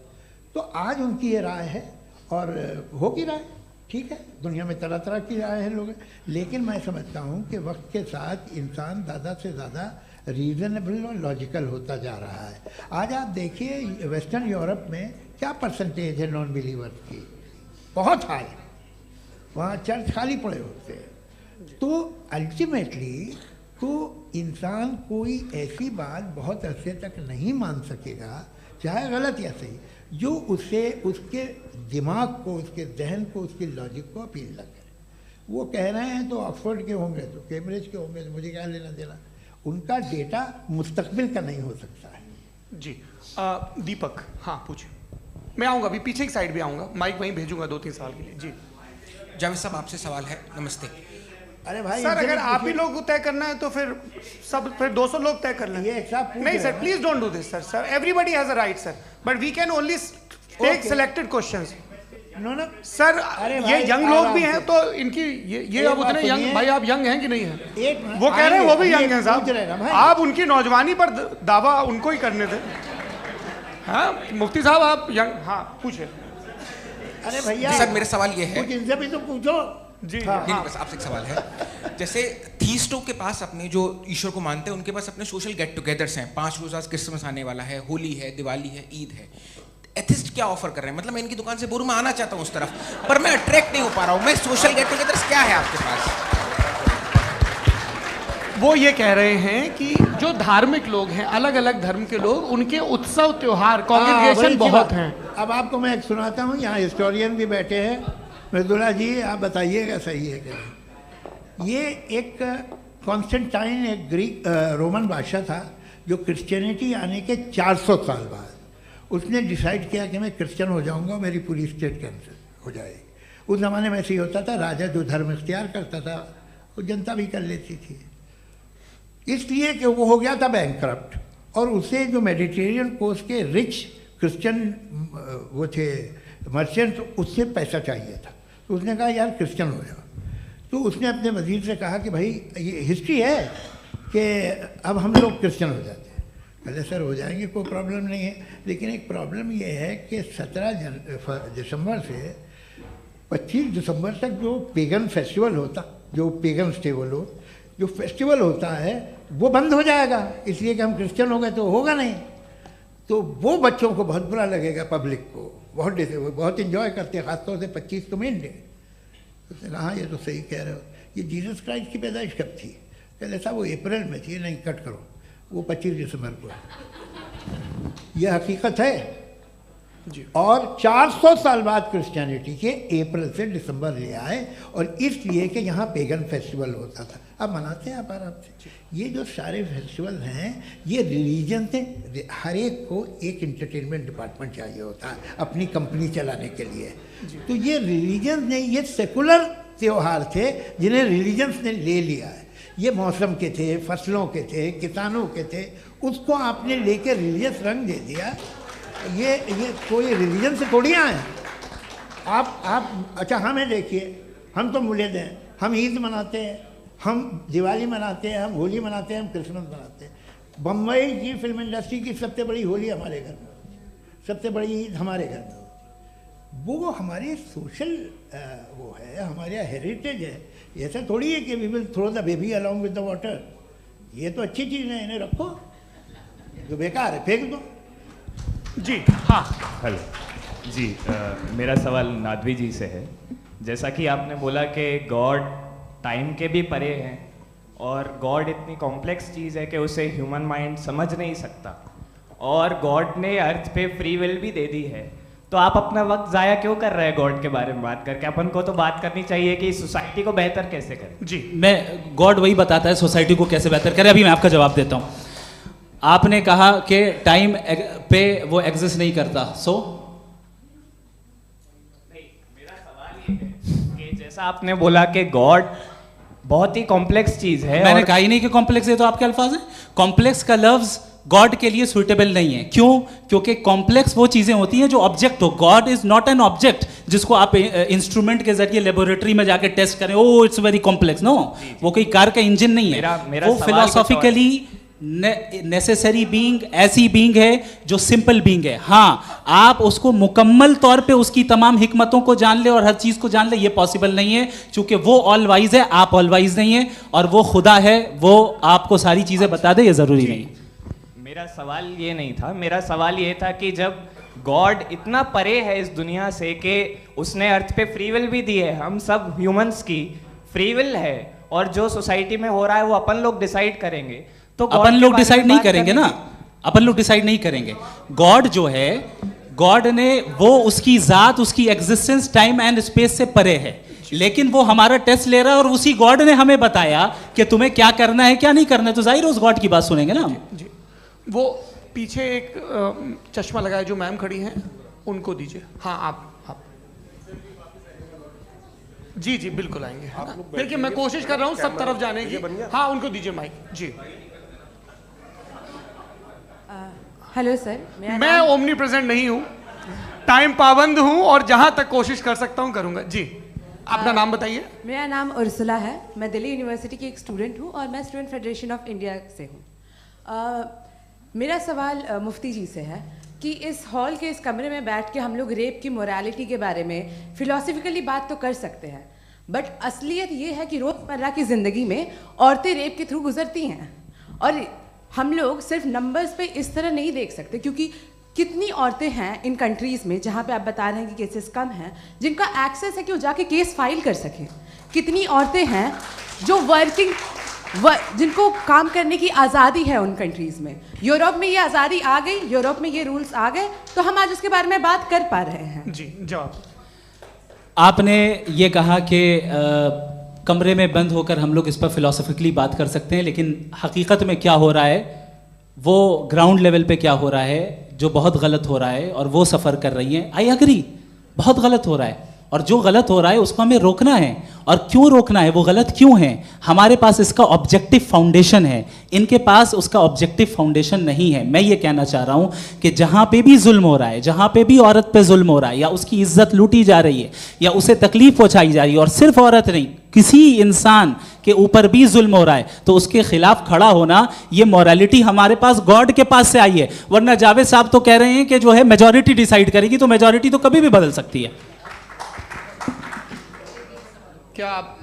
तो आज उनकी ये राय है और होगी राय, ठीक है, दुनिया में तरह तरह की राय है लोग, लेकिन मैं समझता हूँ कि वक्त के साथ इंसान ज़्यादा से ज़्यादा रीज़नेबल और लॉजिकल होता जा रहा है। आज आप देखिए वेस्टर्न यूरोप में क्या परसेंटेज है नॉन बिलीवर्स की, बहुत हाई, वहाँ चर्च खाली पड़े होते हैं। तो अल्टीमेटली तो इंसान कोई ऐसी बात बहुत अरसे तक नहीं मान सकेगा, चाहे गलत या सही, जो उसे उसके दिमाग को, उसके जहन को, उसके लॉजिक को अपील न करे। वो कह रहे हैं तो ऑक्सफोर्ड के होंगे तो कैम्ब्रिज के होंगे, तो मुझे क्या लेना देना, उनका डेटा मुस्तकबिल का नहीं हो सकता है। जी दीपक, हाँ पूछिए। मैं आऊँगा अभी, पीछे की साइड भी आऊँगा, माइक वहीं भेजूंगा 2-3 साल के लिए। जी जावेद साहब, आपसे सवाल है। नमस्ते। अरे भाई सर, अगर आप ही लोग तय करना है तो फिर 200 लोग तय कर लें। नहीं sir, please don't do this sir. Everybody has a right sir, but we can only take selected questions. No sir, ये यंग लोग भी हैं तो इनकी ये अब उतने यंग, भाई आप यंग हैं कि नहीं हैं? वो कह रहे हैं वो भी यंग हैं साहब, आप उनकी नौजवानी पर दावा उनको ही करने थे। हाँ मुफ्ती साहब आप यंग, हाँ पूछे। अरे भैया सर मेरा सवाल ये है, कुछ इनसे भी तो पूछो। जी नहीं, बस आपसे एक सवाल है। जैसे थीस्टों के पास अपने जो ईश्वर को मानते हैं उनके पास अपने सोशल गेट टुगेदर्स हैं, 5 रोज़ आज क्रिसमस आने वाला है, होली है, दिवाली है, ईद है। एथिस्ट क्या ऑफर कर रहे हैं? मतलब मैं इनकी दुकान से बोलूं मैं आना चाहता हूं उस तरफ, पर मैं अट्रैक्ट नहीं हो पा रहा हूं। मैं सोशल गेट टुगेदर्स क्या है आपके पास? वो ये कह रहे हैं कि जो धार्मिक लोग हैं, अलग अलग धर्म के लोग, उनके उत्सव त्योहार कॉन्ग्रेगेशन बहुत हैं। अब आपको मैं एक सुनाता हूँ, यहाँ हिस्टोरियन भी बैठे हैं, मृदुला जी आप बताइएगा सही है क्या। ये एक कॉन्स्टेंटाइन, एक ग्रीक रोमन बादशाह था जो क्रिश्चियनिटी आने के 400 साल बाद उसने डिसाइड किया कि मैं क्रिश्चियन हो जाऊंगा, मेरी पूरी स्टेट कैंसिल हो जाएगी। उस ज़माने में ऐसे ही होता था, राजा जो धर्म इख्तियार करता था वो जनता भी कर लेती थी, इसलिए कि वो हो गया था बैंकक्रप्ट, और उसे जो मेडिटेरियन कोस्ट के रिच क्रिश्चियन वो थे मर्चेंट, उससे पैसा चाहिए था। तो उसने कहा यार क्रिश्चियन हो जाओ। तो उसने अपने वजीर से कहा कि भाई ये हिस्ट्री है कि अब हम लोग क्रिश्चियन हो जाते हैं। पहले सर हो जाएंगे, कोई प्रॉब्लम नहीं है, लेकिन एक प्रॉब्लम ये है कि 17 दिसंबर से 25 दिसंबर तक जो पेगन फेस्टिवल होता, जो पेगन्स थे वो लोग, जो फेस्टिवल होता है वो बंद हो जाएगा, इसलिए कि हम क्रिश्चियन हो गए तो होगा नहीं। तो वो बच्चों को बहुत बुरा लगेगा, पब्लिक को बहुत इन्जॉय करते हैं, ख़ासतौर से 25 को मेन डे। उसने कहा हाँ ये तो सही कह रहे हो, ये जीसस क्राइस्ट की पैदाइश कब थी? कहते साहब वो अप्रैल में थी। नहीं कट करो, वो 25 दिसंबर को है। ये हकीकत है जी। और 400 साल बाद क्रिश्चियनिटी के अप्रैल से दिसंबर ले आए, और इसलिए कि यहाँ पेगन फेस्टिवल होता था। अब मनाते हैं आप आराम से। ये जो सारे फेस्टिवल हैं ये रिलीजन से, हर एक को एक इंटरटेनमेंट डिपार्टमेंट चाहिए होता है अपनी कंपनी चलाने के लिए। तो ये रिलीजन ने, ये सेकुलर त्यौहार थे जिन्हें रिलीजन्स ने ले लिया है। ये मौसम के थे, फसलों के थे, किसानों के थे, उसको आपने लेके रिलीजियस रंग दे दिया। ये कोई रिलीजन से थोड़ी आए आप। अच्छा हमें देखिए, हम तो मुल्द हैं, हम ईद मनाते हैं, हम दिवाली मनाते हैं, हम होली मनाते हैं, हम क्रिसमस मनाते हैं। बम्बई की फिल्म इंडस्ट्री की सबसे बड़ी होली हमारे घर में होती है, सबसे बड़ी ईद हमारे घर में होती है। वो हमारे सोशल वो है, हमारे हेरिटेज है। ऐसा थोड़ी है कि we will throw the baby along with the water. ये तो अच्छी चीज़ है, इन्हें रखो, जो बेकार है फेंक दो। जी हाँ हेलो जी, मेरा सवाल नादवी जी से है। जैसा कि आपने बोला कि गॉड टाइम के भी परे हैं, और गॉड इतनी कॉम्प्लेक्स चीज़ है कि उसे ह्यूमन माइंड समझ नहीं सकता, और गॉड ने अर्थ पे फ्री विल भी दे दी है। तो आप अपना वक्त ज़ाया क्यों कर रहे हैं गॉड के बारे में बात करके? अपन को तो बात करनी चाहिए कि सोसाइटी को बेहतर कैसे करें। जी मैं, गॉड वही बताता है सोसाइटी को कैसे बेहतर करें। अभी मैं आपका जवाब देता हूँ। आपने कहा कि टाइम पे वो एग्जिस्ट नहीं करता, सो मेरा सवाल ये है कि जैसा आपने बोला कि गॉड बहुत ही कॉम्प्लेक्स चीज है। मैंने कहा ही नहीं कि कॉम्प्लेक्स है, तो आपके अल्फाज हैं। कॉम्प्लेक्स का लफ्ज गॉड के लिए सुइटेबल नहीं है। क्यों? क्योंकि कॉम्प्लेक्स वो चीजें होती हैं जो ऑब्जेक्ट हो। God is not an object जिसको आप इंस्ट्रूमेंट के जरिए लेबोरेटरी में जाके टेस्ट करें, oh it's very complex. No, वो कोई कार का इंजन नहीं है। मेरा वो फिलोसॉफिकली नेसेसरी बीइंग ऐसी बीइंग है जो सिंपल बीइंग है। हाँ, आप उसको मुकम्मल तौर पे उसकी तमाम हिकमतों को जान ले और हर चीज़ को जान ले, ये पॉसिबल नहीं है, क्योंकि वो ऑल वाइज है, आप ऑल वाइज नहीं है, और वो खुदा है, वो आपको सारी चीज़ें बता दे, ये ज़रूरी नहीं। मेरा सवाल ये नहीं था, मेरा सवाल ये था कि जब गॉड इतना परे है इस दुनिया से कि उसने अर्थ पे फ्री विल भी दी है, हम सब ह्यूमंस की फ्री विल है, और जो सोसाइटी में हो रहा है वो अपन लोग डिसाइड करेंगे, तो अपन लोग डिसाइड नहीं करेंगे ना, अपन लोग डिसाइड नहीं करेंगे। गॉड जो है, गॉड ने वो उसकी जात, उसकी एग्जिस्टेंस टाइम एंड स्पेस से परे है, लेकिन वो हमारा टेस्ट ले रहा है और उसी गॉड ने हमें बताया कि तुम्हें क्या करना है क्या नहीं करना है, तो जाहिर है उस गॉड की बात सुनेंगे ना। जी, वो पीछे एक चश्मा लगाए जो मैम खड़ी हैं, उनको दीजिए। हाँ, आप जी जी बिल्कुल आएंगे। देखिए मैं कोशिश कर रहा हूँ सब तरफ जाने की। हाँ, उनको दीजिए माइक। जी, हेलो सर, मैं ओमनी प्रेजेंट नहीं हूँ, टाइम पाबंद हूँ, और जहाँ तक कोशिश कर सकता हूँ करूँगा। जी, अपना नाम बताइए। मेरा नाम उर्सुला है, मैं दिल्ली यूनिवर्सिटी की एक स्टूडेंट हूँ और मैं स्टूडेंट फेडरेशन ऑफ इंडिया से हूँ। मेरा सवाल मुफ्ती जी से है कि इस हॉल के इस कमरे में बैठ के हम लोग रेप की मोरालिटी के बारे में फिलोसफिकली बात तो कर सकते हैं, बट असलियत ये है कि रोज़मर्रा की ज़िंदगी में औरतें रेप के थ्रू गुजरती हैं, और हम लोग सिर्फ नंबर्स पे इस तरह नहीं देख सकते, क्योंकि कितनी औरतें हैं इन कंट्रीज़ में जहाँ पे आप बता रहे हैं कि केसेस कम हैं, जिनका एक्सेस है कि वो जाके केस फाइल कर सकें। कितनी औरतें हैं जो जिनको काम करने की आज़ादी है उन कंट्रीज़ में। यूरोप में ये आज़ादी आ गई, यूरोप में ये रूल्स आ गए, तो हम आज उसके बारे में बात कर पा रहे हैं। जी, जवाब। आपने ये कहा कि कमरे में बंद होकर हम लोग इस पर फिलोसफिकली बात कर सकते हैं, लेकिन हकीकत में क्या हो रहा है, वो ग्राउंड लेवल पे क्या हो रहा है, जो बहुत गलत हो रहा है, और वो सफ़र कर रही हैं। आई एग्री, बहुत गलत हो रहा है, और जो गलत हो रहा है उसको हमें रोकना है। और क्यों रोकना है, वो गलत क्यों है, हमारे पास इसका ऑब्जेक्टिव फाउंडेशन है, इनके पास उसका ऑब्जेक्टिव फाउंडेशन नहीं है। मैं ये कहना चाह रहा हूँ कि जहाँ पे भी जुल्म हो रहा है, जहाँ पे भी औरत पे जुल्म हो रहा है, या उसकी इज्जत लूटी जा रही है, या उसे तकलीफ पहुँचाई जा रही है, और सिर्फ औरत नहीं, किसी इंसान के ऊपर भी जुल्म हो रहा है, तो उसके खिलाफ खड़ा होना, ये मॉरलिटी हमारे पास गॉड के पास से आई है। वरना जावेद साहब तो कह रहे हैं कि जो है मेजॉरिटी डिसाइड करेगी, तो मेजॉरिटी तो कभी भी बदल सकती है। क्या आप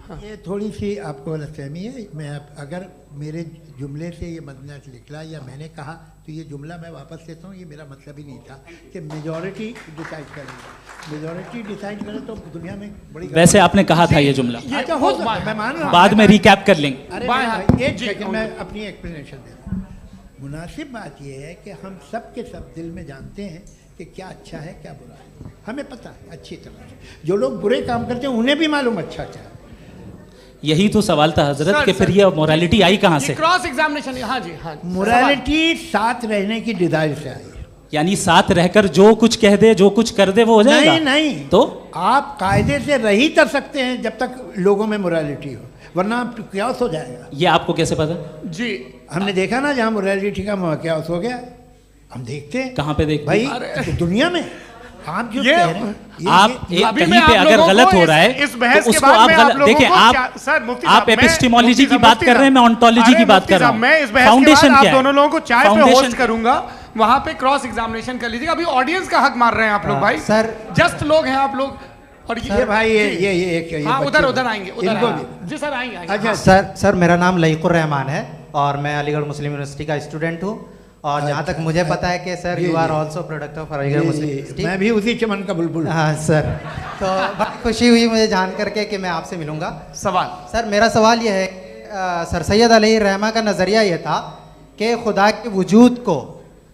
हाँ। ये थोड़ी सी आपको गलतफहमी है। मैं अगर मेरे जुमले से ये मदनत निकला या मैंने कहा, तो ये जुमला मैं वापस लेता हूँ, ये मेरा मतलब ही नहीं था कि मेजॉरिटी डिसाइड करेंगे। मेजॉरिटी डिसाइड करे तो दुनिया में बड़ी, वैसे आपने कहा था ये जुमला। अच्छा, हो मैं मान रहा हूँ, बाद में रिकैप कर लेंगे। अरे एक सेकंड, मैं अपनी एक्सप्लेनेशन देता हूँ। मुनासिब बात यह है कि हम सब के सब दिल में जानते हैं कि क्या अच्छा है क्या बुरा है, हमें पता है अच्छी तरह से। जो लोग बुरे काम करते हैं उन्हें भी मालूम अच्छा क्या है। यही तो सवाल था हजरत कि फिर ये मोरालिटी आई कहाँ से? Cross examination. हाँ जी, हाँ। मोरालिटी साथ रहने की डिजायर से आई, यानी साथ रहकर जो कुछ कह दे, जो कुछ कर दे, वो हो जाएगा। नहीं नहीं, तो आप कायदे से रह ही कर सकते हैं जब तक लोगों में मोरालिटी हो, वरना क्यास हो जाएगा। ये आपको कैसे पता? जी, हमने देखा ना, जहाँ मोरालिटी का क्यास हो गया, हम देखते हैं। कहाँ पे देखते भाई? तो दुनिया में आप जो कह रहे हैं, आप कहीं पे अगर गलत हो रहा है तो उसको आप गलत देखिए। आप एपिस्टेमोलॉजी की बात कर रहे हैं, मैं ओंटोलॉजी की बात कर रहा हूं। मैं इस बहस के बाद आप दोनों लोगों को चाय पे होस्ट करूंगा, वहां पे क्रॉस एग्जामिनेशन कर लीजिएगा। अभी ऑडियंस का हक मार रहे हैं आप लोग भाई, सर जस्ट लोग हैं आप लोग। और ये भाई ये हाँ, उधर आएंगे, जी सर आएंगे। अच्छा सर, मेरा नाम लईकुर रहमान है और मैं अलीगढ़ मुस्लिम यूनिवर्सिटी का स्टूडेंट हूँ, और जहाँ तक मुझे पता है कि sir you are also product of Aligarh Muslim University. मैं भी उसी चमन का बुलबुल। हाँ सर, तो बड़ी खुशी हुई मुझे जान करके कि मैं आपसे मिलूंगा। सवाल सर, मेरा सवाल यह है, सर सैयद अलैहि रहमा का नज़रिया यह था कि खुदा के वजूद को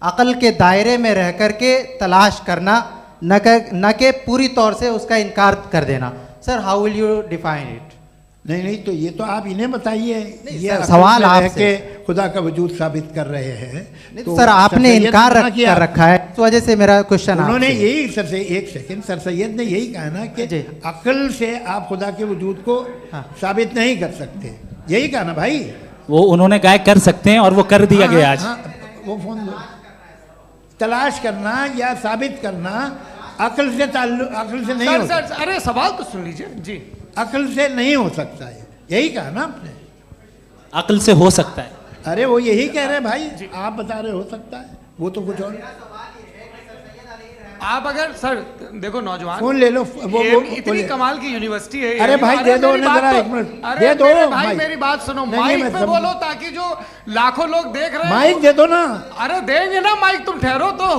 अक़ल के दायरे में रह कर के तलाश करना, न कि पूरी तौर से उसका इनकार कर देना। Sir, how will you define it? नहीं, तो ये तो आप इन्हें बताइए। ये सवाल आपसे खुदा का वजूद साबित कर रहे हैं, तो सर आपने इनकार कर रखा है, इस वजह से मेरा क्वेश्चन। उन्होंने यही सर सैयद ने यही कहा ना कि अक्ल से आप खुदा के वजूद को साबित नहीं कर सकते, यही कहा ना भाई। वो उन्होंने कहा कर सकते हैं और वो कर दिया गया आज। वो फोन तलाश करना या साबित करना अक्ल से नहीं हो सकता। अरे सवाल तो सुन लीजिए जी। अक्ल से नहीं हो सकता है, यही कहा ना आपने। अक्ल से हो सकता है, अरे वो यही कह रहे हैं भाई, आप बता रहे हो सकता है, वो तो कुछ और। आप अगर सर देखो नौजवान फोन ले लो, वो इतनी कमाल की यूनिवर्सिटी है। अरे भाई दे दो उन्हें जरा, एक मिनट दे दो भाई, मेरी बात सुनो, माइक पे बोलो ताकि जो लाखों लोग देख रहे हैं। माइक दे दो ना। अरे देंगे ना माइक, तुम ठहरो तो।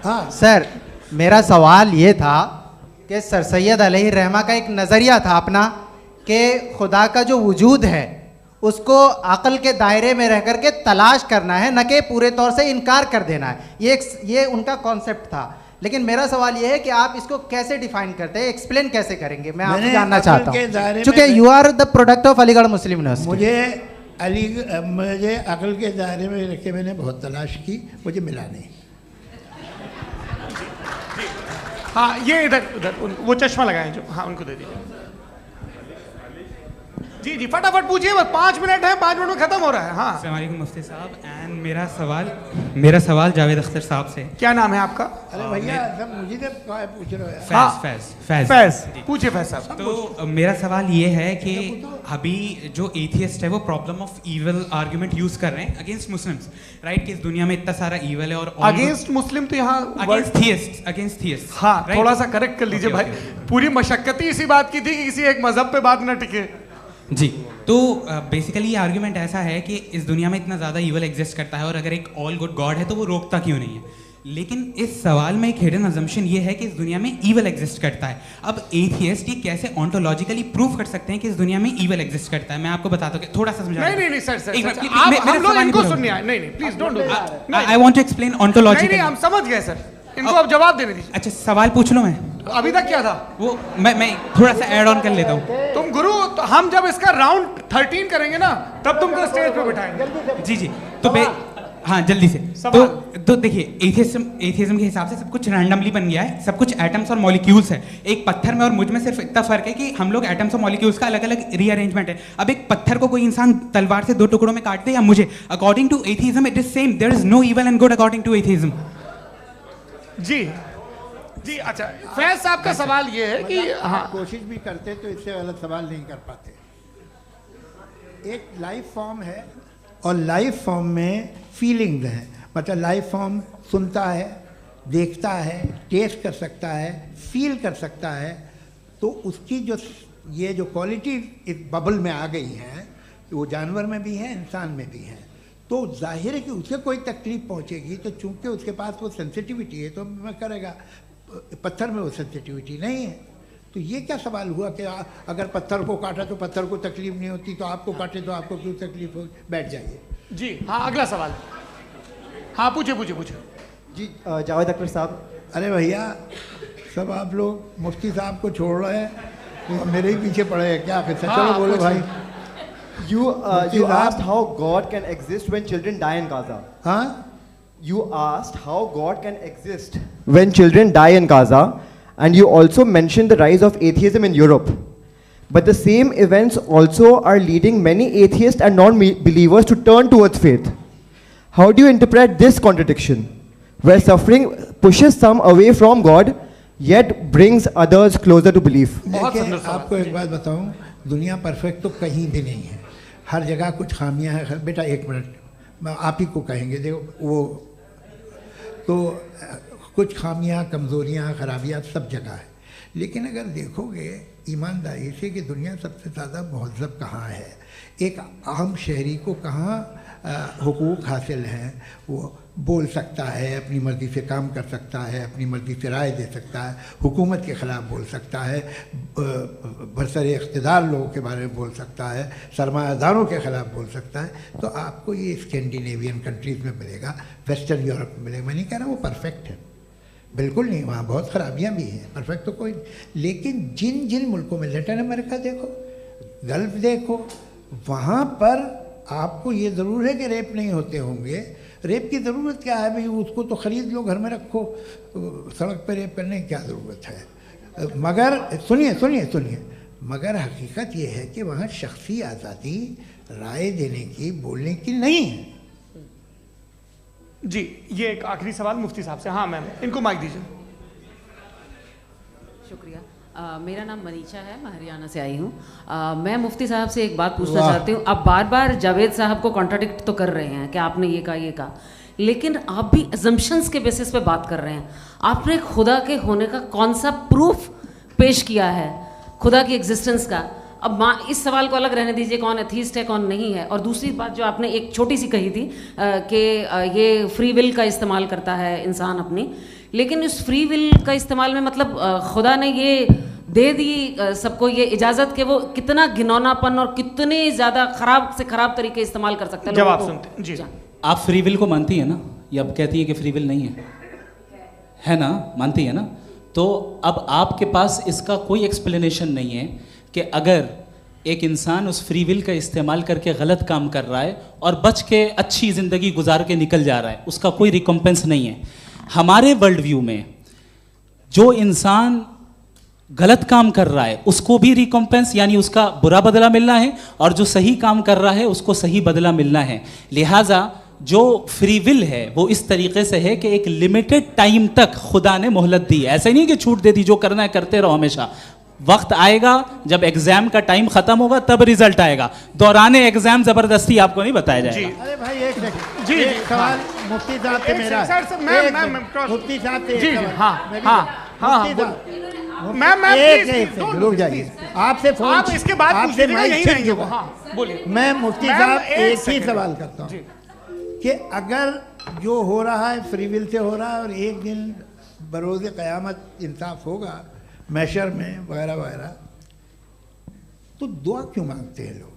हाँ सर, मेरा सवाल ये था कि सर सैयद अलैहिर्रहमा का एक नज़रिया था अपना कि खुदा का जो वजूद है उसको अक़ल के दायरे में रह करके तलाश करना है, न कि पूरे तौर से इनकार कर देना है। ये उनका कॉन्सेप्ट था। लेकिन मेरा सवाल ये है कि आप इसको कैसे डिफाइन करते हैं, एक्सप्लेन कैसे करेंगे, मैं आपसे जानना चाहता हूँ, क्योंकि you are the product of Aligarh Muslim University. मुझे अक़ल के दायरे में रख के मैंने बहुत तलाश की, मुझे मिला नहीं। हाँ ये इधर वो चश्मा लगाएं जो, हाँ उनको दे दीजिए। जी जी फटाफट पूछिए, बस 5 मिनट है, 5 मिनट में खत्म हो रहा है। हाँ अस्सलाम वालेकुम मुफ्ती साहब, एंड मेरा सवाल जावेद अख्तर साहब से। क्या नाम है आपका? अरे भैया सब मुझे पूछ रहे हो। फैज पूछिए फैज साहब। तो मेरा सवाल ये है कि अभी जो एथियस्ट है वो problem of evil argument use कर रहे हैं अगेंस्ट मुस्लिम्स, राइट? कि इस दुनिया में इतना सारा ईविल है और अगेंस्ट मुस्लिम तो यहाँ अगेंस्ट थियस्ट। हाँ थोड़ा सा करेक्ट कर लीजिए भाई, पूरी मशक्कत ही इसी बात की थी कि किसी एक मजहब पे बात न टिके। जी, तो बेसिकली ये आर्ग्यूमेंट ऐसा है कि इस दुनिया में इतना ज़्यादा ईवल एग्जिस्ट करता है और अगर एक ऑल गुड गॉड है तो वो रोकता क्यों नहीं है? लेकिन इस सवाल में एक हिडन अजम्पशन ये है कि इस दुनिया में ईवल एग्जिस्ट करता है। अब एथियस्ट ये कैसे ऑन्टोलॉजिकली प्रूव कर सकते हैं कि इस दुनिया में ईवल एग्जिस्ट करता है? मैं आपको बताता हूँ, थोड़ा सा समझा। नहीं सर आप हम लोग इनको सुनिए। नहीं please don't do that. I want to explain ontologically. नहीं हम समझ गए सर, इनको अब जवाब देने दीजिए। अच्छा सवाल पूछ लो। मैं अभी तक क्या था वो मैं थोड़ा सा ऐड ऑन कर लेता हूँ। तुम गुरु, तो हम जब इसका राउंड 13 करेंगे ना तब तुमको स्टेज पे बिठाएंगे। जी तो हाँ जल्दी से। तो देखिए एथियज्म के हिसाब से सब कुछ रैंडमली बन गया है, सब कुछ एटम्स और मॉलिक्यूल्स है। एक पत्थर में और मुझ में सिर्फ इतना फर्क है कि हम लोग एटम्स और मॉलिक्यूल्स का अलग अलग रीअरेंजमेंट है। अब एक पत्थर को कोई इंसान तलवार से 2 टुकड़ों में काट दे या मुझे, according to atheism it is same. There is no evil and good according to atheism. जी अच्छा, फैज साहब का सवाल ये है कि हाँ कोशिश भी करते तो इससे गलत सवाल नहीं कर पाते। एक लाइफ फॉर्म है और लाइफ फॉर्म में फीलिंग्स हैं, मतलब लाइफ फॉर्म सुनता है, देखता है, टेस्ट कर सकता है, फील कर सकता है। तो उसकी जो ये जो क्वालिटी इस बबल में आ गई हैं वो जानवर में भी है, इंसान में भी है। तो जाहिर है कि उसे कोई तकलीफ पहुंचेगी, तो चूंकि उसके पास वो सेंसिटिविटी है तो मैं करेगा। पत्थर में वो सेंसिटिविटी नहीं है। तो ये क्या सवाल हुआ कि अगर पत्थर को काटा तो पत्थर को तकलीफ नहीं होती, तो आपको काटे तो आपको क्यों तकलीफ हो? बैठ जाइए। जी हाँ अगला सवाल। हाँ पूछे जी जावेद अख्तर साहब। अरे भैया सब आप लोग मुफ्ती साहब को छोड़ रहे हैं, मेरे ही पीछे पड़े हैं क्या? फिर चलो बोलो भाई। You asked how God can exist when children die in Gaza. Huh? You asked how God can exist when children die in Gaza, and you also mentioned the rise of atheism in Europe. But the same events also are leading many atheists and non-believers to turn towards faith. How do you interpret this contradiction, where suffering pushes some away from God, yet brings others closer to belief? आपको एक बात बताऊं, दुनिया परफेक्ट तो कहीं भी नहीं है, हर जगह कुछ खामियां हैं। बेटा एक मिनट आप ही को कहेंगे, देखो वो तो कुछ खामियां, कमज़ोरियां, खराबियां सब जगह है। लेकिन अगर देखोगे ईमानदारी से कि दुनिया सबसे ज़्यादा महज़ब कहाँ है, एक आम शहरी को कहाँ हुकूक हासिल हैं, वो बोल सकता है, अपनी मर्ज़ी से काम कर सकता है, अपनी मर्ज़ी से राय दे सकता है, हुकूमत के ख़िलाफ़ बोल सकता है, बरसरे इक़्तिदार लोगों के बारे में बोल सकता है, सरमायादारों के ख़िलाफ़ बोल सकता है। तो आपको ये स्कैंडिनेवियन कंट्रीज़ में मिलेगा, वेस्टर्न यूरोप में मिलेगा। मैं नहीं कह रहा वो परफेक्ट है, बिल्कुल नहीं, वहाँ बहुत ख़राबियाँ भी हैं, परफेक्ट तो कोई। लेकिन जिन जिन मुल्कों में, लैटिन अमेरिका देखो, गल्फ़ देखो, वहाँ पर आपको ये ज़रूर है कि रेप नहीं होते होंगे। रेप की ज़रूरत क्या है भाई? उसको तो ख़रीद लो, घर में रखो, सड़क पर रेप करने की क्या ज़रूरत है? मगर सुनिए, मगर हकीकत ये है कि वहाँ शख्सी आज़ादी राय देने की, बोलने की नहीं है। जी ये एक आखिरी सवाल मुफ्ती साहब से। हाँ मैम, इनको माइक दीजिए। शुक्रिया। मेरा नाम मनीषा है, मैं हरियाणा से आई हूँ। मैं मुफ्ती साहब से एक बात पूछना चाहती हूँ। आप बार बार जावेद साहब को कॉन्ट्राडिक्ट तो कर रहे हैं कि आपने ये कहा, लेकिन आप भी अजम्पशंस के बेसिस पे बात कर रहे हैं। आपने खुदा के होने का कौन सा प्रूफ पेश किया है खुदा की एग्जिस्टेंस का? अब इस सवाल को अलग रहने दीजिए, कौन एथीस्ट है कौन नहीं है। और दूसरी बात जो आपने एक छोटी सी कही थी कि ये फ्री विल का इस्तेमाल करता है इंसान अपनी, लेकिन इस फ्री विल का इस्तेमाल में मतलब खुदा ने ये दे दी सबको ये इजाज़त कि वो कितना घिनौनापन और कितने ज़्यादा ख़राब से ख़राब तरीके इस्तेमाल कर सकते हैं। जवाब सुनते जी। आप फ्री विल को मानती है ना, या अब कहती है कि फ्री विल नहीं है ना, मानती है ना? तो अब आपके पास इसका कोई एक्सप्लेनेशन नहीं है कि अगर एक इंसान उस फ्री विल का इस्तेमाल करके गलत काम कर रहा है और बच के अच्छी ज़िंदगी गुजार के निकल जा रहा है, उसका कोई रिकम्पेंस नहीं है। हमारे वर्ल्ड व्यू में जो इंसान गलत काम कर रहा है उसको भी रिकम्पेंस यानी उसका बुरा बदला मिलना है, और जो सही काम कर रहा है उसको सही बदला मिलना है। लिहाजा जो फ्री विल है वो इस तरीके से है कि एक लिमिटेड टाइम तक खुदा ने मोहलत दी है। ऐसा नहीं कि छूट दे दी, जो करना है करते रहो हमेशा। वक्त आएगा जब एग्जाम का टाइम खत्म होगा तब रिजल्ट आएगा, दौराने एग्जाम जबरदस्ती आपको नहीं बताया जाएगा। अरे भाई एक सेकंड, जी एक सवाल मुफ्ती साहब से मेरा, मुफ्ती साहब से एक सवाल, रुक जाइए, आपसे फोन, आप इसके बाद आपसे यही रहेंगे वो। हाँ बोलिए। मैं मुफ्ती साहब एक ही सवाल करता हूँ कि अगर जो हो रहा है फ्री विल से हो रहा है और एक दिन बरोज़ क़यामत इंसाफ होगा मैशर में वगैरह वगैरह, तो दुआ क्यों मांगते हैं लोग?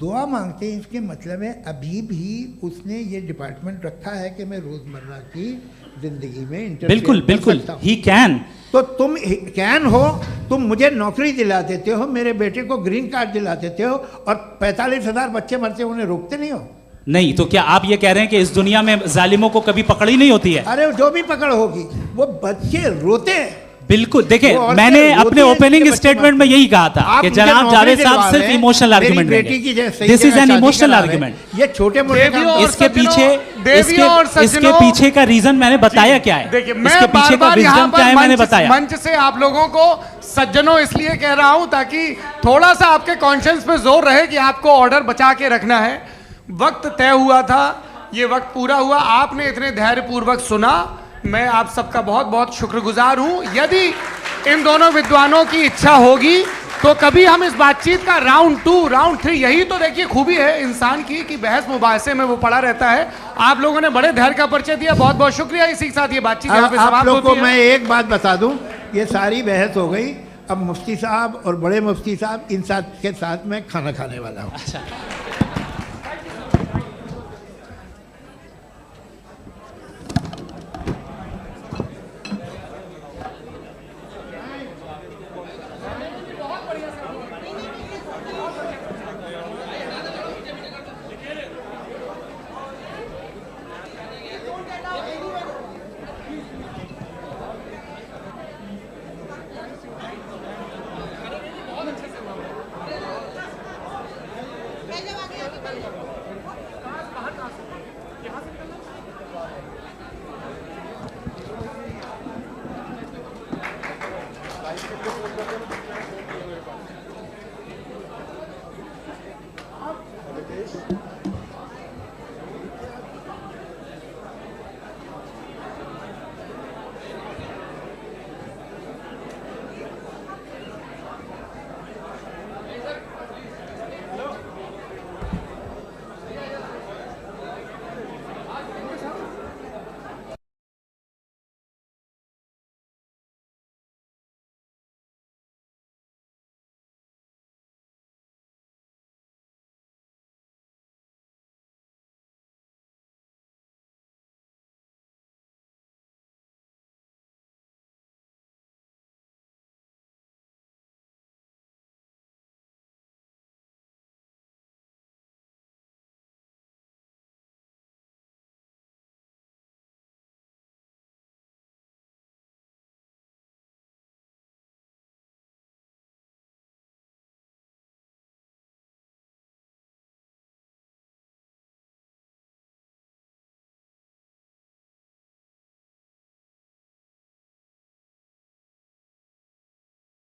दुआ मांगते हैं इसके मतलब है अभी भी उसने ये डिपार्टमेंट रखा है कि मैं रोज़मर्रा की ज़िंदगी में बिल्कुल बिल्कुल ही कैन। तो तुम कैन हो, तुम मुझे नौकरी दिला देते हो, मेरे बेटे को ग्रीन कार्ड दिला देते हो, और 45,000 बच्चे मरते हो उन्हें रोकते नहीं हो। नहीं तो क्या आप ये कह रहे हैं कि इस दुनिया में जालिमों को कभी पकड़ ही नहीं होती है? अरे जो भी पकड़ होगी वो बच्चे रोते हैं। बिल्कुल, देखिए मैंने अपने ओपनिंग स्टेटमेंट में यही कहा था कि जनाब जावेद साहब सिर्फ इमोशनल आर्गुमेंट देंगे। This is an emotional argument. ये छोटे मोटे इसके पीछे का रीजन मैंने बताया क्या है, इसके पीछे का विजडम क्या है मैंने बताया। मंच से आप लोगों को सज्जनों इसलिए कह रहा हूं ताकि थोड़ा सा आपके कॉन्शियस पे जोर रहे कि आपको ऑर्डर बचा के रखना है। वक्त तय हुआ था, ये वक्त पूरा हुआ, आपने इतने धैर्यपूर्वक सुना, मैं आप सबका बहुत बहुत शुक्रगुजार हूं। यदि इन दोनों विद्वानों की इच्छा होगी तो कभी हम इस बातचीत का राउंड 2, राउंड 3, यही तो देखिए खूबी है इंसान की कि बहस मुबाहसे में वो पड़ा रहता है। आप लोगों ने बड़े धैर्य का परिचय दिया, बहुत बहुत शुक्रिया। इसी के साथ ये बातचीत यहाँ पे समाप्त होती है। आप लोग को मैं एक बात बता दूं, ये सारी बहस हो गई, अब मुफ्ती साहब और बड़े मुफ्ती साहब इन साथ के साथ मैं खाना खाने वाला हूँ।